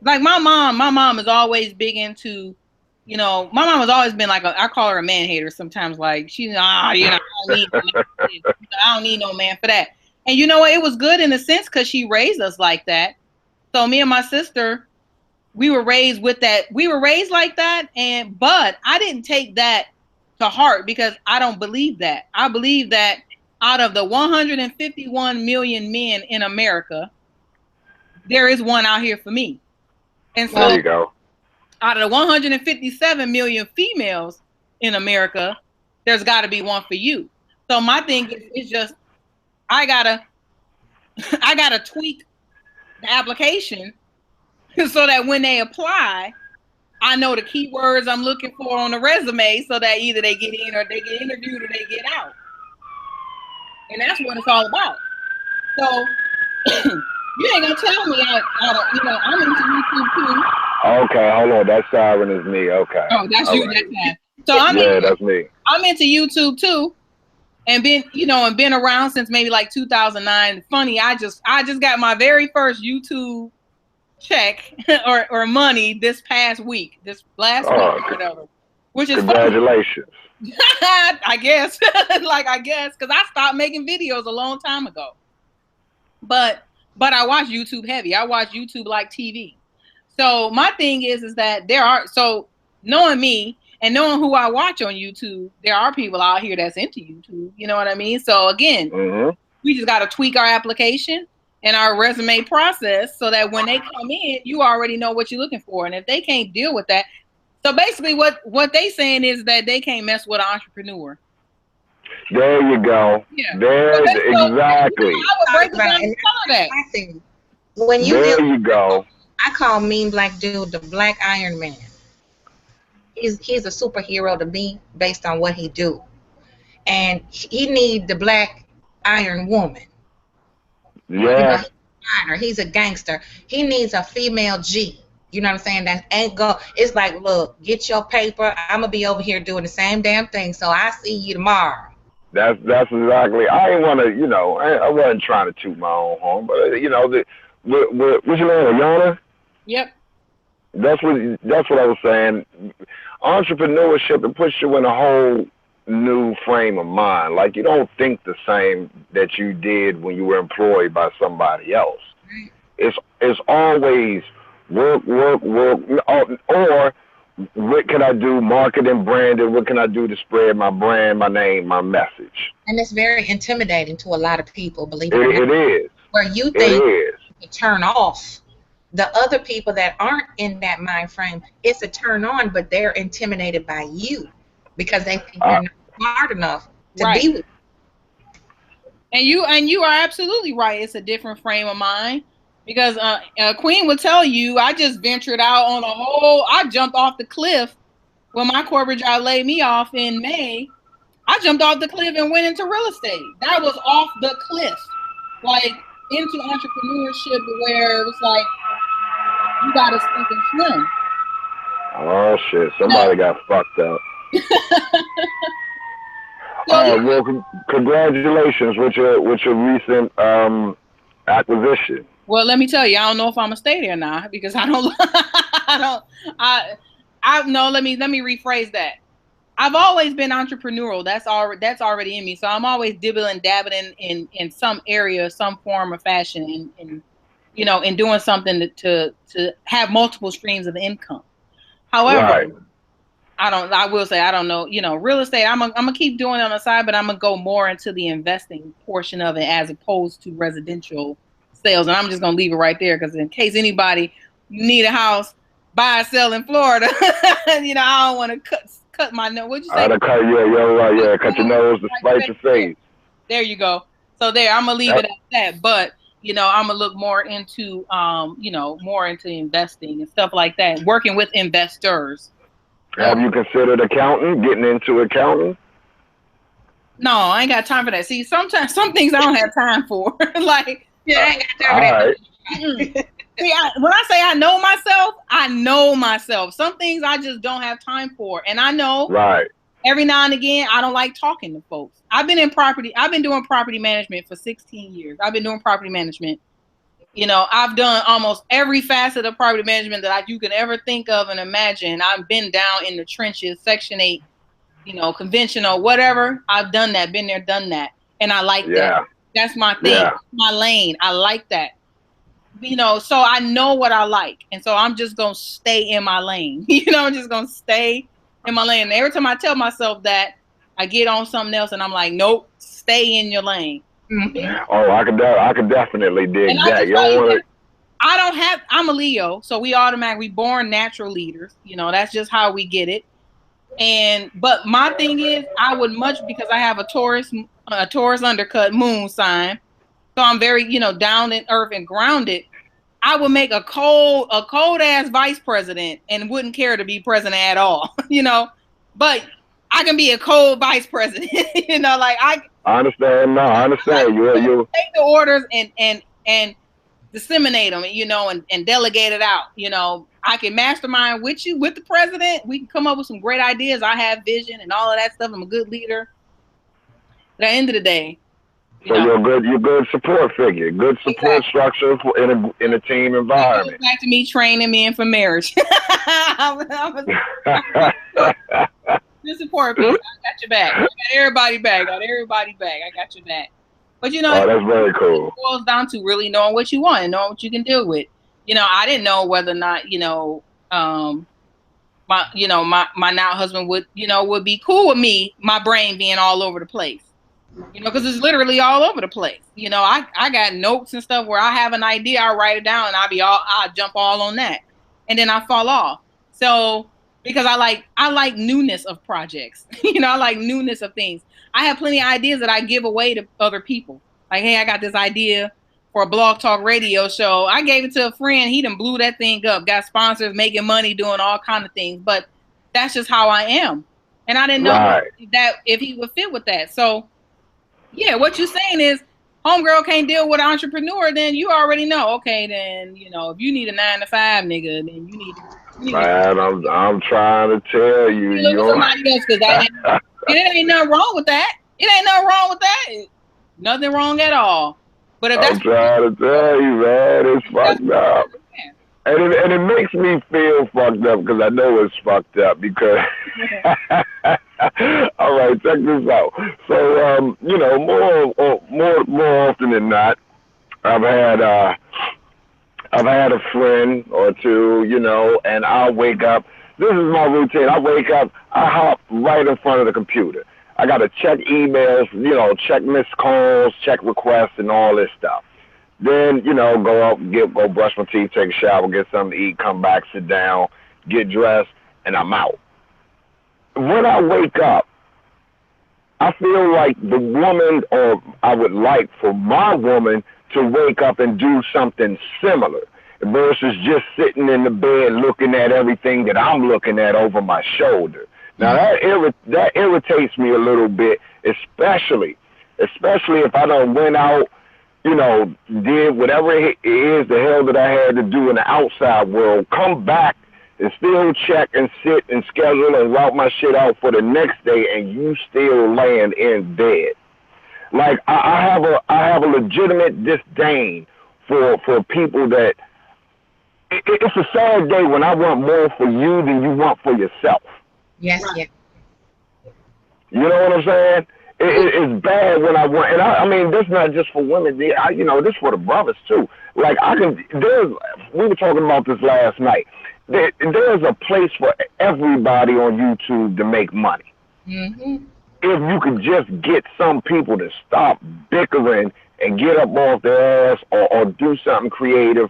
Speaker 3: like my mom is always big into, you know, my mom has always been like I call her a man hater sometimes. Like she's I don't need no man for that. And you know what? It was good in a sense because she raised us like that. So me and my sister, we were raised with that. We were raised like that, but I didn't take that to heart because I don't believe that. I believe that out of the 151 million men in America, there is one out here for me. And so
Speaker 2: there you go.
Speaker 3: Out of the 157 million females in America, there's got to be one for you. So my thing is just I gotta tweak the application so that when they apply, I know the keywords I'm looking for on the resume, so that either they get in or they get interviewed or they get out. And that's what it's all about. So You ain't gonna tell me I'm into YouTube too.
Speaker 2: Okay, hold on. That siren is me. Okay.
Speaker 3: Oh, that's
Speaker 2: All
Speaker 3: you.
Speaker 2: right.
Speaker 3: That's that. So
Speaker 2: Yeah, that's me.
Speaker 3: I'm into YouTube too, and been around since maybe like 2009. Funny, I just got my very first YouTube check or money this past week, this last week
Speaker 2: Oh,
Speaker 3: or whatever, which is funny.
Speaker 2: congratulations.
Speaker 3: I guess, because I stopped making videos a long time ago. But I watch YouTube heavy. I watch YouTube like TV. So my thing is that knowing me and knowing who I watch on YouTube, there are people out here that's into YouTube. You know what I mean? So again, we just got to tweak our application and our resume process so that when they come in, you already know what you're looking for. And if they can't deal with that, so basically what they saying is that they can't mess with an entrepreneur.
Speaker 2: There you go.
Speaker 3: Yeah.
Speaker 2: Exactly.
Speaker 3: I would break it down and tell her that.
Speaker 1: When you
Speaker 2: there you go.
Speaker 1: I call Mean Black Dude the Black Iron Man. He's a superhero to me based on what he do, and he need the Black Iron Woman.
Speaker 2: Yeah.
Speaker 1: He's a gangster. He needs a female G. You know what I'm saying? That ain't go. It's like, look, get your paper. I'm gonna be over here doing the same damn thing. So I see you tomorrow.
Speaker 2: That's exactly. I ain't want to, I wasn't trying to toot my own horn, but what's your name, Ayana?
Speaker 3: Yep.
Speaker 2: That's what I was saying. Entrepreneurship, it puts you in a whole new frame of mind. Like you don't think the same that you did when you were employed by somebody else. It's always work, or what can I do, marketing, branding, what can I do to spread my brand, my name, my message.
Speaker 1: And it's very intimidating to a lot of people, believe
Speaker 2: it or not. It is.
Speaker 1: Where you think you turn off. The other people that aren't in that mind frame, it's a turn on, but they're intimidated by you because they think you're not smart enough to be with
Speaker 3: you. And you are absolutely right. It's a different frame of mind. Because Queen will tell you, I just ventured out on I jumped off the cliff when my corporate job laid me off in May. I jumped off the cliff and went into real estate. That was off the cliff, like into entrepreneurship where it was like, you got to sink and swim.
Speaker 2: Oh, shit. Somebody got fucked up. Well, congratulations with your recent acquisition.
Speaker 3: Well, let me tell you, I don't know if I'm gonna stay there now because I don't. No. Let me rephrase that. I've always been entrepreneurial. That's already in me. So I'm always dibbling, dabbling in some area, some form or fashion, and in doing something to have multiple streams of income. However, I will say I don't know. Real estate. I'm gonna keep doing it on the side, but I'm gonna go more into the investing portion of it as opposed to residential sales. And I'm just gonna leave it right there because in case anybody need a house, buy or sell in Florida, I don't want to cut my nose. What'd you say?
Speaker 2: Cut your nose to spite your face.
Speaker 3: There you go. So I'm gonna leave it at that. But I'm gonna look more into more into investing and stuff like that, working with investors.
Speaker 2: Have you considered getting into accounting?
Speaker 3: No, I ain't got time for that. See, sometimes some things I don't have time for. Like,
Speaker 1: I ain't got time for that.
Speaker 3: See, when I say I know myself. Some things I just don't have time for, and I know.
Speaker 2: Right.
Speaker 3: Every now and again, I don't like talking to folks. I've been doing property management for 16 years. I've been doing property management. I've done almost every facet of property management that you can ever think of and imagine. I've been down in the trenches, Section 8, conventional, whatever. I've done that, been there, done that. And I like that. That's my thing, my lane. I like that. So I know what I like. And so I'm just going to stay in my lane. I'm just going to stay in my lane. And every time I tell myself that, I get on something else and I'm like, nope, stay in your lane.
Speaker 2: Mm-hmm. Oh, I could definitely dig that.
Speaker 3: I'm a Leo, so we born natural leaders. That's just how we get it. But my thing is, I would because I have a Taurus undercut moon sign, so I'm very, down in earth and grounded. I would make a cold ass vice president and wouldn't care to be president at all, but I can be a cold vice president, like I understand.
Speaker 2: No, I understand. You
Speaker 3: take the orders and disseminate them, you know, and delegate it out. You know, I can mastermind with you, with the president. We can come up with some great ideas. I have vision and all of that stuff. I'm a good leader. But at the end of the day,
Speaker 2: so you're a good support figure, good support structure in a team environment.
Speaker 3: It goes back to me training men for marriage. I'm good support piece. I got your back. I got everybody back. I got your back. But you know,
Speaker 2: that's very cool.
Speaker 3: It boils down to really knowing what you want and knowing what you can deal with. You know, I didn't know whether or not, you know, my now husband would be cool with me, my brain being all over the place. You know, because it's literally all over the place. You know, I got notes and stuff where I have an idea, I write it down, and I'll jump all on that, and then I fall off. So because I like newness of projects. You know, I like newness of things. I have plenty of ideas that I give away to other people. Like, hey, I got this idea for a blog talk radio show. I gave it to a friend. He done blew that thing up. Got sponsors, making money, doing all kind of things. But that's just how I am, and I didn't know that if he would fit with that. So. Yeah, what you're saying is, homegirl can't deal with an entrepreneur. Then you already know. Okay, then you know if you need a 9-to-5 nigga, then you need.
Speaker 2: Man, I'm trying to tell you.
Speaker 3: You look at somebody else because it ain't nothing wrong with that. It ain't nothing wrong with that. Nothing wrong at all. But if
Speaker 2: I'm trying to tell you, man, it's fucked up. And it makes me feel fucked up because I know it's fucked up because. All right, check this out. So, you know, more often than not, I've had a friend or two, you know, and I'll wake up. This is my routine. I wake up, I hop right in front of the computer. I got to check emails, you know, check missed calls, check requests, and all this stuff. Then, you know, go brush my teeth, take a shower, get something to eat, come back, sit down, get dressed, and I'm out. When I wake up, I feel like the woman, or I would like for my woman to wake up and do something similar versus just sitting in the bed looking at everything that I'm looking at over my shoulder. Now, that irritates me a little bit, especially if I done went out, you know, did whatever it is the hell that I had to do in the outside world, come back and still check and sit and schedule and route my shit out for the next day, and you still laying in bed. Like, I have a legitimate disdain for people that it's a sad day when I want more for you than you want for yourself.
Speaker 1: Yes, yes.
Speaker 2: You know what I'm saying? It's bad when I want, and I mean, this not just for women. You know, this for the brothers too. Like, we were talking about this last night. There's a place for everybody on YouTube to make money.
Speaker 1: Mm-hmm.
Speaker 2: If you could just get some people to stop bickering and get up off their ass or do something creative,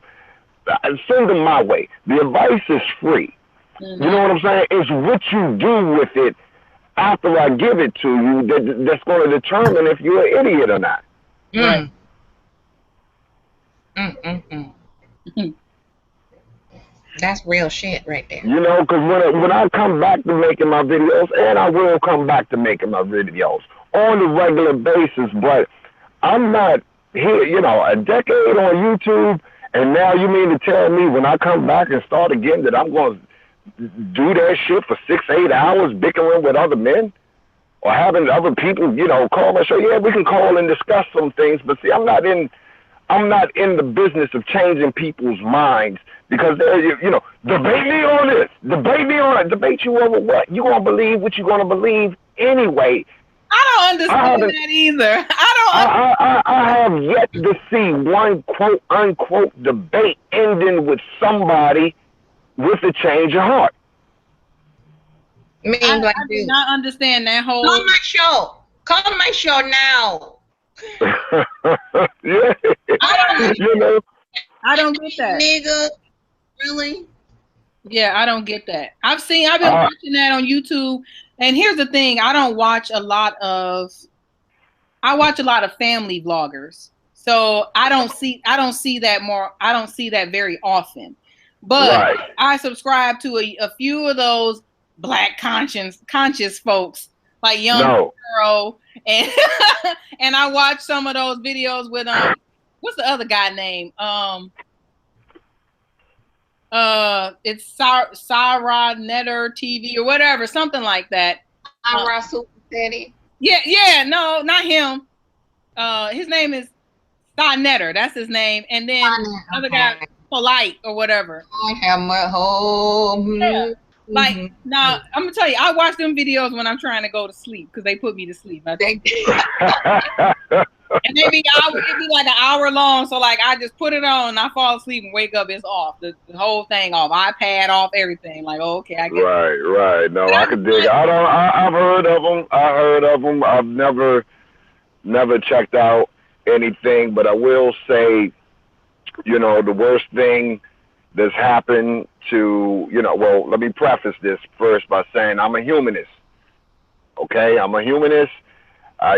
Speaker 2: send them my way. The advice is free. Mm-hmm. You know what I'm saying? It's what you do with it after I give it to you that's going to determine if you're an idiot or not.
Speaker 1: Right. That's real shit right there.
Speaker 2: You know, because when I come back to making my videos, and I will come back to making my videos on a regular basis, but I'm not here, you know, a decade on YouTube, and now you mean to tell me when I come back and start again that I'm going to do that shit for 6-8 hours bickering with other men or having other people, you know, call my show? Yeah, we can call and discuss some things, but see, I'm not in the business of changing people's minds because they're, you know, debate me on this, debate me on it, debate you over what? You're going to believe what you're going to believe anyway.
Speaker 3: I don't understand that either.
Speaker 2: I have yet to see one quote unquote debate ending with somebody with a change of heart.
Speaker 3: I do not understand that whole.
Speaker 1: Come on my show now.
Speaker 2: Yeah.
Speaker 3: I don't get that.
Speaker 1: Nigga, really?
Speaker 3: Yeah, I don't get that. I've been watching that on YouTube, and here's the thing: I watch a lot of family vloggers, so I don't see that very often. But I subscribe to a few of those black conscious folks like Young Girl, and and I watch some of those videos with what's the other guy name? It's Sarah Netter TV or whatever, something like that.
Speaker 1: Ira Super City.
Speaker 3: Yeah, no, not him. His name is Netter. That's his name. And then other guy, Polite or whatever.
Speaker 1: I have my home.
Speaker 3: Yeah. Like, now, I'm gonna tell you, I watch them videos when I'm trying to go to sleep because they put me to sleep. And it'd be like an hour long, so like I just put it on and I fall asleep and wake up, it's off. The whole thing off, iPad off, everything. Like, oh, okay, I get it.
Speaker 2: Right. No, I could dig. I've heard of them. I've never checked out anything, but I will say, you know, the worst thing that's happened to, you know, well, let me preface this first by saying I'm a humanist. Okay, I'm a humanist.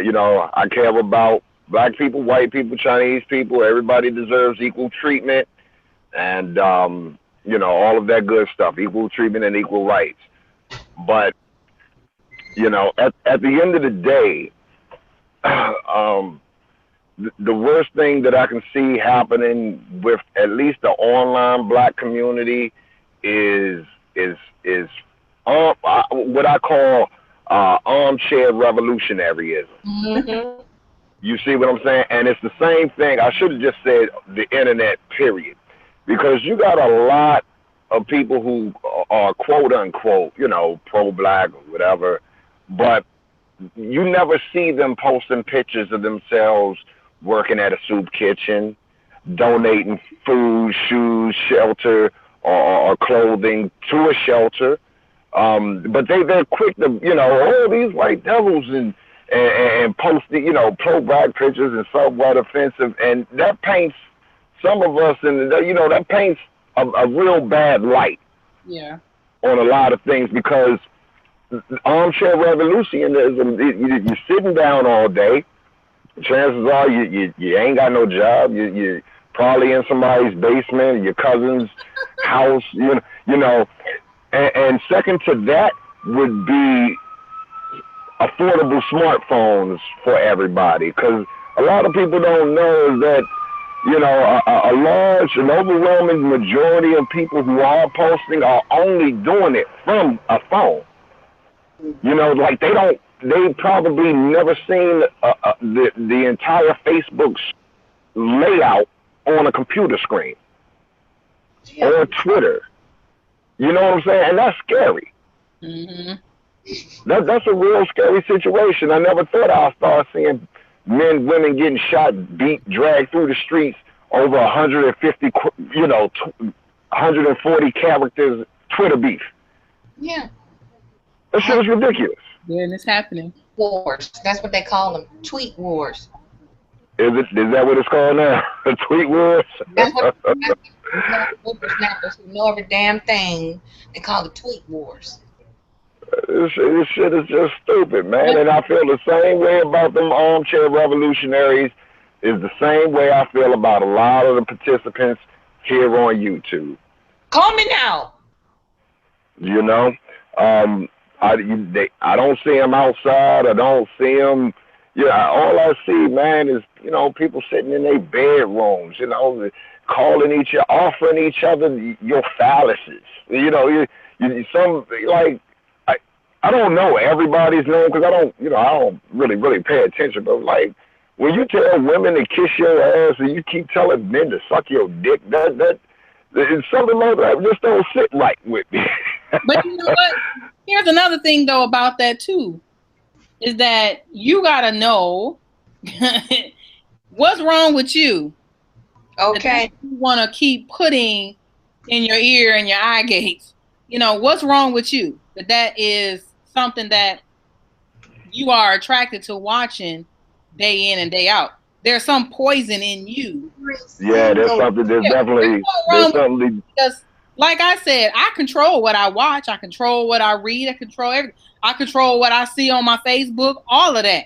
Speaker 2: You know, I care about black people, white people, Chinese people. Everybody deserves equal treatment, and you know, all of that good stuff, equal treatment and equal rights. But you know, at the end of the day, the worst thing that I can see happening with at least the online black community is what I call armchair revolutionaryism.
Speaker 1: Mm-hmm.
Speaker 2: You see what I'm saying? And it's the same thing. I should have just said the internet, period, because you got a lot of people who are quote unquote, you know, pro-black or whatever, but you never see them posting pictures of themselves working at a soup kitchen, donating food, shoes, shelter, or clothing to a shelter. But they're quick to, you know, oh, these white devils and post, you know, pro-black pictures and somewhat offensive. And that paints some of us, you know, that paints a real bad light.
Speaker 3: Yeah.
Speaker 2: On a lot of things, because armchair revolutionism, you're sitting down all day. Chances are you ain't got no job. You're probably in somebody's basement, your cousin's house. You know, and second to that would be affordable smartphones for everybody. Because a lot of people don't know that, you know, a large and overwhelming majority of people who are posting are only doing it from a phone. You know, like they probably never seen the entire Facebook's layout on a computer screen or Twitter. You know what I'm saying? And that's scary.
Speaker 3: Mm-hmm.
Speaker 2: That's a real scary situation. I never thought I'd start seeing men, women getting shot, beat, dragged through the streets over 150, you know, 140 characters Twitter beef.
Speaker 1: Yeah.
Speaker 2: That shit is ridiculous.
Speaker 3: Yeah, and it's happening.
Speaker 1: Wars. That's what they call them. Tweet wars.
Speaker 2: Is that what it's called now? Tweet wars?
Speaker 1: That's what whippersnappers who know every damn thing. They call it tweet wars.
Speaker 2: This shit is just stupid, man. And I feel the same way about them armchair revolutionaries is the same way I feel about a lot of the participants here on YouTube.
Speaker 1: Call me now.
Speaker 2: You know? I don't see them outside. I don't see them. Yeah, all I see, man, is, you know, people sitting in their bedrooms, you know, offering each other your phalluses. You know, some, like, I don't know everybody's name because I don't really pay attention. But like, when you tell women to kiss your ass and you keep telling men to suck your dick, that it's something like that just don't sit right with me.
Speaker 3: But you know what? Here's another thing though about that too, is that you gotta know what's wrong with you.
Speaker 1: Okay.
Speaker 3: You want to keep putting in your ear and your eye gates. You know what's wrong with you. That is something that you are attracted to watching day in and day out. There's some poison in you.
Speaker 2: Yeah, there's something. There's definitely
Speaker 3: because, like I said, I control what I watch. I control what I read. I control everything. I control what I see on my Facebook. All of that.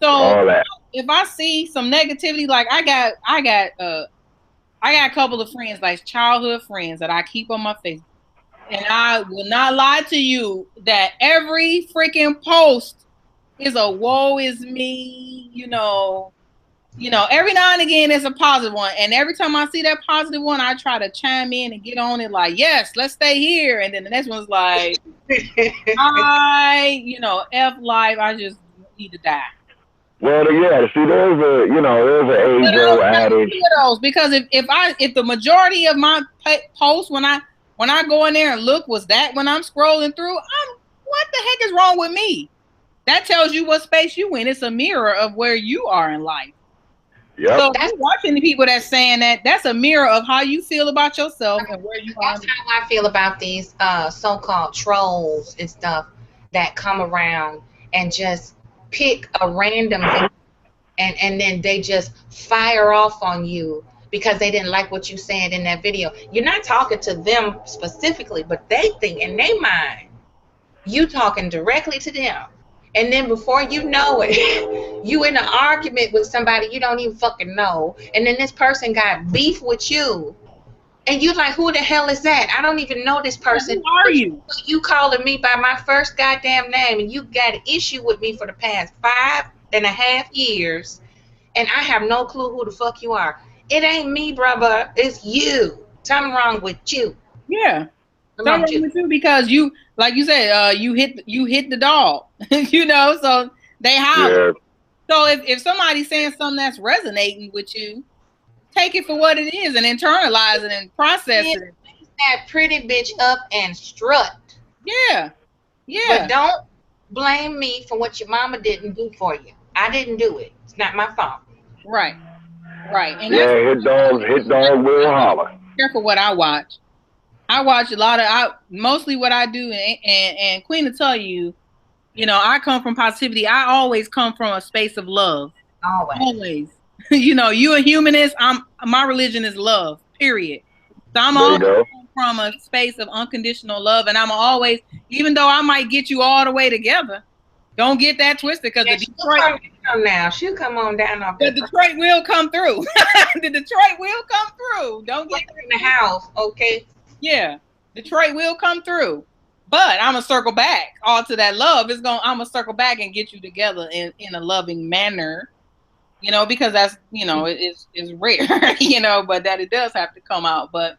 Speaker 3: So if I see some negativity, like I got a couple of friends, like childhood friends, that I keep on my Facebook, and I will not lie to you that every freaking post is a woe is me, you know. you know, every now and again it's a positive one. And every time I see that positive one, I try to chime in and get on it like, yes, let's stay here. And then the next one's like, you know, F life, I just need to die.
Speaker 2: Well, yeah, see, there's an age-old adage.
Speaker 3: Those because if the majority of my posts when I go in there and look was that when I'm scrolling through, what the heck is wrong with me? That tells you what space you in. It's a mirror of where you are in life.
Speaker 2: Yep.
Speaker 3: So if you're watching the people that's saying that, that's a mirror of how you feel about yourself and where you are.
Speaker 1: That's how I feel about these so-called trolls and stuff that come around and just pick a random thing and then they just fire off on you because they didn't like what you said in that video. You're not talking to them specifically, but they think in their mind you talking directly to them. And then before you know it, you in an argument with somebody you don't even fucking know. And then this person got beef with you. And you like, who the hell is that? I don't even know this person.
Speaker 3: Who are you?
Speaker 1: You calling me by my first goddamn name, and you got an issue with me for the past 5.5 years, and I have no clue who the fuck you are. It ain't me, brother. It's you. Something wrong with you.
Speaker 3: Yeah. Something wrong with you because you, like you said, you hit the dog. You know, so they holler. Yeah. So if somebody's saying something that's resonating with you, take it for what it is and internalize it and process it.
Speaker 1: That pretty bitch up and strut.
Speaker 3: Yeah. Yeah.
Speaker 1: But don't blame me for what your mama didn't do for you. I didn't do it. It's not my fault.
Speaker 3: Right. Right. And
Speaker 2: yeah, hit dog will holler.
Speaker 3: Careful what I watch. I watch a lot of mostly what I do and Queen will tell you, you know, I come from positivity. I always come from a space of love. Always. You know, you a humanist. My religion is love, period. So I'm always from a space of unconditional love, and I'm always, even though I might get you all the way together, don't get that twisted because the Detroit
Speaker 1: she'll come on down.
Speaker 3: The Detroit will come through. The Detroit will come through. Don't get
Speaker 1: in the house, okay?
Speaker 3: Yeah, Detroit will come through, but I'm gonna circle back all to that love. I'm gonna circle back and get you together in a loving manner. You know, because that's, you know, it's rare, you know, but that it does have to come out. But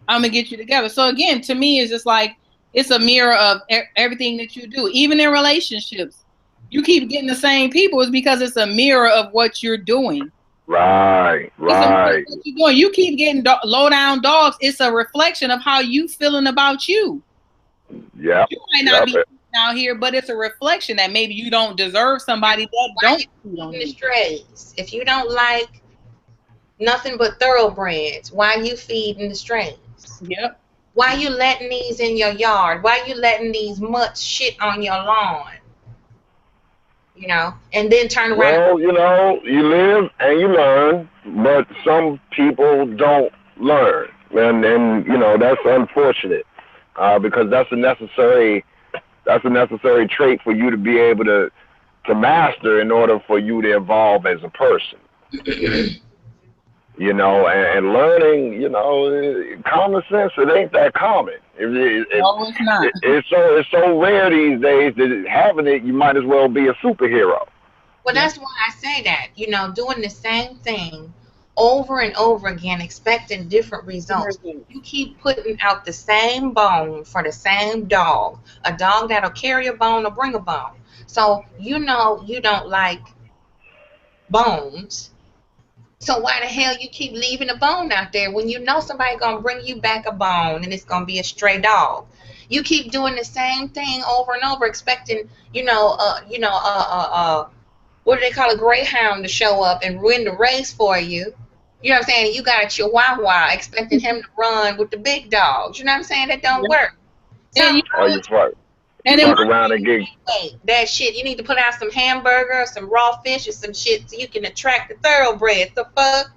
Speaker 3: I'm going to get you together. So, again, to me, it's just like it's a mirror of everything that you do. Even in relationships, you keep getting the same people. It's because it's a mirror of what you're doing.
Speaker 2: Right.
Speaker 3: What you're doing. You keep getting low-down dogs. It's a reflection of how you feeling about you.
Speaker 2: Yeah.
Speaker 3: You might not be out here, but it's a reflection that maybe you don't deserve somebody that don't feed on
Speaker 1: the strays. If you don't like nothing but thoroughbreds, why you feeding the strays?
Speaker 3: Yep.
Speaker 1: Why you letting these in your yard? Why you letting these mutts shit on your lawn? You know, and then turn around.
Speaker 2: Well, you know, you live and you learn, but some people don't learn, and you know that's unfortunate because that's a necessary trait for you to be able to master in order for you to evolve as a person. You know, and learning, you know, common sense, it ain't that common.
Speaker 3: No, it's not.
Speaker 2: It's so rare these days that having it, you might as well be a superhero.
Speaker 1: Well, that's why I say that, you know, doing the same thing over and over again, expecting different results. You keep putting out the same bone for the same dog, a dog that'll carry a bone or bring a bone. So, you know, you don't like bones. So why the hell you keep leaving a bone out there when you know somebody gonna bring you back a bone and it's gonna be a stray dog? You keep doing the same thing over and over, expecting, what do they call a greyhound to show up and win the race for you. You know what I'm saying? You got a chihuahua expecting him to run with the big dogs. You know what I'm saying? That don't work.
Speaker 2: So, you're right. And then around and get
Speaker 1: that shit. You need to put out some hamburger, some raw fish, or some shit so you can attract the thoroughbreds. The fuck?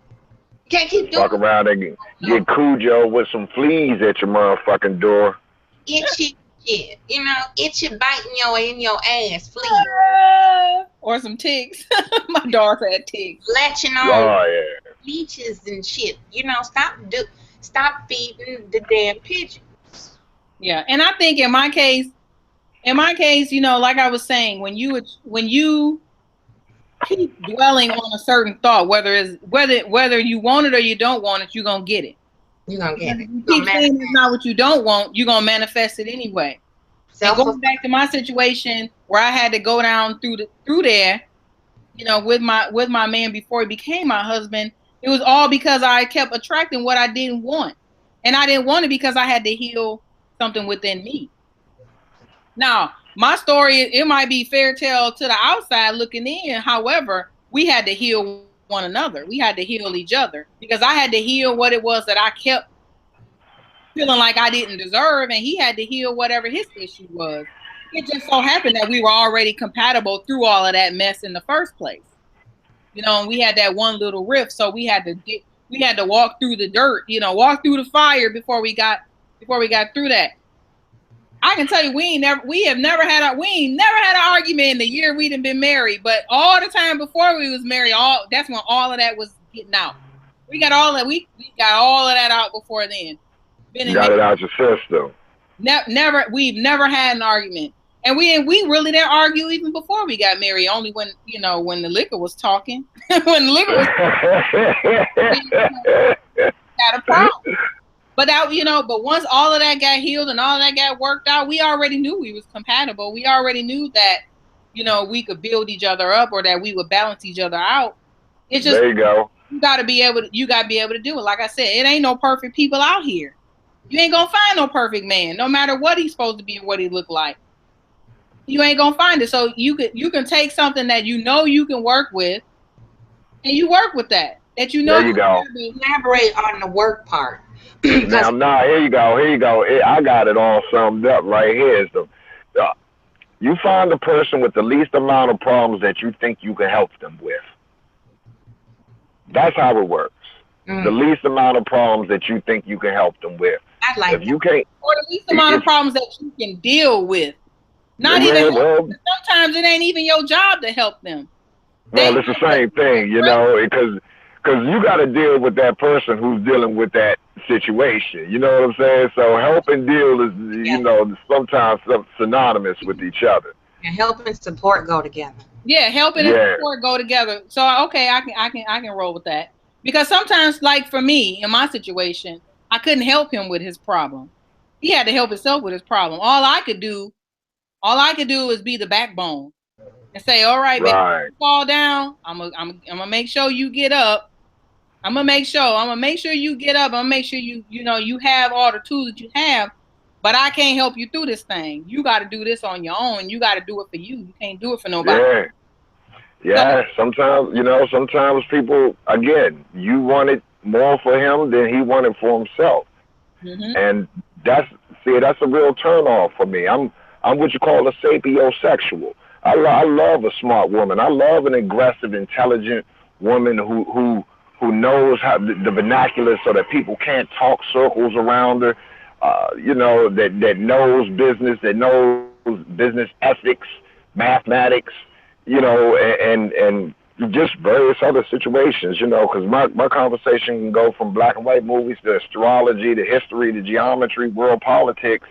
Speaker 1: You can't keep doing.
Speaker 2: Walk around and get Cujo with some fleas at your motherfucking door.
Speaker 1: Itchy shit, you know, itchy biting in your ass, fleas.
Speaker 3: Or some ticks. My dog had ticks.
Speaker 1: Latching on leeches and shit. You know, stop feeding the damn pigeons.
Speaker 3: Yeah, and I think in my case, you know, like I was saying, when you keep dwelling on a certain thought, whether you want it or you don't want it, you're gonna get it.
Speaker 1: You're gonna get it.
Speaker 3: You keep saying it's not what you don't want, you're gonna manifest it anyway. And going back to my situation where I had to go down through there, you know, with my man before he became my husband, it was all because I kept attracting what I didn't want. And I didn't want it because I had to heal something within me. Now, my story, it might be fairy tale to the outside looking in. However, we had to heal one another. We had to heal each other because I had to heal what it was that I kept feeling like I didn't deserve, and he had to heal whatever his issue was. It just so happened that we were already compatible through all of that mess in the first place. You know, and we had that one little rift, so we had to walk through the dirt, you know, walk through the fire before we got through that. I can tell you, we ain't never had an argument in the year we'd been married, but all the time before we was married, that's when all of that was getting out. We got all that we got all of that out before then.
Speaker 2: Got it out your system.
Speaker 3: We've never had an argument, and we really didn't argue even before we got married. Only when the liquor was talking, when the liquor was got a problem. But but once all of that got healed and all of that got worked out, we already knew we was compatible. We already knew that, we could build each other up or that we would balance each other out. It's just
Speaker 2: there you go.
Speaker 3: You gotta be able to do it. Like I said, it ain't no perfect people out here. You ain't gonna find no perfect man, no matter what he's supposed to be and what he look like. You ain't gonna find it. So you can take something that you can work with, and you work with that. There you
Speaker 2: go.
Speaker 1: Elaborate on the work part.
Speaker 2: Now, here you go. I got it all summed up right here. You find the person with the least amount of problems that you think you can help them with. That's how it works. The least amount of problems that you think you can help them with.
Speaker 1: I like
Speaker 2: if you can't,
Speaker 3: or the least amount of problems that you can deal with. Not even. Sometimes it ain't even your job to help them.
Speaker 2: Well, it's the same thing, because you got to deal with that person who's dealing with that situation. You know what I'm saying? So help and deal is, sometimes synonymous with each other.
Speaker 1: And help and support go together.
Speaker 3: Yeah, helping and support go together. So okay, I can roll with that. Because sometimes, like for me, in my situation, I couldn't help him with his problem. He had to help himself with his problem. All I could do is be the backbone and say, "All right, baby, you fall down. I'm gonna make sure you get up. I'm gonna make sure you get up. I'm gonna make sure you have all the tools that you have. But I can't help you through this thing. You got to do this on your own. You got to do it for you. You can't do it for nobody."
Speaker 2: Yeah. Sometimes people, again, you want it more for him than he wanted for himself. And that's a real turnoff for me. I'm what you call a sapiosexual. I love a smart woman. I love an aggressive, intelligent woman who knows how the vernacular so that people can't talk circles around her. That knows business, that knows business ethics, mathematics, and just various other situations, because my conversation can go from black and white movies to astrology, to history, to geometry, world politics.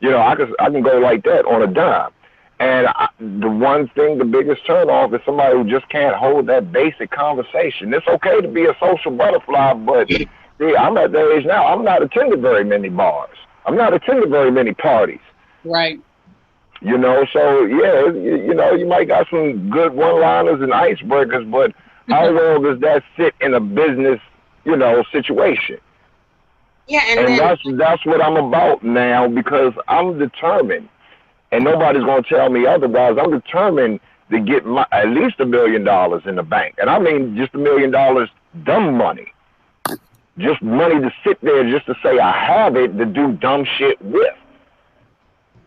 Speaker 2: I can go like that on a dime. And the biggest turnoff is somebody who just can't hold that basic conversation. It's okay to be a social butterfly, but I'm at the age now, I'm not attending very many bars. I'm not attending very many parties.
Speaker 3: Right.
Speaker 2: So you might got some good one-liners and icebreakers, but how well does that sit in a business, situation?
Speaker 1: Yeah,
Speaker 2: and that's what I'm about now, because I'm determined, and nobody's going to tell me otherwise. I'm determined to get at least $1 million in the bank, and I mean just $1 million dumb money, just money to sit there just to say I have it to do dumb shit with.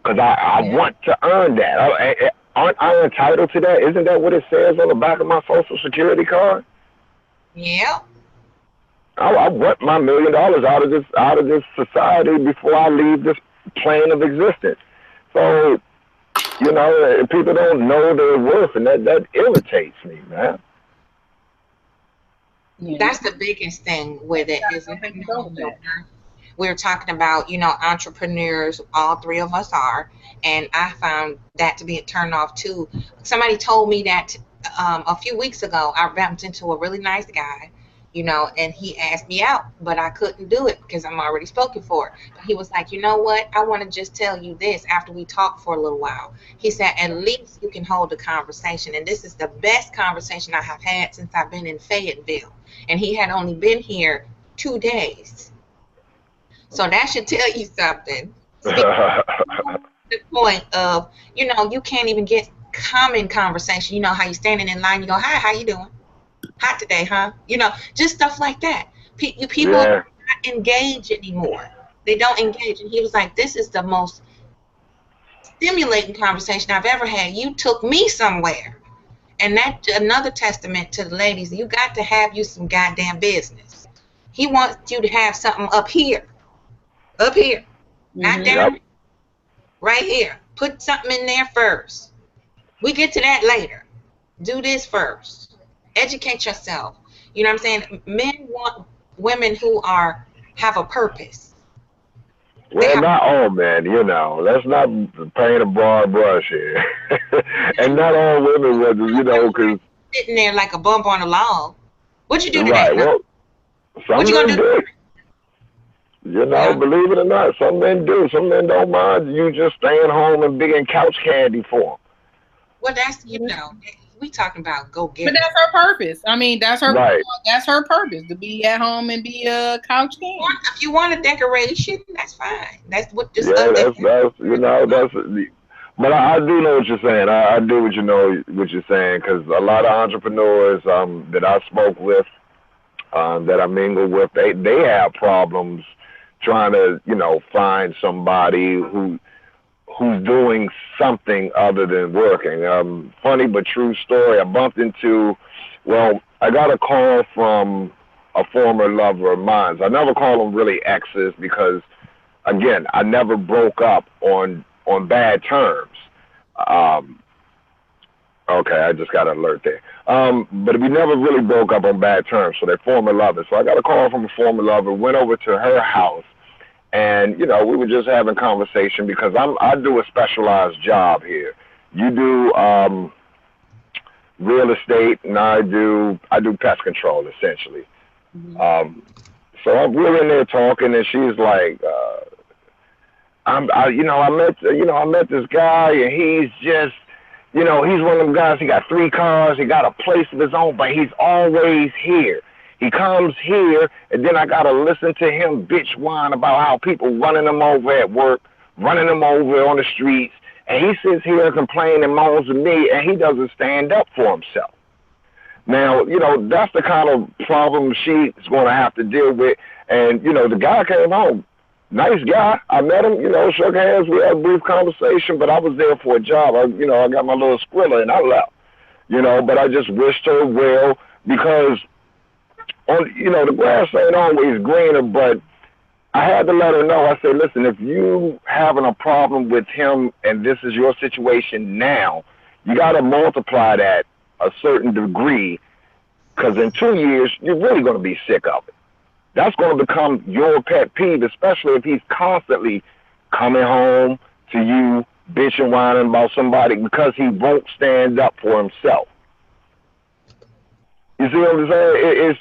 Speaker 2: Because I want to earn that. Aren't I entitled to that? Isn't that what it says on the back of my Social Security card?
Speaker 1: Yeah.
Speaker 2: I want my $1 million out of this society before I leave this plane of existence. So, people don't know their worth, and that irritates me, man.
Speaker 1: Yeah. That's the biggest thing with it. We're talking about, entrepreneurs, all three of us are, and I found that to be a turn off too. Somebody told me that a few weeks ago, I bumped into a really nice guy, you know, and he asked me out, but I couldn't do it because I'm already spoken for. But he was like, you know what? I want to just tell you this after we talked for a little while. He said, at least you can hold a conversation. And this is the best conversation I have had since I've been in Fayetteville. And he had only been here 2 days. So that should tell you something. The point of, you know, you can't even get common conversation. You know how you standing in line, you go, hi, how you doing? Hot today, huh? You know, just stuff like that. People
Speaker 2: Yeah.
Speaker 1: don't engage anymore. They don't engage. And he was like, this is the most stimulating conversation I've ever had. You took me somewhere. And that's another testament to the ladies. You got to have you some goddamn business. He wants you to have something up here, not down,
Speaker 2: Yep.
Speaker 1: right here. Put something in there first. We get to that later. Do this first. Educate yourself. You know what I'm saying? Men want women who have a purpose.
Speaker 2: Well, not all men, you know. Let's not paint a broad brush here. And not all women, whether, you know, because.
Speaker 1: Sitting there like a bump on a log. What you do today?
Speaker 2: Right, well, some
Speaker 1: What you gonna
Speaker 2: men
Speaker 1: do?
Speaker 2: You know,
Speaker 1: Yeah.
Speaker 2: believe it or not, some men do. Some men don't mind you just staying home and being couch candy for them.
Speaker 1: Well, that's, you know, we talking about go get
Speaker 3: But
Speaker 1: it.
Speaker 3: that's her purpose. I mean, that's her.
Speaker 2: Right.
Speaker 3: That's her purpose, to be at home and be a couch king.
Speaker 1: If you want a decoration, that's fine. That's what this
Speaker 2: Yeah,
Speaker 1: other.
Speaker 2: that's you know, that's. But I do know what you're saying. I do what you know what you're saying, because a lot of entrepreneurs that I spoke with, that I mingle with, they have problems trying to, you know, find somebody who's doing something other than working. Funny but true story. I bumped into, well, I got a call from a former lover of mine. I never call them really exes because, again, I never broke up on bad terms. Um, okay, I just got an alert there. But we never really broke up on bad terms, so they're former lovers. So I got a call from a former lover, went over to her house, and, you know, we were just having conversation because I do a specialized job here. You do real estate, and I do pest control essentially.
Speaker 3: Mm-hmm.
Speaker 2: So we're in there talking, and she's like, I met this guy, and he's just, you know, he's one of them guys. He got 3 cars, he got a place of his own, but he's always here. He comes here, and then I gotta listen to him bitch whine about how people running him over at work, running him over on the streets, and he sits here and complains and moans to me, and he doesn't stand up for himself. Now, you know, that's the kind of problem she's going to have to deal with. And, you know, the guy came home. Nice guy. I met him, you know, shook hands. We had a brief conversation, but I was there for a job. I got my little Skrilla and I left, you know, but I just wished her well because, the grass ain't always greener, but I had to let her know. I said, listen, if you having a problem with him and this is your situation now, you got to multiply that a certain degree, because in 2 years, you're really going to be sick of it. That's going to become your pet peeve, especially if he's constantly coming home to you, bitching, whining about somebody because he won't stand up for himself. You see what I'm saying? It's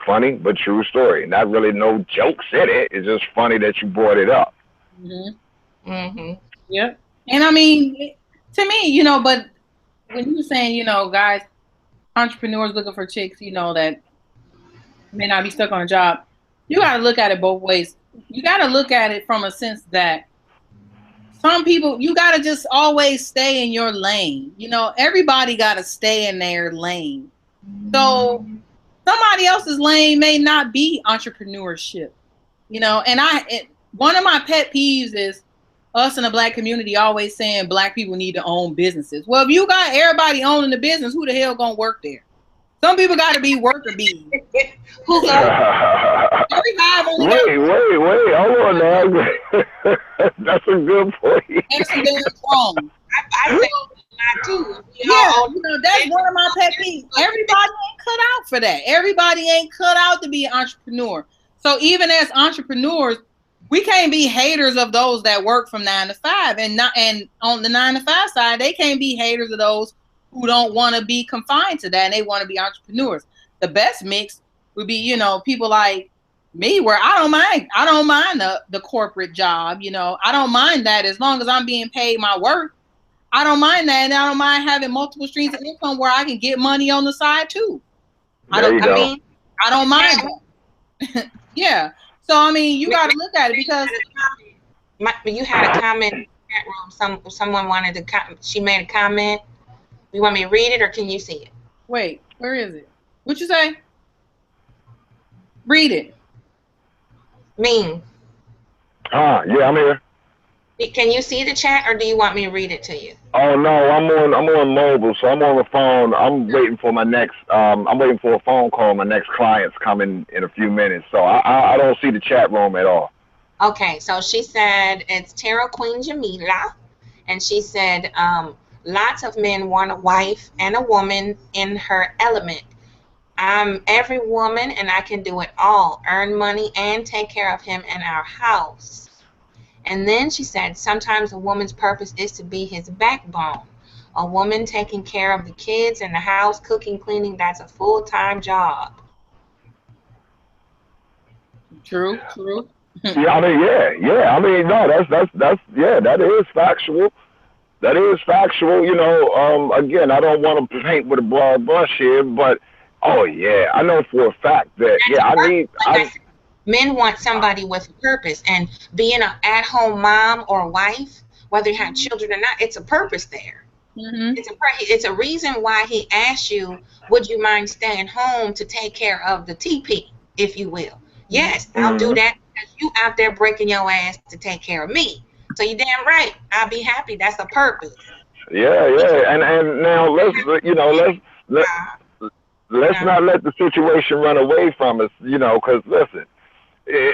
Speaker 2: funny, but true story. Not really no jokes in it. It's just funny that you brought it up.
Speaker 3: Mm-hmm.
Speaker 1: Mm-hmm.
Speaker 3: Yep. And I mean, to me, you know, but when you're saying, you know, guys, entrepreneurs looking for chicks, you know, that may not be stuck on a job, you got to look at it both ways. You got to look at it from a sense that some people, you got to just always stay in your lane. You know, everybody got to stay in their lane. So somebody else's lane may not be entrepreneurship, you know, and one of my pet peeves is us in the Black community always saying Black people need to own businesses. Well, if you got everybody owning the business, who the hell gonna work there? Some people got to be worker bees. Who got?
Speaker 2: Wait, hold on now. That's a good point.
Speaker 3: That's wrong.
Speaker 1: I say not too.
Speaker 3: Yeah, you know, that's one of my pet peeves. Everybody ain't cut out for that. Everybody ain't cut out to be an entrepreneur. So even as entrepreneurs, we can't be haters of those that work from 9 to 5, and on the 9 to 5 side, they can't be haters of those who don't want to be confined to that and they want to be entrepreneurs. The best mix would be, you know, people like me where I don't mind the corporate job, you know. I don't mind that as long as I'm being paid my worth. I don't mind that, and I don't mind having multiple streams of income where I can get money on the side too. I don't mind that. Yeah. So I mean, you got to look at it because
Speaker 1: you had a comment in the chat room. Someone wanted to. She made a comment. You want me to read it, or can you see it?
Speaker 3: Wait, where is it? What you say? Read it.
Speaker 1: Mean.
Speaker 2: Yeah, I'm here.
Speaker 1: Can you see the chat, or do you want me to read it to you?
Speaker 2: Oh no, I'm on mobile, so I'm on the phone. I'm waiting for my next. I'm waiting for a phone call. My next client's coming in a few minutes, so I don't see the chat room at all.
Speaker 1: Okay, so she said it's Tarot Queen Jamila, and she said lots of men want a wife and a woman in her element. I'm every woman, and I can do it all: earn money and take care of him and our house. And then she said, sometimes a woman's purpose is to be his backbone. A woman taking care of the kids and the house, cooking, cleaning, that's a full-time job.
Speaker 3: True.
Speaker 2: Yeah, I mean, yeah. I mean, no, that's yeah, that is factual. That is factual. You know, again, I don't want to paint with a broad brush here, but oh yeah, I know for a fact that
Speaker 1: men want somebody with a purpose, and being an at-home mom or wife, whether you have children or not, it's a purpose there.
Speaker 3: Mm-hmm.
Speaker 1: It's a reason why he asked you, would you mind staying home to take care of the TP, if you will? Yes, I'll do that because you out there breaking your ass to take care of me. So you're damn right. I'll be happy. That's a purpose.
Speaker 2: Yeah. And now let's not let the situation run away from us, you know, because listen,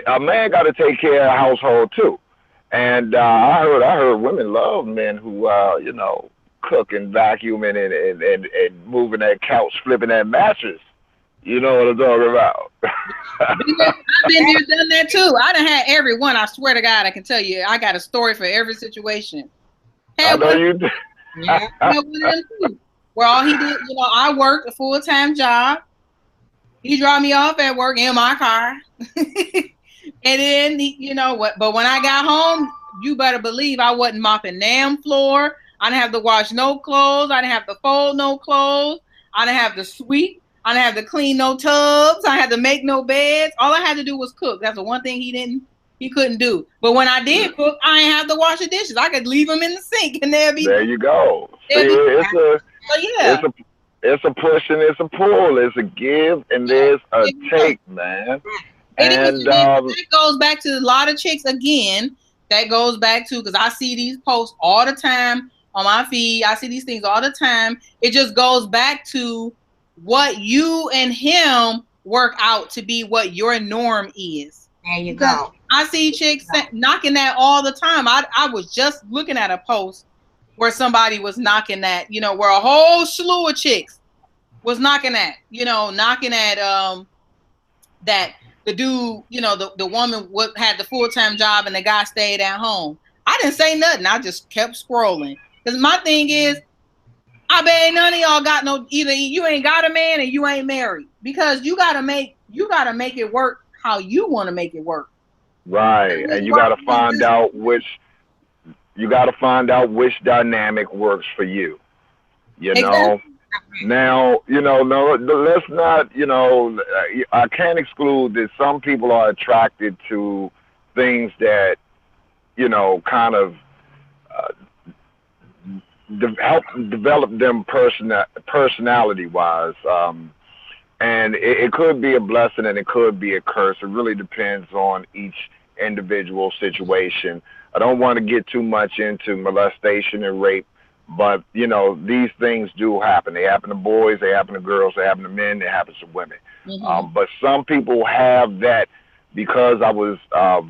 Speaker 2: a man got to take care of the household too. And I heard women love men who you know, cook and vacuuming and moving that couch, flipping that mattress. You know what I'm talking about.
Speaker 3: I've been there, done that too. I done had every one. I swear to God, I can tell you, I got a story for every situation.
Speaker 2: I know you do.
Speaker 3: Yeah, one of them too. Where all he did, you know, I worked a full-time job. He dropped me off at work in my car. And then, you know what? But when I got home, you better believe I wasn't mopping damn floor. I didn't have to wash no clothes. I didn't have to fold no clothes. I didn't have to sweep. I didn't have to clean no tubs. I had to make no beds. All I had to do was cook. That's the one thing he couldn't do. But when I did cook, I didn't have to wash the dishes. I could leave them in the sink and they'll be.
Speaker 2: There you go. See, it's a push and it's a pull. It's a give and there's a take, man. And
Speaker 3: that goes back to a lot of chicks again. That goes back to, because I see these posts all the time on my feed. I see these things all the time. It just goes back to what you and him work out to be what your norm is.
Speaker 1: There you go.
Speaker 3: I see chicks knocking that all the time. I was just looking at a post where somebody was knocking that, you know, where a whole slew of chicks was knocking at that the dude, you know, the woman had the full-time job and the guy stayed at home. I didn't say nothing. I just kept scrolling. Because my thing is, I bet none of y'all got no, either you ain't got a man or you ain't married. Because you gotta make it work how you want to make it work.
Speaker 2: Right. And you gotta find out which dynamic works for you. You know?
Speaker 3: Exactly.
Speaker 2: Now, you know, no, let's not, you know, I can't exclude that some people are attracted to things that, you know, kind of help develop them personality-wise. And it could be a blessing and it could be a curse. It really depends on each individual situation. I don't want to get too much into molestation and rape. But, you know, these things do happen. They happen to boys, they happen to girls, they happen to men, they happen to women.
Speaker 3: Mm-hmm.
Speaker 2: But some people have that because I was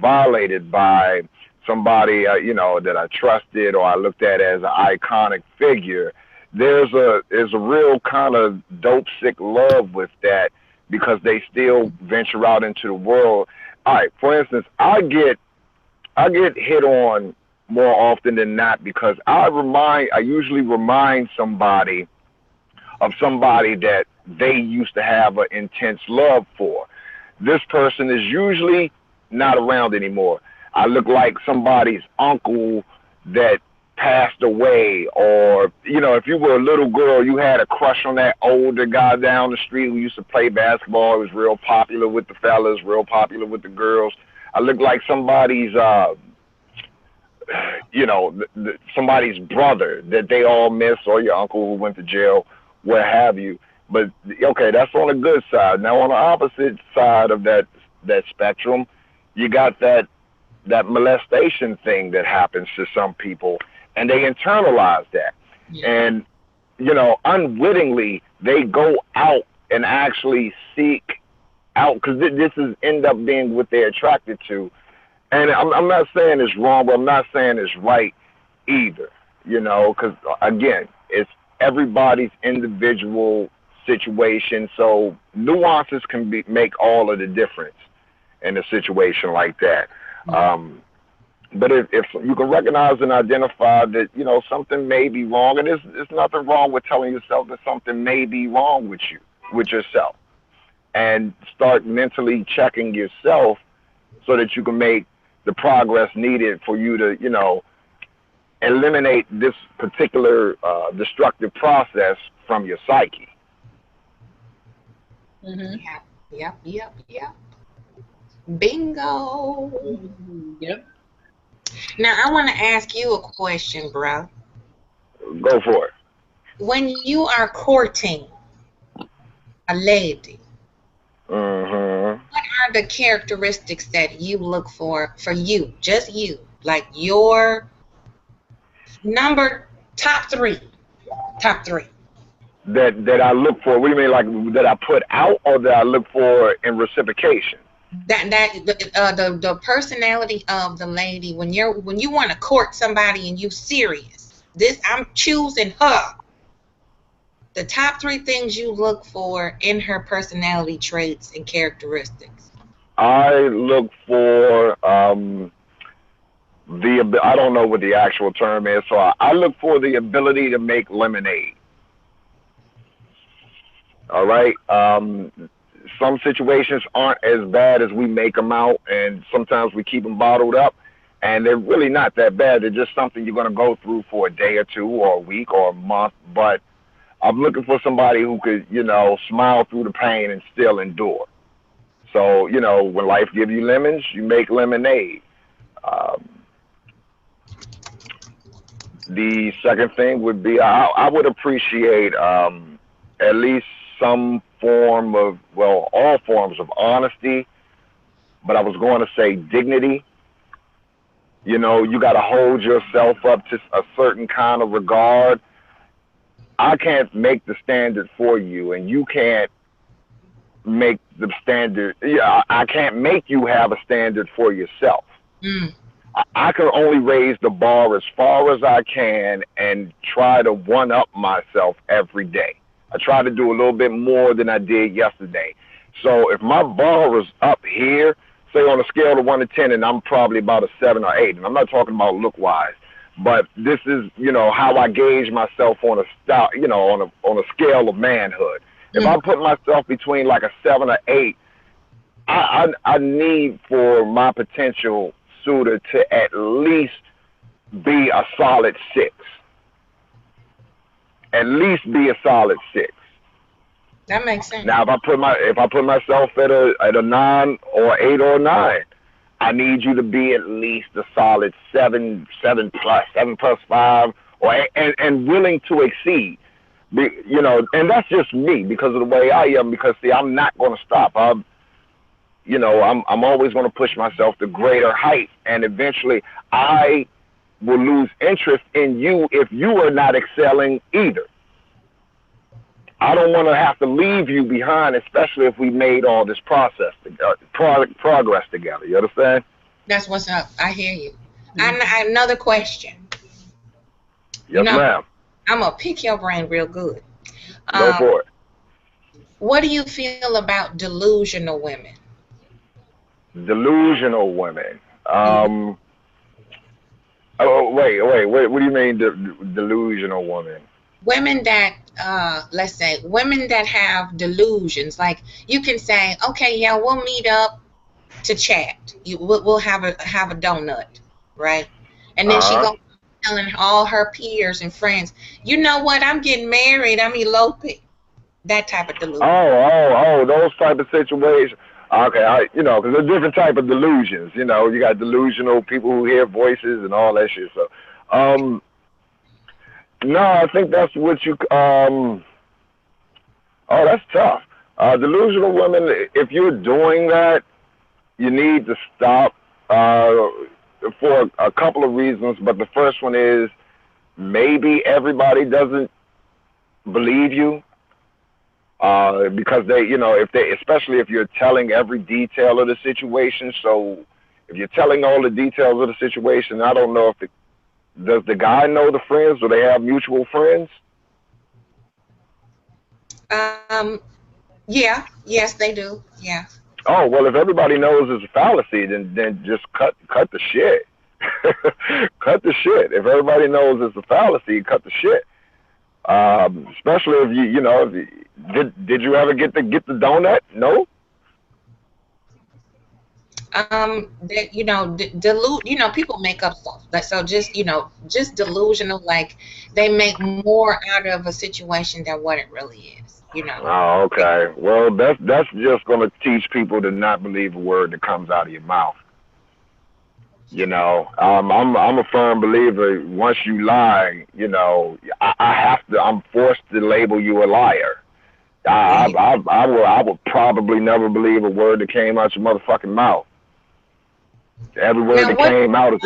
Speaker 2: violated by somebody, you know, that I trusted or I looked at as an iconic figure. There's a real kind of dope, sick love with that because they still venture out into the world. All right, for instance, I get hit on more often than not because I usually remind somebody of somebody that they used to have an intense love for. This person is usually not around anymore. I look like somebody's uncle that passed away, or if you were a little girl, you had a crush on that older guy down the street who used to play basketball. He was real popular with the fellas, real popular with the girls. I look like somebody's somebody's brother that they all miss, or your uncle who went to jail, what have you. But okay, that's on the good side. Now on the opposite side of that spectrum, you got that molestation thing that happens to some people, and they internalize that. Yeah. And unwittingly they go out and actually seek out, because this is end up being what they're attracted to. And I'm not saying it's wrong, but I'm not saying it's right either, because again, it's everybody's individual situation. So nuances can make all of the difference in a situation like that. Mm-hmm. But if you can recognize and identify that, something may be wrong, and there's nothing wrong with telling yourself that something may be wrong with yourself, and start mentally checking yourself so that you can make the progress needed for you to, eliminate this particular destructive process from your psyche.
Speaker 1: Mm-hmm. Yep. Bingo.
Speaker 3: Yep.
Speaker 1: Now, I want to ask you a question, bro.
Speaker 2: Go for it.
Speaker 1: When you are courting a lady,
Speaker 2: mm-hmm.
Speaker 1: what are the characteristics that you look for you, just you, like your top three?
Speaker 2: That I look for. What do you mean, like that I put out, or that I look for in reciprocation?
Speaker 1: The personality of the lady when you want to court somebody and you serious. I'm choosing her. The top three things you look for in her personality traits and characteristics.
Speaker 2: I look for I don't know what the actual term is, so I look for the ability to make lemonade. All right. Some situations aren't as bad as we make them out, and sometimes we keep them bottled up, and they're really not that bad. They're just something you're going to go through for a day or two or a week or a month. But I'm looking for somebody who could, smile through the pain and still endure. So, when life gives you lemons, you make lemonade. The second thing would be I would appreciate at least some form of, all forms of honesty, but I was going to say dignity. You got to hold yourself up to a certain kind of regard. I can't make the standard for you, and you can't make the standard. I can't make you have a standard for yourself. I can only raise the bar as far as I can and try to one-up myself every day. I try to do a little bit more than I did yesterday. So if my bar is up here, say on a scale of 1 to 10, and I'm probably about a 7 or 8, and I'm not talking about look-wise, but this is, how I gauge myself on a style, on a scale of manhood. If I put myself between like a 7 or 8, I need for my potential suitor to at least be a solid 6. At least be a solid 6.
Speaker 1: That makes sense.
Speaker 2: Now, if I put myself at a 9 or 8 or 9, I need you to be at least a solid 7 plus 5, and willing to exceed. And that's just me because of the way I am. Because see, I'm not going to stop. I'm always going to push myself to greater heights, and eventually I will lose interest in you if you are not excelling either. I don't want to have to leave you behind, especially if we made all this progress together. You understand?
Speaker 1: That's what's up. I hear you. Another question.
Speaker 2: Yes, ma'am.
Speaker 1: I'm going to pick your brain real good.
Speaker 2: Go for it.
Speaker 1: What do you feel about delusional women?
Speaker 2: Delusional women. Oh, wait. What do you mean delusional woman?
Speaker 1: women that let's say women that have delusions, like you can say, okay, yeah, we'll meet up to chat. We'll have a donut, right? And then she
Speaker 2: Uh huh.
Speaker 1: goes telling all her peers and friends, you know what? I'm getting married. I'm eloping. That type of
Speaker 2: Oh,
Speaker 1: delusion.
Speaker 2: those type of situations. Okay, because there's different type of delusions. You got delusional people who hear voices and all that shit. So, no, I think that's what you. Oh, that's tough. Delusional women. If you're doing that, you need to stop. For a couple of reasons, but the first one is maybe everybody doesn't believe you. Because if they, especially if you're telling every detail of the situation. So if you're telling all the details of the situation, I don't know if does the guy know the friends? Do they have mutual friends?
Speaker 1: Um, yeah, yes, they do. Yeah.
Speaker 2: Oh well, if everybody knows it's a fallacy, then just cut the shit. Cut the shit. If everybody knows it's a fallacy, cut the shit. Especially if did you ever get the donut? No.
Speaker 1: That delude. People make up stuff. Like, so just just delusional. Like they make more out of a situation than what it really is.
Speaker 2: Oh, okay. Well, that's just gonna teach people to not believe a word that comes out of your mouth. I'm a firm believer. Once you lie, I have to. I'm forced to label you a liar.
Speaker 1: There
Speaker 2: I
Speaker 1: you
Speaker 2: I I would probably never believe a word that came out your motherfucking mouth. Every word
Speaker 1: Now
Speaker 2: that
Speaker 1: what?
Speaker 2: came out is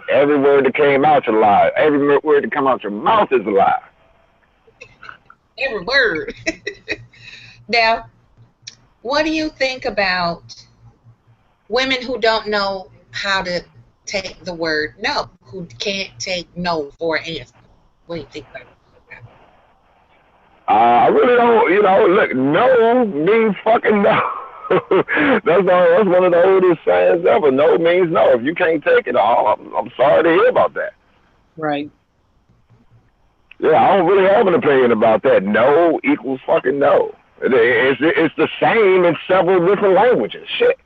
Speaker 2: every word that came out your lie. Every word that come out your mouth is a lie.
Speaker 1: Every word. Now, what do you think about women who don't know how to take the word no, who can't take no for an answer? What do you think about that?
Speaker 2: I really don't. Look, no means fucking no. That's one of the oldest sayings ever. No means no. If you can't take it all, I'm sorry to hear about that.
Speaker 3: Right.
Speaker 2: Yeah, I don't really have an opinion about that. No equals fucking no. It's the same in several different languages. Shit.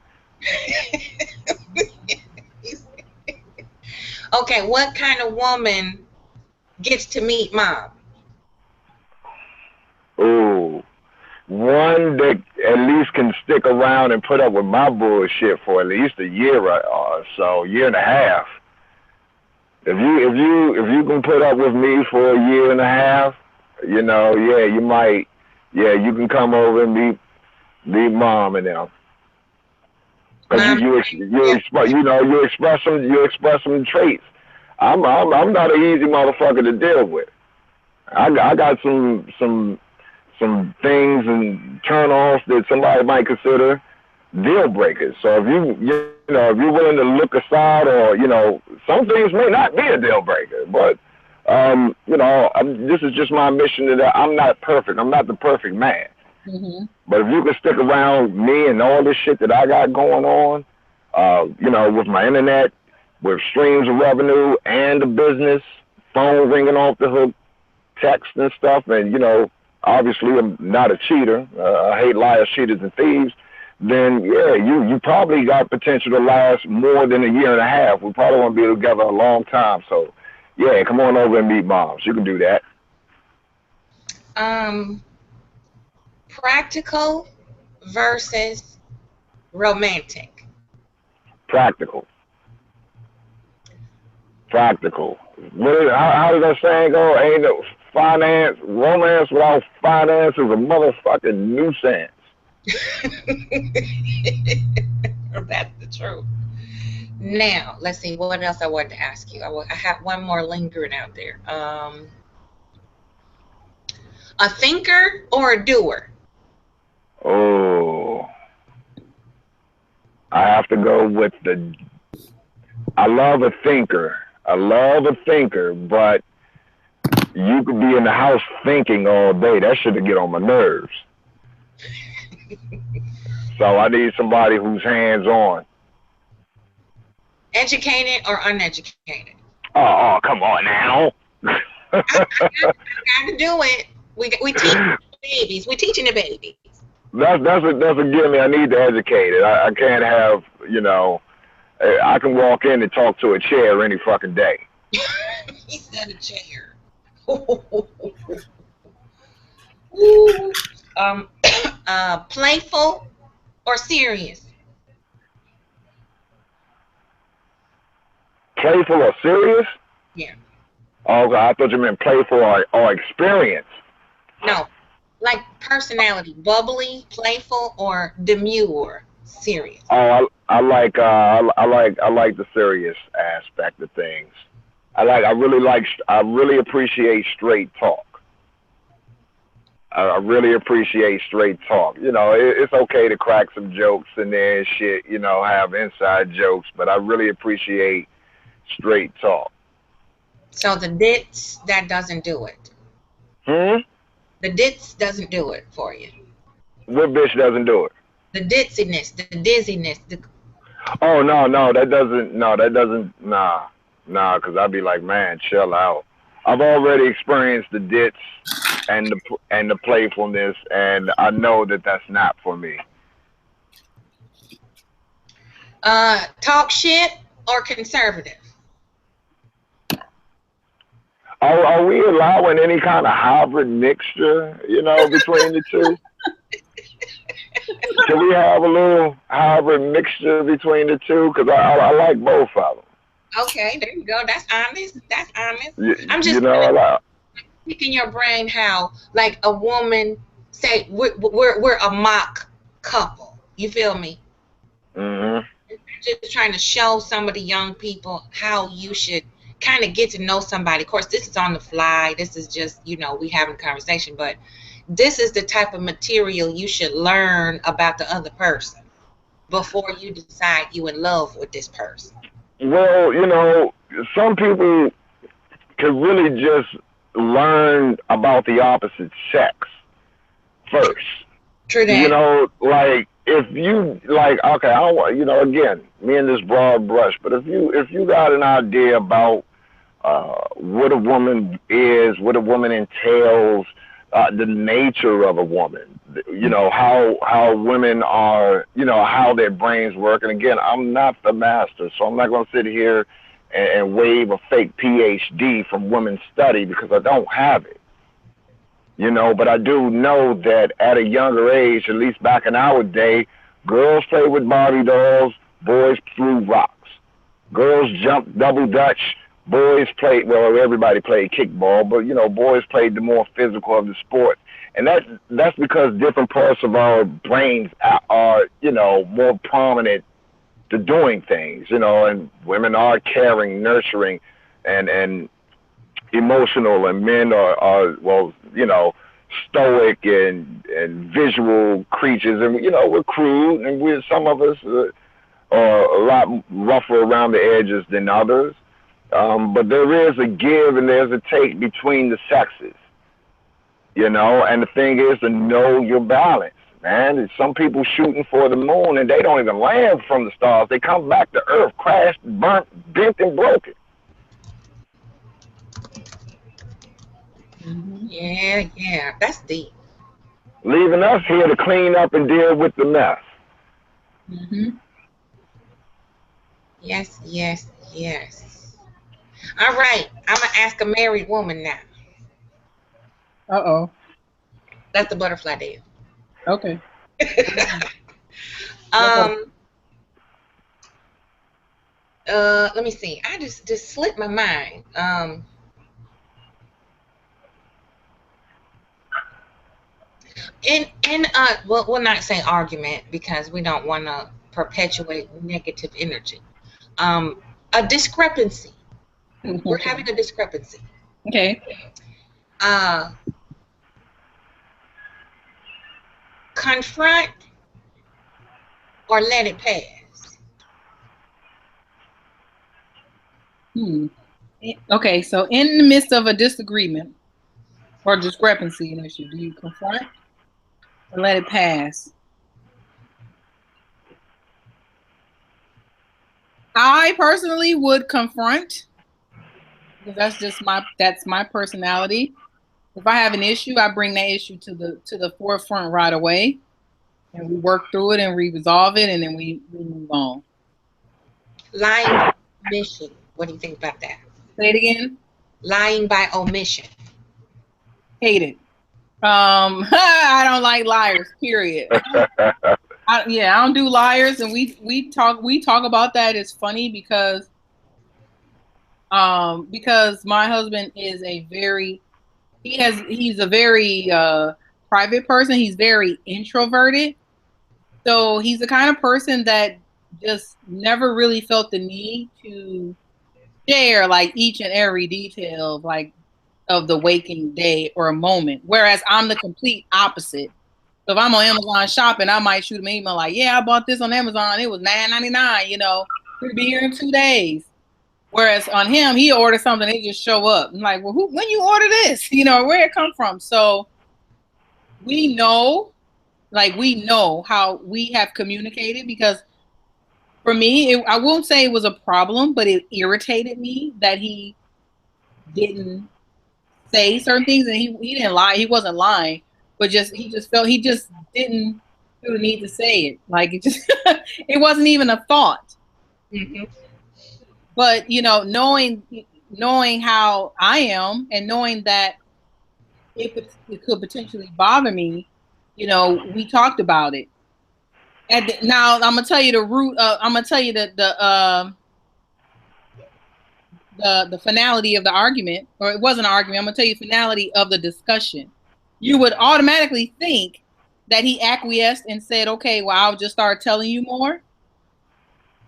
Speaker 1: Okay, what kind of woman gets to meet mom?
Speaker 2: Ooh. One that at least can stick around and put up with my bullshit for at least a year or so, year and a half. If you can put up with me for a year and a half, yeah, you might, yeah, you can come over and meet mom and them. Cause
Speaker 1: Mom,
Speaker 2: you express some traits. I'm not an easy motherfucker to deal with. I got some things and turn offs that somebody might consider deal breakers. So if you're willing to look aside, or some things may not be a deal breaker, but this is just my mission that I'm not perfect. I'm not the perfect man.
Speaker 3: Mm-hmm.
Speaker 2: But if you can stick around me and all this shit that I got going on, with my internet, with streams of revenue and the business, phone ringing off the hook, text and stuff, and obviously I'm not a cheater. I hate liars, cheaters, and thieves. Then yeah, you probably got potential to last more than a year and a half. We probably want to be together a long time. So yeah, come on over and meet moms. You can do that.
Speaker 1: um, practical versus romantic.
Speaker 2: Practical, practical. How does that saying go? Ain't no romance without finance is a motherfucking nuisance.
Speaker 1: That's the truth. Now, let's see what else I wanted to ask you. I have one more lingering out there. A thinker or a doer?
Speaker 2: Oh, I have to go with the. I love a thinker. I love a thinker, but you could be in the house thinking all day. That should get on my nerves. So I need somebody who's hands on.
Speaker 1: Educated or uneducated?
Speaker 2: Oh, come on now.
Speaker 1: got to do it. We teach babies. We teaching the babies.
Speaker 2: That's a gimme. I need to educate it. I can't have, I can walk in and talk to a chair any fucking day.
Speaker 1: He said a chair. Ooh. Playful or serious?
Speaker 2: Playful or serious?
Speaker 1: Yeah.
Speaker 2: Oh, I thought you meant playful or experience.
Speaker 1: No, like personality, bubbly, playful, or demure, serious.
Speaker 2: Oh, I like the serious aspect of things. I really appreciate straight talk. I really appreciate straight talk. It's okay to crack some jokes in there and shit. Have inside jokes, but I really appreciate straight talk.
Speaker 1: So the ditz, that doesn't do it. The ditz doesn't do it for you.
Speaker 2: What bitch doesn't do it?
Speaker 1: The ditziness, the dizziness.
Speaker 2: Oh no, that doesn't. No, that doesn't. Nah, because I'd be like, man, chill out. I've already experienced the dits and the playfulness, and I know that that's not for me.
Speaker 1: Talk shit or conservative?
Speaker 2: Are we allowing any kind of hybrid mixture, between the two? Can we have a little hybrid mixture between the two? Because I like both of them.
Speaker 1: Okay, there you go. That's honest. That's honest. I'm
Speaker 2: You
Speaker 1: just
Speaker 2: know,
Speaker 1: picking your brain how, like, a woman say we're a mock couple. You feel me?
Speaker 2: Mhm.
Speaker 1: Just trying to show some of the young people how you should kind of get to know somebody. Of course, this is on the fly. This is just, we having a conversation, but this is the type of material you should learn about the other person before you decide you in love with this person.
Speaker 2: Well, some people can really just learn about the opposite sex first.
Speaker 1: True that.
Speaker 2: Like if you like, okay, I don't want, again, me and this broad brush, but if you got an idea about what a woman is, what a woman entails, the nature of a woman, how women are, how their brains work. And again, I'm not the master, so I'm not going to sit here and wave a fake PhD from women's study because I don't have it. But I do know that at a younger age, at least back in our day, girls played with Barbie dolls, boys threw rocks. Girls jumped double dutch, boys played, well, everybody played kickball, but, boys played the more physical of the sport. And that's because different parts of our brains are, more prominent to doing things, and women are caring, nurturing, and emotional, and men are well, stoic and visual creatures, and we're crude, and some of us are a lot rougher around the edges than others. But there is a give and there's a take between the sexes, and the thing is to know your balance, man. Some people shooting for the moon and they don't even land from the stars. They come back to Earth, crashed, burnt, bent, and broken.
Speaker 1: Yeah, that's deep.
Speaker 2: Leaving us here to clean up and deal with the mess.
Speaker 1: Yes. All right, I'm gonna ask a married woman now.
Speaker 3: Uh-oh.
Speaker 1: That's the butterfly deal.
Speaker 3: Okay.
Speaker 1: Let me see. I just slipped my mind. We'll not say argument because we don't want to perpetuate negative energy. A discrepancy. We're having a discrepancy.
Speaker 3: Okay.
Speaker 1: Confront or let it pass.
Speaker 3: Okay, so in the midst of a disagreement or discrepancy in issue, do you confront or let it pass? I personally would confront because that's my personality. If I have an issue, I bring that issue to the forefront right away, and we work through it and we resolve it, and then we move on.
Speaker 1: Lying by omission. What do you think about that?
Speaker 3: Say it again.
Speaker 1: Lying by omission.
Speaker 3: Hate it. I don't like liars. Period. I don't do liars, and we talk about that. It's funny because my husband is he's a very private person. He's very introverted, so he's the kind of person that just never really felt the need to share like each and every detail of the waking day or a moment. Whereas I'm the complete opposite. So if I'm on Amazon shopping, I might shoot him an email like, yeah, I bought this on Amazon. It was $9.99, it'll be here in 2 days. Whereas on him, he ordered something, they just show up. I'm like, well, when you order this? Where it come from? So we know how we have communicated, because for me, I won't say it was a problem, but it irritated me that he didn't say certain things, and he didn't lie. He wasn't lying, but he just didn't feel the need to say it. Like it just, it wasn't even a thought.
Speaker 1: Mm-hmm.
Speaker 3: But knowing how I am, and knowing that it could potentially bother me, we talked about it. And now I'm gonna tell you the root. I'm gonna tell you the finality of the argument, or it wasn't an argument. I'm gonna tell you the finality of the discussion. You would automatically think that he acquiesced and said, "Okay, well, I'll just start telling you more."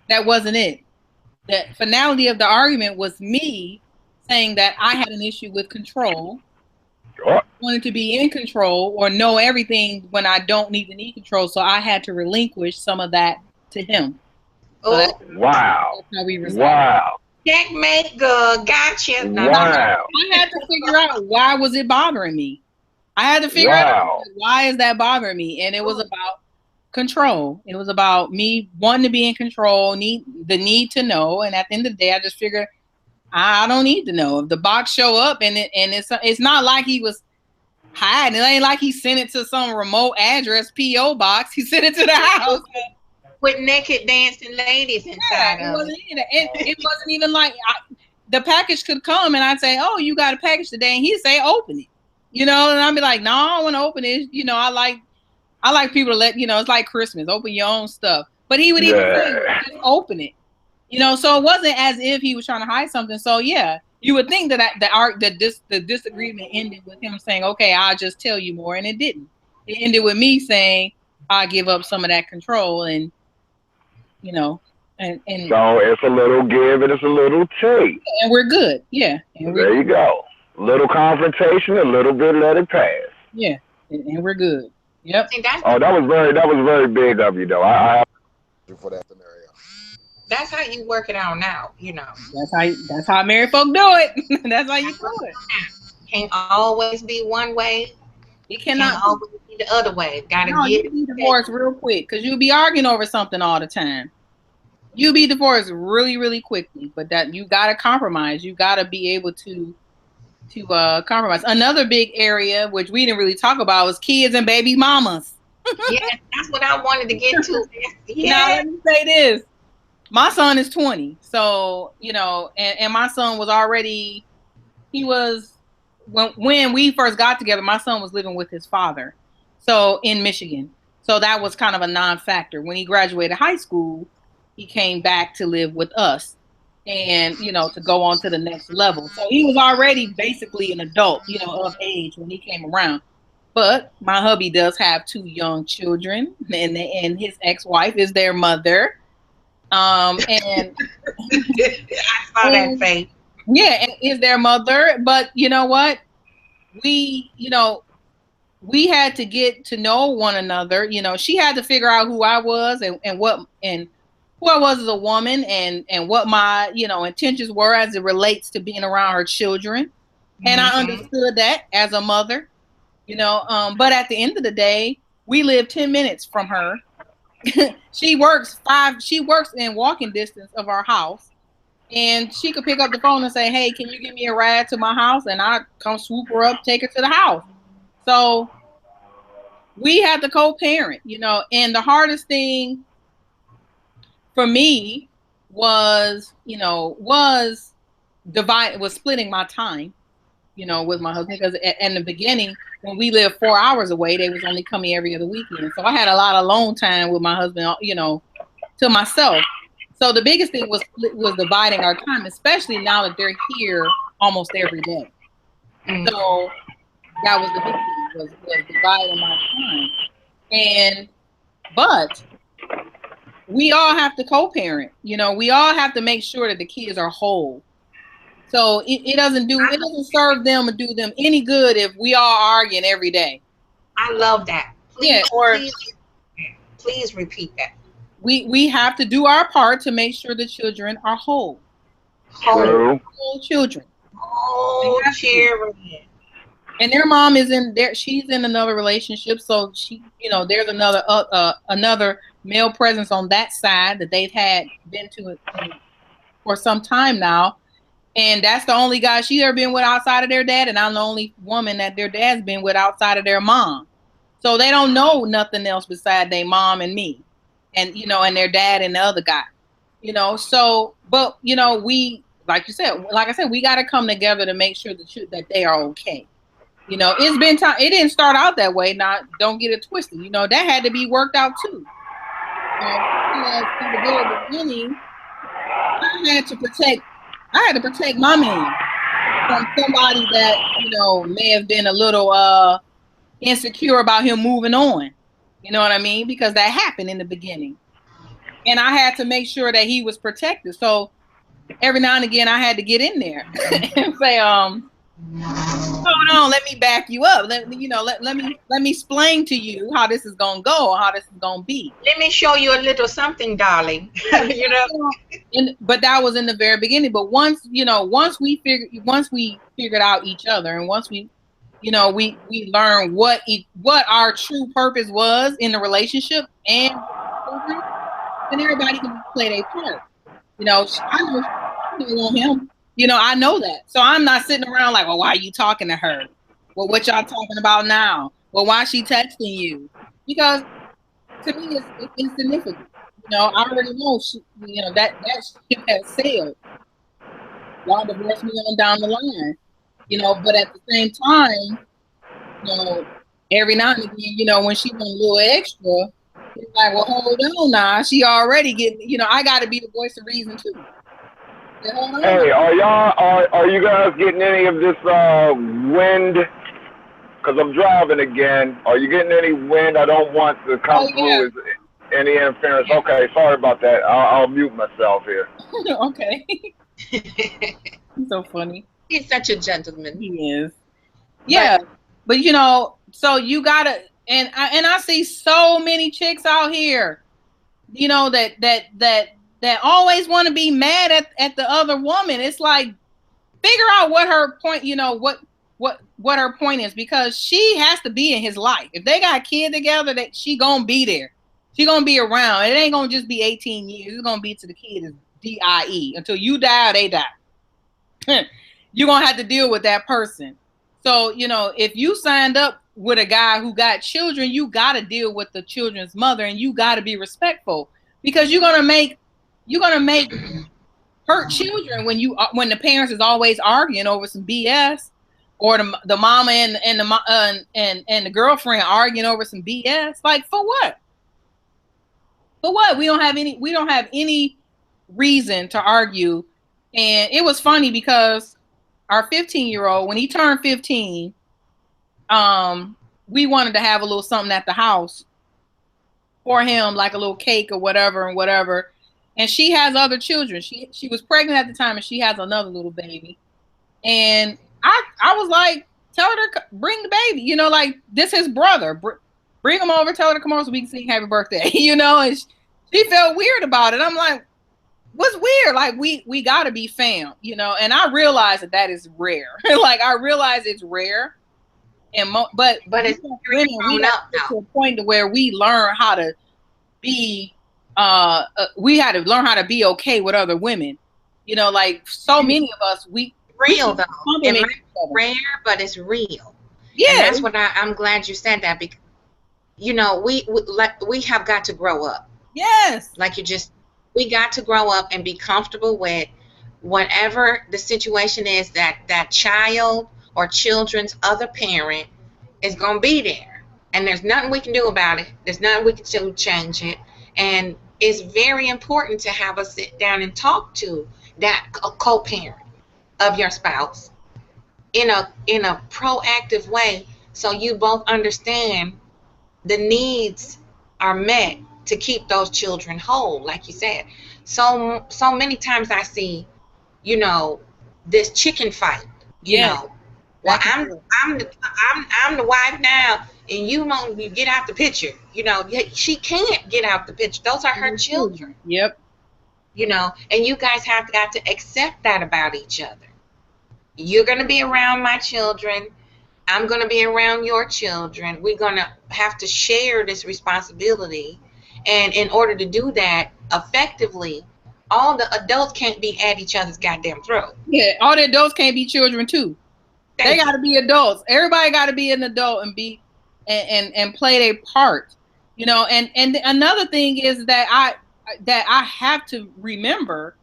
Speaker 3: That wasn't it. The finality of the argument was me saying that I had an issue with control. Wanted to be in control or know everything when I don't need control, so I had to relinquish some of that to him. So
Speaker 2: wow.
Speaker 3: That's how we resolved.
Speaker 2: Wow.
Speaker 1: Checkmate, good. Gotcha.
Speaker 2: Wow.
Speaker 3: I had to figure out why was it bothering me. I had to figure out why is that bothering me, and it was about control. It was about me wanting to be in control, the need to know, and at the end of the day, I just figured I don't need to know. If the box show up and it's not like he was hiding. It ain't like he sent it to some remote address PO box. He sent it to the house
Speaker 1: with naked dancing ladies inside of it.
Speaker 3: It wasn't even like the package could come and I'd say, "Oh, you got a package today," and he'd say, "Open it," and I'd be like, "No, I don't want to open it." I like people to let it's like Christmas, open your own stuff. But he would even say, "Just open it," So it wasn't as if he was trying to hide something. So yeah, you would think that the disagreement ended with him saying, "Okay, I'll just tell you more," and it didn't. It ended with me saying, "I give up some of that control," and and
Speaker 2: so it's a little give and it's a little take,
Speaker 3: and we're good. Yeah, and
Speaker 2: there you go. Little confrontation, a little bit let it pass.
Speaker 3: Yeah, and we're good. Yep.
Speaker 2: Oh, that was very big of you, though. I
Speaker 4: for that scenario.
Speaker 1: That's how you work it out now,
Speaker 3: That's how married folk do it. That's how you do it.
Speaker 1: Can't always be one way.
Speaker 3: It cannot
Speaker 1: always be the other way.
Speaker 3: You'll be divorced real quick because you'll be arguing over something all the time. You'll be divorced really, really quickly. But that you gotta compromise. You gotta be able to compromise. Another big area which we didn't really talk about was kids and baby mamas.
Speaker 1: Yeah, that's what I wanted to get to. Yeah.
Speaker 3: Now let me say this. My son is 20, so and my son was already. He was when we first got together. My son was living with his father, so in Michigan. So that was kind of a non-factor. When he graduated high school, he came back to live with us, and to go on to the next level. So he was already basically an adult, of age when he came around. But my hubby does have 2 young children, and his ex-wife is their mother. And
Speaker 1: I saw that face.
Speaker 3: Yeah, and is their mother. But you know what? We had to get to know one another. She had to figure out who I was and who I was as a woman and what my intentions were as it relates to being around her children. And I understood that as a mother. But at the end of the day, we live 10 minutes from her. She works in walking distance of our house. and she could pick up the phone and say, "Hey, can you give me a ride to my house?" And I come swoop her up, take her to the house. So we have to co-parent, you know. And the hardest thing for me was, you know, was splitting my time, you know, with my husband, because in the beginning, when we lived 4 hours away, they was only coming every other weekend. So I had a lot of alone time with my husband, you know, to myself. So the biggest thing was dividing our time, especially now that they're here almost every day. Mm-hmm. So that was the big thing, was dividing my time. But we all have to co-parent. You know, we all have to make sure that the kids are whole. So it doesn't serve them or do them any good if we all arguing every day.
Speaker 1: I love that. Please repeat that.
Speaker 3: We have to do our part to make sure the children are whole. Whole children.
Speaker 1: Whole children.
Speaker 3: And their mom is she's in another relationship, so she, you know, there's another male presence on that side that they've been to for some time now. And that's the only guy she's ever been with outside of their dad, and I'm the only woman that their dad's been with outside of their mom. So they don't know nothing else beside their mom and me, and, you know, and their dad and the other guy, you know. So, but, you know, we, like I said, we got to come together to make sure that they are okay. You know, it's been time. It didn't start out that way. Now, don't get it twisted. You know, that had to be worked out too. From the very beginning, I had to protect my man from somebody that, you know, may have been a little insecure about him moving on. You know what I mean? Because that happened in the beginning. And I had to make sure that he was protected. So every now and again I had to get in there and say, hold on, let me back you up. Let me explain to you how this is gonna go, or how this is gonna be.
Speaker 1: Let me show you a little something, darling. You know.
Speaker 3: But that was in the very beginning. But once we figured out each other, and once we learned what our true purpose was in the relationship, and everybody can play their part. You know, I know him. You know, I know that. So I'm not sitting around like, well, why are you talking to her? Well, what y'all talking about now? Well, why is she texting you? Because to me, it's insignificant. You know, I already know that ship has sailed. Y'all divorce me on down the line. You know, but at the same time, you know, every now and again, you know, when she wants a little extra, it's like, well, hold on now. She already getting, you know, I got to be the voice of reason too.
Speaker 2: Hey, are you guys getting any of this wind? Because I'm driving again. Are you getting any wind? I don't want to come through with any interference. Okay, sorry about that. I'll mute myself here.
Speaker 3: Okay. He's so funny.
Speaker 1: He's such a gentleman.
Speaker 3: He is. Yeah, but you know, so you gotta, and I see so many chicks out here, you know, that always want to be mad at the other woman. It's like, figure out what her point, you know, what her point is, because she has to be in his life. If they got a kid together, that she gonna be there. She gonna be around. It ain't gonna just be 18 years. It's gonna be to the kid is DIE until you die or they die. You're gonna have to deal with that person. So, you know, if you signed up with a guy who got children, you gotta deal with the children's mother, and you gotta be respectful, because you're gonna make hurt children when the parents is always arguing over some BS, or the mama and the girlfriend arguing over some BS. Like, for what? For what? We don't have any reason to argue. And it was funny because our 15-year-old, when he turned 15, we wanted to have a little something at the house for him, like a little cake or whatever. And she has other children. She was pregnant at the time, and she has another little baby. And I was like, tell her to bring the baby. You know, like, this is his brother. Bring him over. Tell her to come over so we can sing happy birthday. You know, and she felt weird about it. I'm like, what's weird? Like, we got to be fam, you know. And I realize that is rare. Like, I realize it's rare. And but it's women, we got to a point to where we learn how to be. We had to learn how to be okay with other women, You know, like so many of us, we
Speaker 1: Real though. It
Speaker 3: compliment
Speaker 1: might
Speaker 3: each
Speaker 1: be
Speaker 3: other.
Speaker 1: rare, but it's real. And
Speaker 3: Yeah,
Speaker 1: that's what I'm glad you said that, because we have got to grow up.
Speaker 3: yes,
Speaker 1: Like we got to grow up and be comfortable with whatever the situation is, that that child or children's other parent is going to be there, and there's nothing we can do about it. There's nothing we can do to change it. And it's very important to have a sit down and talk to that co-parent of your spouse in a proactive way, so you both understand the needs are met to keep those children whole, like you said. So many times I see, you know, this chicken fight, you
Speaker 3: yes,
Speaker 1: know. Well,
Speaker 3: back and forth.
Speaker 1: I'm the wife now, and you won't get out the picture. You know, she can't get out the picture. Those are her children.
Speaker 3: Yep.
Speaker 1: You know, and you guys have got to accept that about each other. You're going to be around my children. I'm going to be around your children. We're going to have to share this responsibility. And in order to do that effectively, all the adults can't be at each other's goddamn throat.
Speaker 3: Yeah, all the adults can't be children too. They
Speaker 1: Thank
Speaker 3: got
Speaker 1: you.
Speaker 3: to be adults. Everybody got to be an adult and be and play their part. You know, and another thing is that I have to remember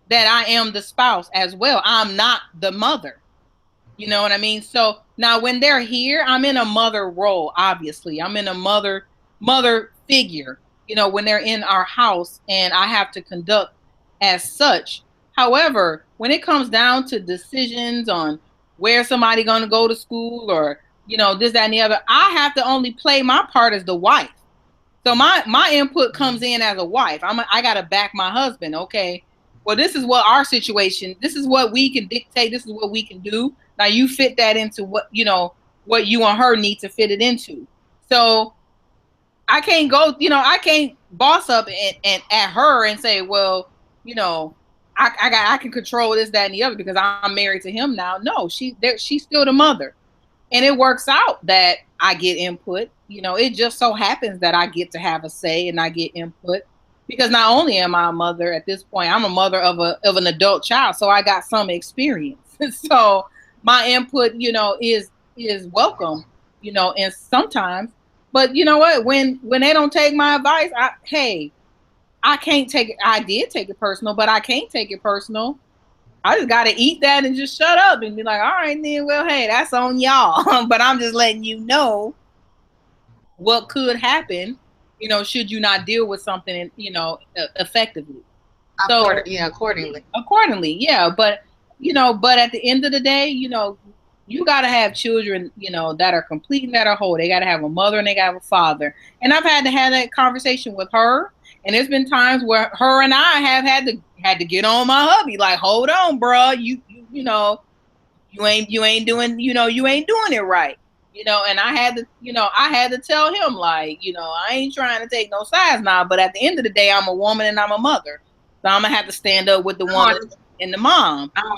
Speaker 3: that I am the spouse as well. I'm not the mother. You know what I mean? So now when they're here, I'm in a mother role, obviously. I'm in a mother figure, you know, when they're in our house, and I have to conduct as such. However, when it comes down to decisions on where somebody going to go to school, or, you know, this, that, and the other, I have to only play my part as the wife. So my input comes in as a wife. I got to back my husband. Okay, well, this is what our situation. This is what we can dictate. This is what we can do. Now you fit that into what, you know, what you and her need to fit it into. So I can't go. You know, I can't boss up and at her and say, well, you know, I can control this, that, and the other because I'm married to him now. No, she's still the mother. And it works out that I get input. You know, it just so happens that I get to have a say and I get input, because not only am I a mother at this point, I'm a mother of an adult child, so I got some experience. So my input, you know, is welcome, you know, and sometimes, but you know what, when they don't take my advice, hey, I can't take it. I did take it personal, but I can't take it personal. I just got to eat that and just shut up and be like, all right, then, well, hey, that's on y'all. But I'm just letting you know what could happen, you know, should you not deal with something, you know, effectively. So,
Speaker 1: Accordingly.
Speaker 3: accordingly, yeah. But, you know, but at the end of the day, you know, you got to have children, you know, that are complete and that are whole. They got to have a mother and they got to have a father. And I've had to have that conversation with her. And there's been times where her and I have had to get on my hubby, like, hold on, bro, you know, you ain't doing, you know, you ain't doing it right, you know. And I had to tell him, like, you know, I ain't trying to take no sides now, but at the end of the day, I'm a woman and I'm a mother, so I'm gonna have to stand up with the woman and the mom.
Speaker 1: I'm on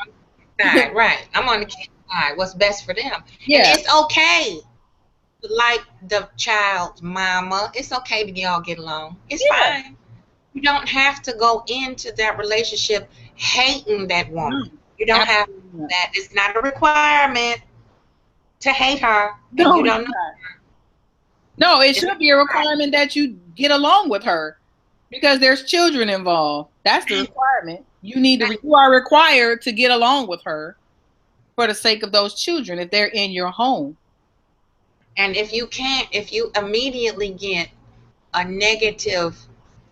Speaker 1: the side, right? I'm on the kid's side. What's best for them?
Speaker 3: Yeah,
Speaker 1: And it's okay. Like the child's mama, it's okay to all get along. It's
Speaker 3: yeah.
Speaker 1: fine. You don't have to go into that relationship hating that woman. You don't have that. It's not a requirement to hate her, and
Speaker 3: No,
Speaker 1: you don't know.
Speaker 3: no, it should be a requirement that you get along with her, because there's children involved. That's the requirement. You are required to get along with her for the sake of those children if they're in your home.
Speaker 1: And if you immediately get a negative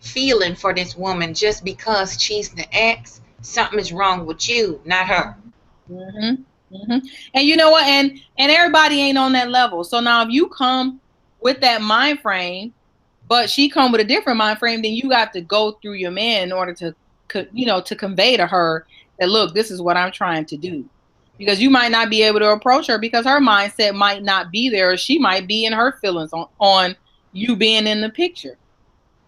Speaker 1: feeling for this woman just because she's the ex, something is wrong with you, not her.
Speaker 3: Mm-hmm. Mm-hmm. And you know what? And everybody ain't on that level. So now, if you come with that mind frame, but she come with a different mind frame, then you got to go through your man in order to, you know, to convey to her that, look, this is what I'm trying to do. Because you might not be able to approach her because her mindset might not be there, or she might be in her feelings on you being in the picture.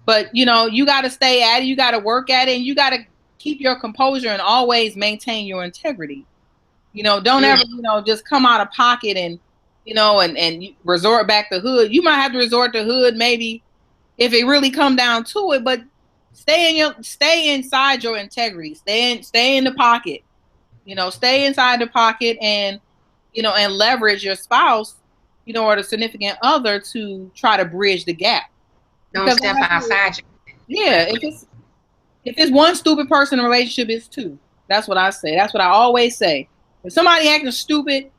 Speaker 3: But, you know, you got to stay at it. You got to work at it, and you got to keep your composure and always maintain your integrity. You know, don't ever, you know, just come out of pocket and, you know, and you resort back to hood. You might have to resort to hood maybe if it really come down to it, but stay inside your integrity. Stay in the pocket. Stay inside the pocket, and and leverage your spouse, or the significant other to try to bridge the gap.
Speaker 1: Don't
Speaker 3: Because
Speaker 1: step outside you.
Speaker 3: yeah, if it's one stupid person in a relationship, it's two. That's what I say. That's what I always say. If somebody acting stupid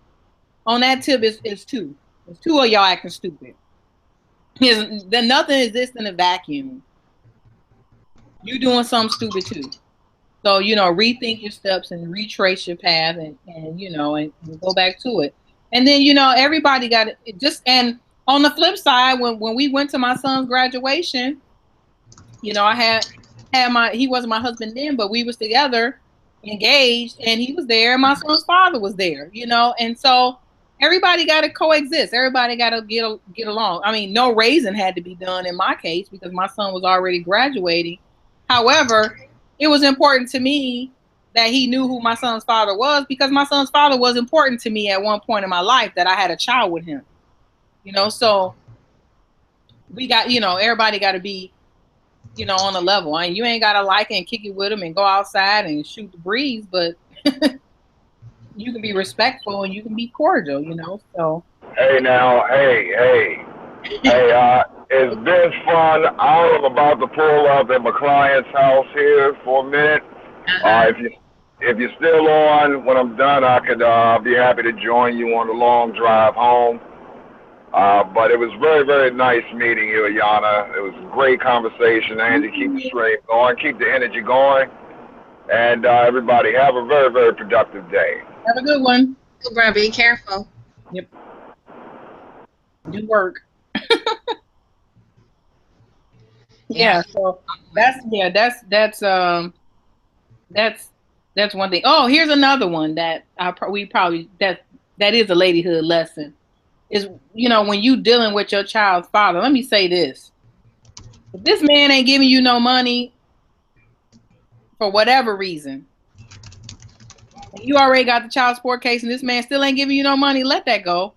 Speaker 3: on that tip, it's two. It's two of y'all acting stupid. Then nothing exists in a vacuum. You doing something stupid too. So, rethink your steps and retrace your path, and go back to it. And then, everybody got it just, and on the flip side, when we went to my son's graduation, I had he wasn't my husband then, but we was together, engaged, and he was there, and my son's father was there, and so everybody got to coexist. Everybody got to get along. I mean, no raising had to be done in my case because my son was already graduating. However, it was important to me that he knew who my son's father was, because my son's father was important to me at one point in my life, that I had a child with him. So we got, everybody got to be, on a level. And you ain't got to like it and kick it with him and go outside and shoot the breeze, but you can be respectful and you can be cordial, so.
Speaker 2: Hey now, hey, it's been fun. I'm about to pull up at my client's house here for a minute. If you're still on, when I'm done, I could be happy to join you on the long drive home. But it was very, very nice meeting you, Ayana. It was a great conversation. Angie, keep the stream going, keep the energy going, and everybody have a very, very productive day.
Speaker 3: Have a good one.
Speaker 1: Good, bro. Be careful.
Speaker 3: Yep. Do work. Yeah. So that's one thing. Oh, here's another one that that is a ladyhood lesson. Is when you dealing with your child's father. Let me say this: if this man ain't giving you no money for whatever reason, you already got the child support case, and this man still ain't giving you no money, let that go.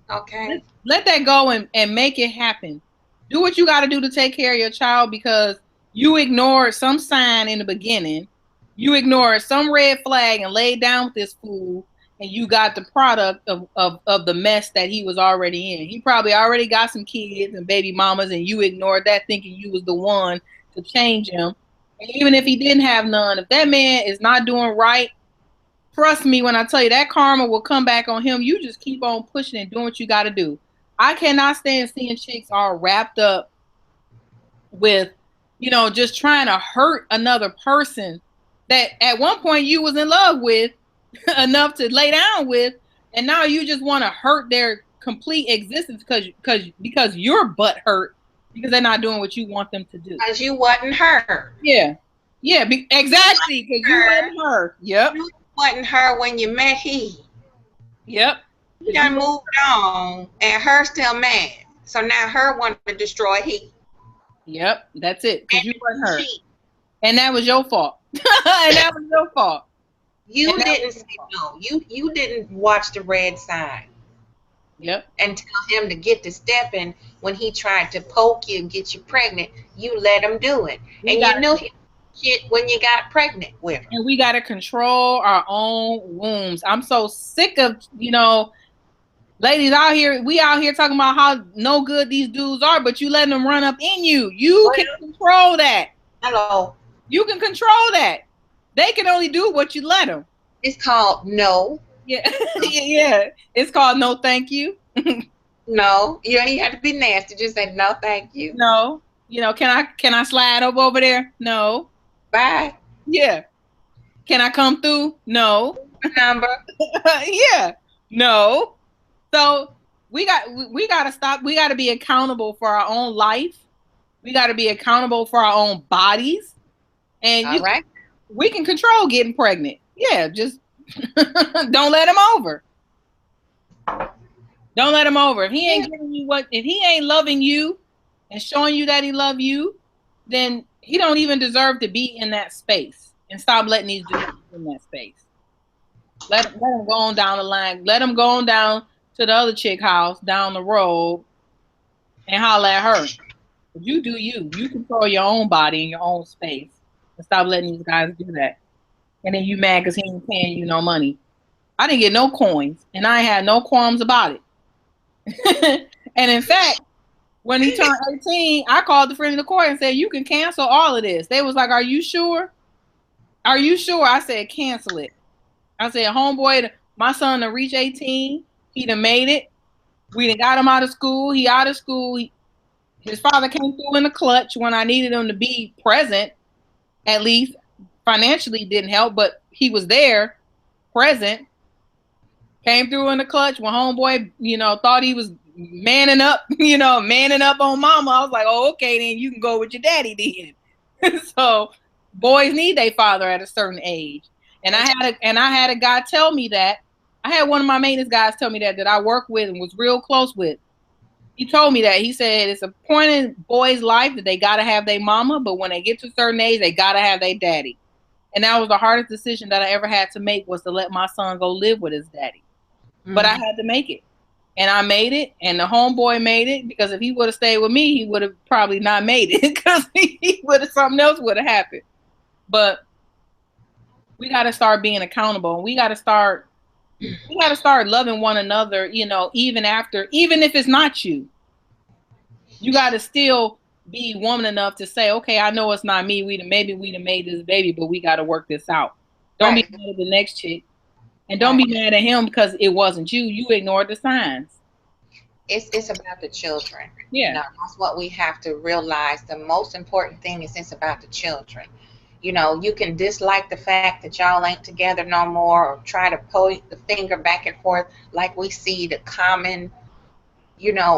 Speaker 1: Okay.
Speaker 3: Let that go and make it happen. Do what you got to do to take care of your child, because you ignored some sign in the beginning. You ignored some red flag and laid down with this fool, and you got the product of the mess that he was already in. He probably already got some kids and baby mamas, and you ignored that, thinking you was the one to change him. And even if he didn't have none, if that man is not doing right, trust me when I tell you that karma will come back on him. You just keep on pushing and doing what you got to do. I cannot stand seeing chicks all wrapped up with, just trying to hurt another person that at one point you was in love with enough to lay down with, and now you just want to hurt their complete existence because you're butt hurt because they're not doing what you want them to do.
Speaker 1: Because you wasn't her.
Speaker 3: Yeah. Yeah, exactly, because you wasn't her. Yep.
Speaker 1: You wasn't her when you met he.
Speaker 3: Yep.
Speaker 1: He done moved on, and her still mad. So now her wanted to destroy he.
Speaker 3: Yep, that's it. Because you wasn't her. And that was your fault. And that was your fault.
Speaker 1: You didn't say no. You didn't watch the red sign.
Speaker 3: Yep.
Speaker 1: And tell him to get to stepping when he tried to poke you and get you pregnant. You let him do it. And you knew he shit when you got pregnant with her.
Speaker 3: And we got to control our own wombs. I'm so sick of, ladies out here, we out here talking about how no good these dudes are, but you letting them run up in you. You can control that.
Speaker 1: Hello.
Speaker 3: You can control that. They can only do what you let them.
Speaker 1: It's called no.
Speaker 3: Yeah. Yeah. It's called no thank you.
Speaker 1: No. You don't even have to be nasty. Just say no thank you.
Speaker 3: No. Can I slide over there? No.
Speaker 1: Bye.
Speaker 3: Yeah. Can I come through? No.
Speaker 1: Number.
Speaker 3: Yeah. No. So we got to stop. We got to be accountable for our own life. We got to be accountable for our own bodies. And
Speaker 1: right.
Speaker 3: We can control getting pregnant. Yeah, just don't let him over. Don't let him over. If he ain't giving you if he ain't loving you and showing you that he love you, then he don't even deserve to be in that space. And stop letting these dudes in that space. Let him go on down the line. Let him go on down to the other chick house down the road and holler at her. But you do you. You control your own body and your own space. And stop letting these guys do that. And then you mad because he ain't paying you no money. I didn't get no coins, and I had no qualms about it. And in fact, when he turned 18, I called the friend of the court and said, "You can cancel all of this." They was like, "Are you sure? Are you sure?" I said, "Cancel it." I said, "Homeboy, my son to reach 18, he done made it. We done got him out of school. He out of school. His father came through in the clutch when I needed him to be present. At least financially didn't help, but he was there, present. Came through in the clutch when homeboy, thought he was manning up, manning up on mama. I was like, oh, okay, then you can go with your daddy then." So boys need their father at a certain age. And I had a guy tell me that. I had one of my maintenance guys tell me that I worked with and was real close with. He told me that. He said it's a point in boys' life that they gotta have their mama, but when they get to a certain age, they gotta have their daddy. And that was the hardest decision that I ever had to make, was to let my son go live with his daddy. But I had to make it. And I made it, and the homeboy made it, because if he would have stayed with me, he would have probably not made it, because something else would have happened. But we got to start being accountable, and we got to start loving one another, even if it's not you. You got to still be woman enough to say, okay, I know it's not me. Maybe we done made this baby, but we got to work this out. Don't be mad at the next chick. And don't be mad at him because it wasn't you. You ignored the signs.
Speaker 1: It's about the children.
Speaker 3: Yeah.
Speaker 1: That's what we have to realize. The most important thing is it's about the children. You can dislike the fact that y'all ain't together no more, or try to point the finger back and forth like we see the common,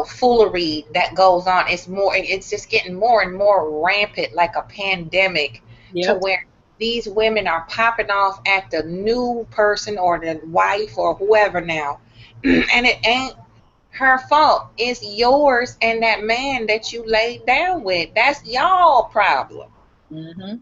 Speaker 1: foolery that goes on. It's just getting more and more rampant, like a pandemic, to where these women are popping off at the new person or the wife or whoever now. And it ain't her fault. It's yours and that man that you laid down with. That's y'all problem.
Speaker 3: Mm-hmm.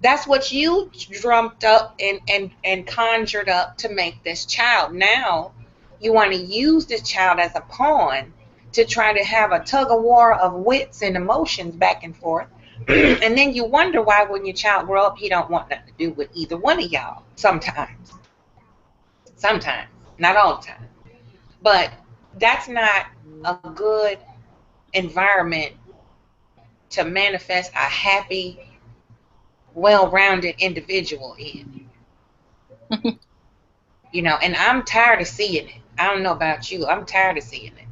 Speaker 1: That's what you drummed up and conjured up to make this child. Now you want to use this child as a pawn to try to have a tug of war of wits and emotions back and forth. And then you wonder why when your child grow up, he don't want nothing to do with either one of y'all. Sometimes, not all the time. But that's not a good environment to manifest a happy, well-rounded individual in. And I'm tired of seeing it. I don't know about you. I'm tired of seeing it.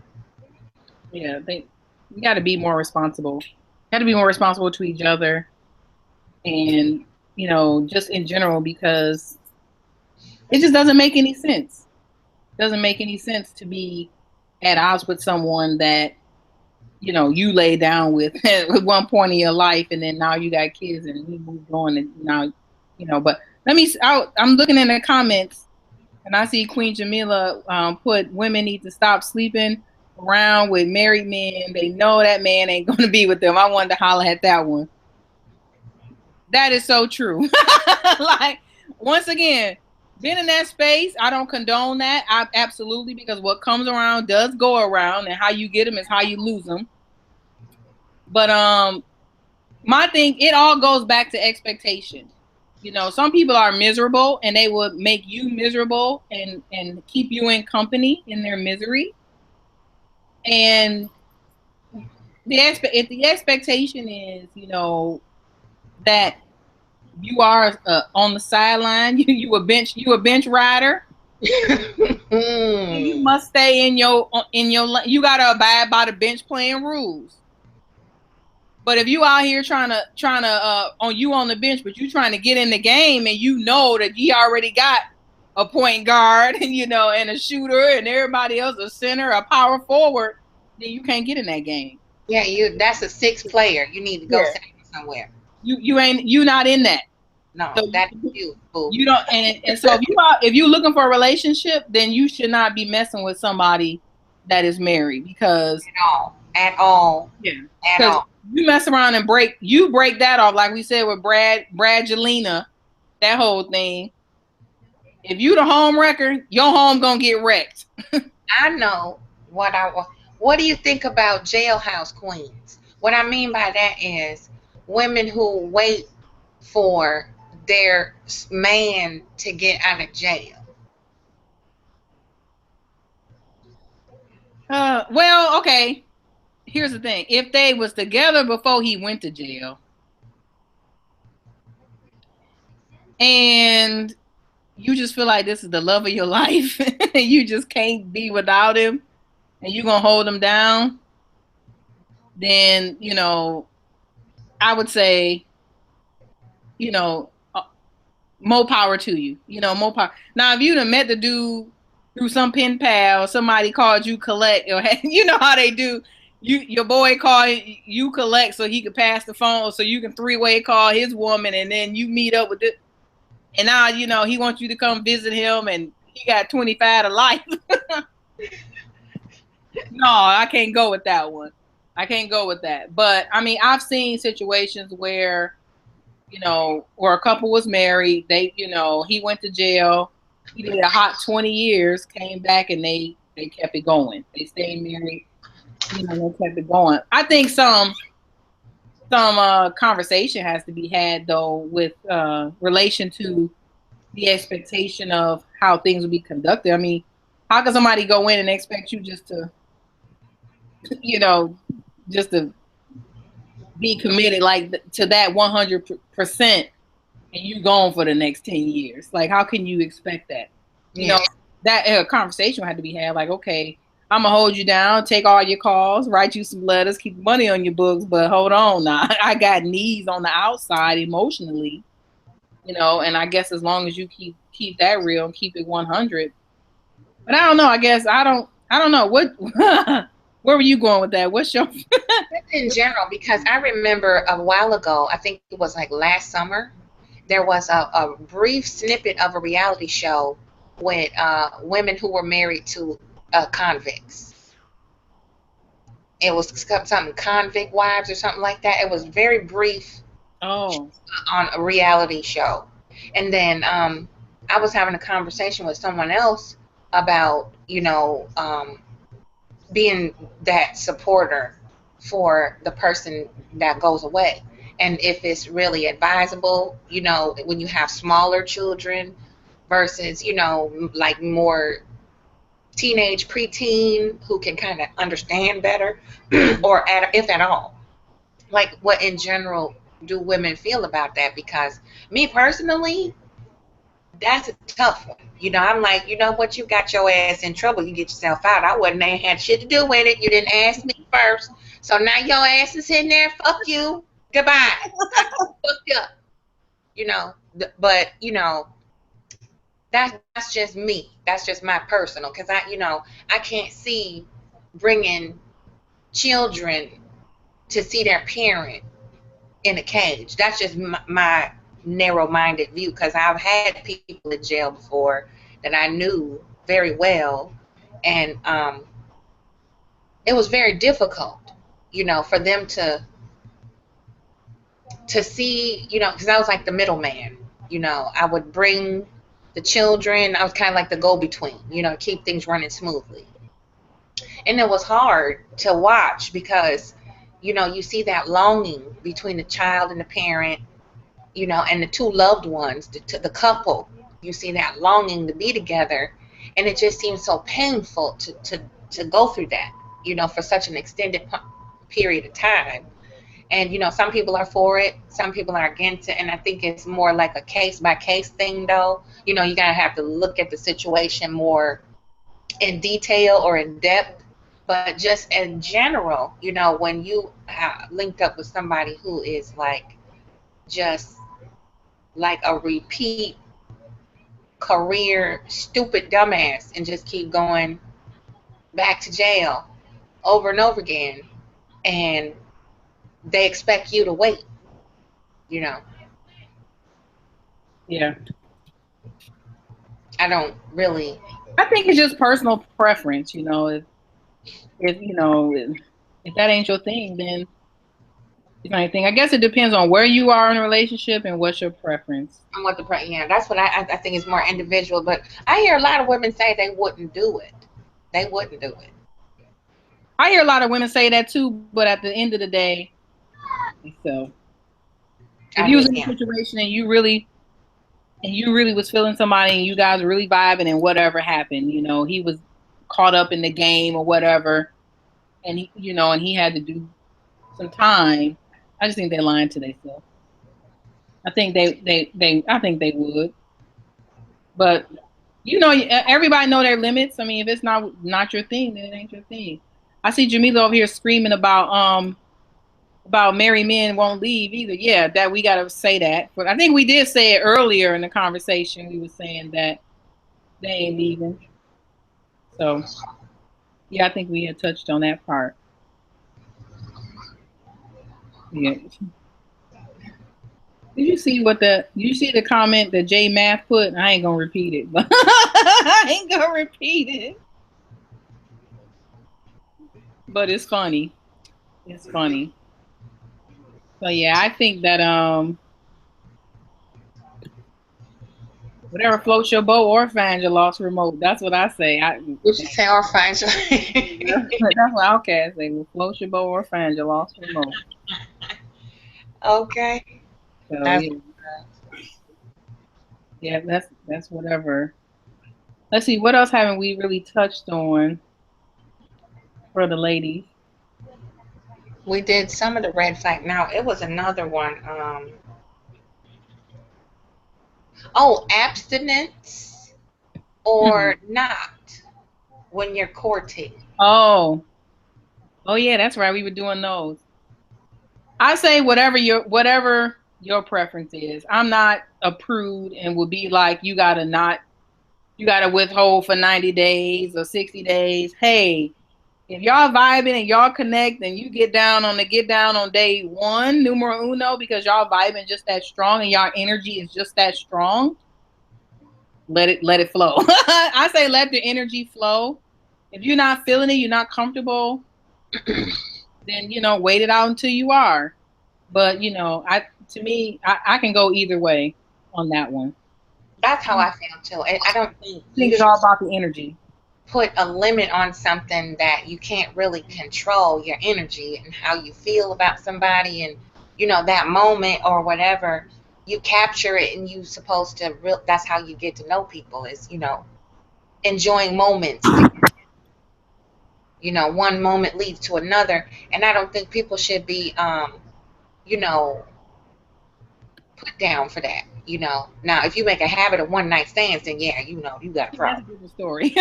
Speaker 3: Yeah, you got to be more responsible. Got to be more responsible to each other, and just in general, because it just doesn't make any sense. It doesn't make any sense to be at odds with someone that you lay down with at one point in your life, and then now you got kids and you moved on, and now But I'm looking in the comments, and I see Queen Jamila put, women need to stop sleeping around with married men. They know that man ain't going to be with them. I wanted to holler at that one. That is so true. Like, once again, being in that space, I don't condone that. Absolutely, because what comes around does go around, and how you get them is how you lose them. But my thing, it all goes back to expectation. Some people are miserable, and they will make you miserable and keep you in company in their misery. And if the expectation is, that you are on the sideline, you a bench rider. You must stay in your. You gotta abide by the bench playing rules. But if you out here trying to on the bench, but you trying to get in the game, and that he already got a point guard, and and a shooter, and everybody else a center, a power forward, then you can't get in that game.
Speaker 1: Yeah, that's a sixth player. You need to go somewhere.
Speaker 3: You not in that.
Speaker 1: No, so that's you. Boo.
Speaker 3: You don't, and so if you're looking for a relationship, then you should not be messing with somebody that is married, because
Speaker 1: at all.
Speaker 3: Yeah. At all. You mess around and break that off, like we said with Brad Jelena, that whole thing. If you the home wrecker, your home gonna get wrecked.
Speaker 1: I know what do you think about jailhouse queens? What I mean by that is women who wait for their man to get out of jail.
Speaker 3: Well, okay. Here's the thing. If they was together before he went to jail, and you just feel like this is the love of your life, and you just can't be without him, and you're gonna hold him down, then I would say, more power to you. More power. Now, if you'd have met the dude through some pen pal, somebody called you collect, or you know how they do. Your boy called you collect so he could pass the phone, so you can three-way call his woman, and then you meet up with it. And now he wants you to come visit him, and he got 25 to life. No, I can't go with that one. I can't go with that. But I mean, I've seen situations where where a couple was married. They, he went to jail. He did a hot 20 years, came back, and they kept it going. They stayed married. They kept it going. I think some conversation has to be had though with relation to the expectation of how things will be conducted. I mean, how can somebody go in and expect you just to, just to be committed like to that 100%, and you gone for the next 10 years? Like, how can you expect that? That conversation had to be had. Like, okay, I'm gonna hold you down, take all your calls, write you some letters, keep money on your books, but hold on now. I got needs on the outside emotionally, and I guess as long as you keep that real and keep it 100. But I don't know. I guess I don't know what. Where were you going with that? What's your
Speaker 1: in general? Because I remember a while ago, I think it was like last summer, there was a brief snippet of a reality show with women who were married to convicts. It was something Convict Wives or something like that. It was very brief.
Speaker 3: Oh.
Speaker 1: On a reality show. And then I was having a conversation with someone else about, being that supporter for the person that goes away. And if it's really advisable, when you have smaller children versus, like more teenage, preteen who can kind of understand better, or if at all. Like, what in general do women feel about that? Because me personally, that's a tough one. I'm like, you know what, you got your ass in trouble, you get yourself out. I wouldn't have had shit to do with it. You didn't ask me first. So now your ass is in there, fuck you. Goodbye. I fucked up. But that's just me. That's just my personal, because I can't see bringing children to see their parent in a cage. That's just my narrow-minded view, because I've had people in jail before that I knew very well, and it was very difficult, for them to see, because I was like the middleman. I would bring the children. I was kind of like the go-between, keep things running smoothly. And it was hard to watch because, you see that longing between the child and the parent, and the two loved ones, the couple. You see that longing to be together, and it just seems so painful to go through that, for such an extended period of time. And some people are for it, some people are against it, and I think it's more like a case by case thing, though. You gotta have to look at the situation more in detail or in depth. But just in general, when you linked up with somebody who is like just like a repeat career stupid dumbass and just keep going back to jail over and over again, and they expect you to wait.
Speaker 3: Yeah.
Speaker 1: I don't really.
Speaker 3: I think it's just personal preference. If if that ain't your thing, then it's not anything. I guess it depends on where you are in a relationship and what's your preference.
Speaker 1: And what that's what I think is more individual. But I hear a lot of women say they wouldn't do it. They wouldn't do it.
Speaker 3: I hear a lot of women say that too, but at the end of the day, so if you was in a situation and you really was feeling somebody and you guys were really vibing and whatever happened, you know, he was caught up in the game or whatever, and he, you know, and he had to do some time. I just think they're lying to themselves. I think I think they would, but you know, everybody know their limits. I mean, if it's not your thing, then it ain't your thing. I see Jamila over here screaming about married men won't leave either. Yeah, that we gotta say that. But I think we did say it earlier in the conversation. We were saying that they ain't leaving. So yeah, I think we had touched on that part. Yeah. Did you see you see the comment that J Math put? I ain't gonna repeat it, but I ain't gonna repeat it. But it's funny. It's funny. So yeah, I think that whatever floats your boat or finds your lost remote. That's what I say.
Speaker 1: What you say or find your
Speaker 3: That's what Outcast say. Will float your boat or find your lost remote.
Speaker 1: Okay.
Speaker 3: So yeah, that's whatever. Let's see, what else haven't we really touched on for the ladies?
Speaker 1: We did some of the red flag. Now it was another one. Abstinence or not when you're courting.
Speaker 3: Oh yeah, that's right. We were doing those. I say whatever your preference is. I'm not a prude and would be like you gotta withhold for 90 days or 60 days. Hey, if y'all vibing and y'all connect and you get down on day one, numero uno, because y'all vibing just that strong and y'all energy is just that strong, let it flow. I say let the energy flow. If you're not feeling it, you're not comfortable, then wait it out until you are. But I can go either way on that one.
Speaker 1: That's how I feel too. I don't think
Speaker 3: it's all about the energy.
Speaker 1: Put a limit on something that you can't really control, your energy and how you feel about somebody, and that moment or whatever, you capture it, and you supposed to that's how you get to know people, is enjoying moments. One moment leads to another, and I don't think people should be put down for that. Now if you make a habit of one night stands, then yeah, you got a problem.
Speaker 3: That's a different story.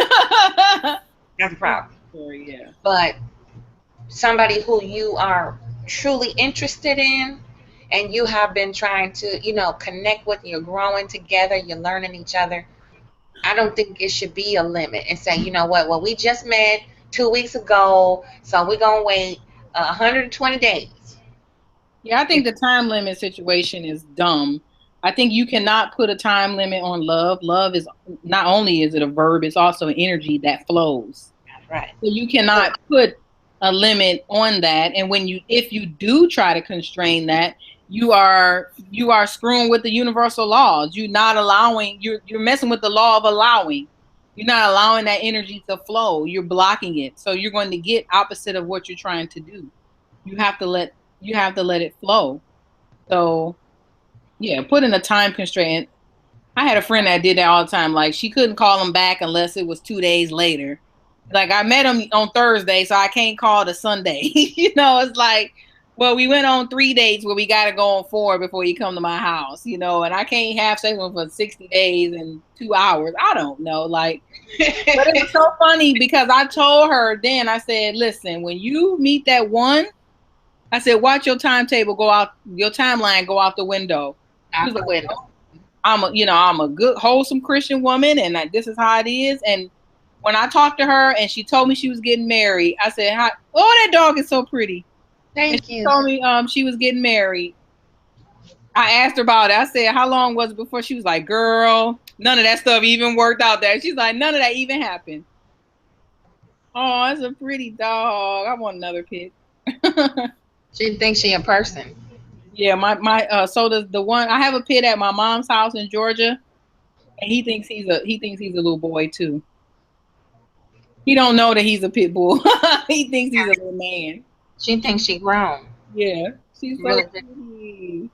Speaker 1: That's a problem.
Speaker 3: Story, yeah.
Speaker 1: But somebody who you are truly interested in, and you have been trying to connect with, you're growing together, you're learning each other, I don't think it should be a limit and say, you know what, well, we just met 2 weeks ago, so we're gonna wait 120 days.
Speaker 3: Yeah, I think the time limit situation is dumb. I think you cannot put a time limit on love. Love is not only is it a verb, it's also an energy that flows.
Speaker 1: Right.
Speaker 3: So you cannot put a limit on that. And if you do try to constrain that, you are screwing with the universal laws. You're not allowing. You're messing with the law of allowing. You're not allowing that energy to flow. You're blocking it. So you're going to get opposite of what you're trying to do. You have to let it flow. So yeah, putting a time constraint. I had a friend that did that all the time. Like, she couldn't call him back unless it was 2 days later. Like, I met him on Thursday, so I can't call the Sunday. It's like, well, we went on 3 dates where we got to go on 4 before you come to my house, and I can't have sex with him for 60 days and 2 hours. I don't know. Like, but it was so funny because I told her then, I said, listen, when you meet that one, I said, watch your timetable go out, your timeline go out the window.
Speaker 1: Out the window.
Speaker 3: I'm a good, wholesome Christian woman, and this is how it is. And when I talked to her and she told me she was getting married, I said, that dog is so pretty.
Speaker 1: Thank you.
Speaker 3: She told me she was getting married. I asked her about it. I said, how long was it before? She was like, girl, none of that stuff even worked out there. She's like, none of that even happened. Oh, that's a pretty dog. I want another pit.
Speaker 1: She thinks she a person.
Speaker 3: Yeah, so does the one. I have a pit at my mom's house in Georgia, and he thinks he's a little boy too. He don't know that he's a pit bull. He thinks he's a little man.
Speaker 1: She thinks she grown.
Speaker 3: Yeah, she's so
Speaker 1: Really,
Speaker 3: pretty.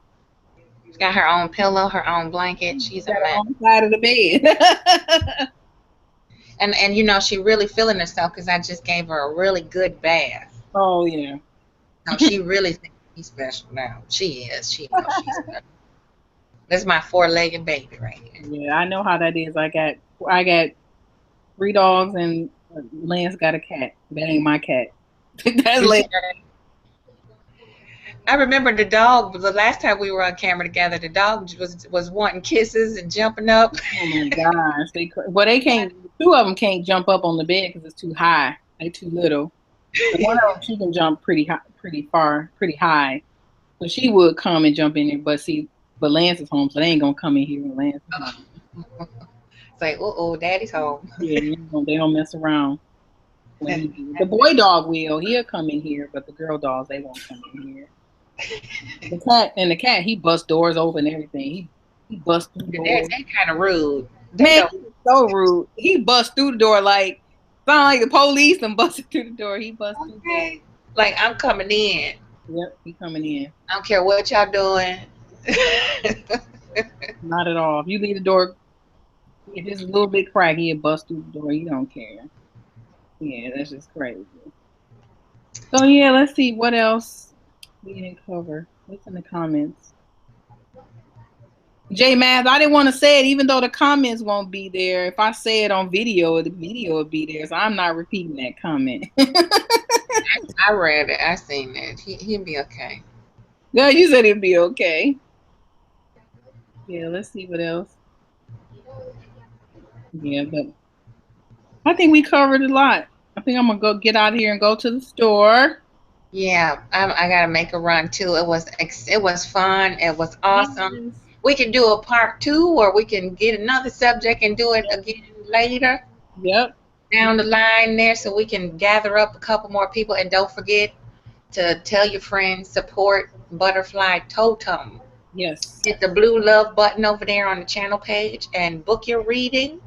Speaker 1: she's got her own pillow, her own blanket. She's a
Speaker 3: Got her
Speaker 1: mess.
Speaker 3: on the side of the bed.
Speaker 1: And you know, she really feeling herself because I just gave her a really good bath.
Speaker 3: Oh yeah.
Speaker 1: So she really thinks she's special now. She is. She knows she's special. This is my 4-legged baby right here.
Speaker 3: Yeah, I know how that is. I got 3 dogs and Lance got a cat. That ain't my cat. That's Lance.
Speaker 1: I remember the dog. The last time we were on camera together, the dog was wanting kisses and jumping up.
Speaker 3: Oh my gosh! They can't. 2 of them can't jump up on the bed because it's too high. They too little. But one of them, she can jump pretty high, pretty far, pretty high. So she would come and jump in there. But Lance is home, so they ain't gonna come in here when Lance is home.
Speaker 1: It's like, oh, daddy's home.
Speaker 3: Yeah, they don't mess around. The boy dog will. He'll come in here, but the girl dogs, they won't come in here. The cat, he busts doors open and everything. He busts through doors.
Speaker 1: They're kind of rude.
Speaker 3: Man, he's so rude. He busts through the door like sound like the police and busted through the door. He busts through the door.
Speaker 1: Like, I'm coming in.
Speaker 3: Yep, he coming in.
Speaker 1: I don't care what y'all doing.
Speaker 3: Not at all. If you leave the door, if it's a little bit cracked, he'll bust through the door. He don't care. Yeah, that's just crazy. So yeah, let's see what else we didn't cover. What's in the comments? J Math, I didn't want to say it even though the comments won't be there. If I say it on video, the video will be there. So I'm not repeating that comment.
Speaker 1: I read it. I seen it. He'll be okay.
Speaker 3: No, you said he'd be okay. Yeah, let's see what else. Yeah, but I think we covered a lot. I think I'm gonna go get out of here and go to the store.
Speaker 1: Yeah, I gotta make a run too. It was fun. It was awesome. Yes. We can do a part 2, or we can get another subject and do it again later.
Speaker 3: Yep.
Speaker 1: Down the line there, so we can gather up a couple more people. And don't forget to tell your friends, support Butterfly Totem.
Speaker 3: Yes.
Speaker 1: Hit the blue love button over there on the channel page and book your reading.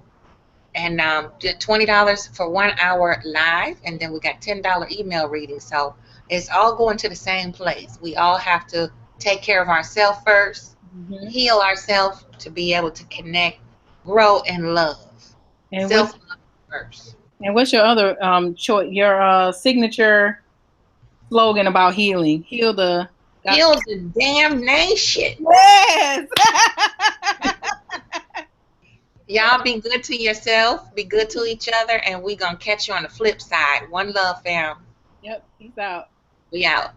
Speaker 1: And $20 for 1 hour live, and then we got $10 email reading. So it's all going to the same place. We all have to take care of ourselves first, heal ourselves to be able to connect, grow, and love. And self-love first.
Speaker 3: And what's your other your signature slogan about healing? Heal the
Speaker 1: damn nation.
Speaker 3: Yes.
Speaker 1: Y'all be good to yourself, be good to each other, and we gonna catch you on the flip side. One love, fam.
Speaker 3: Yep, peace out.
Speaker 1: We out.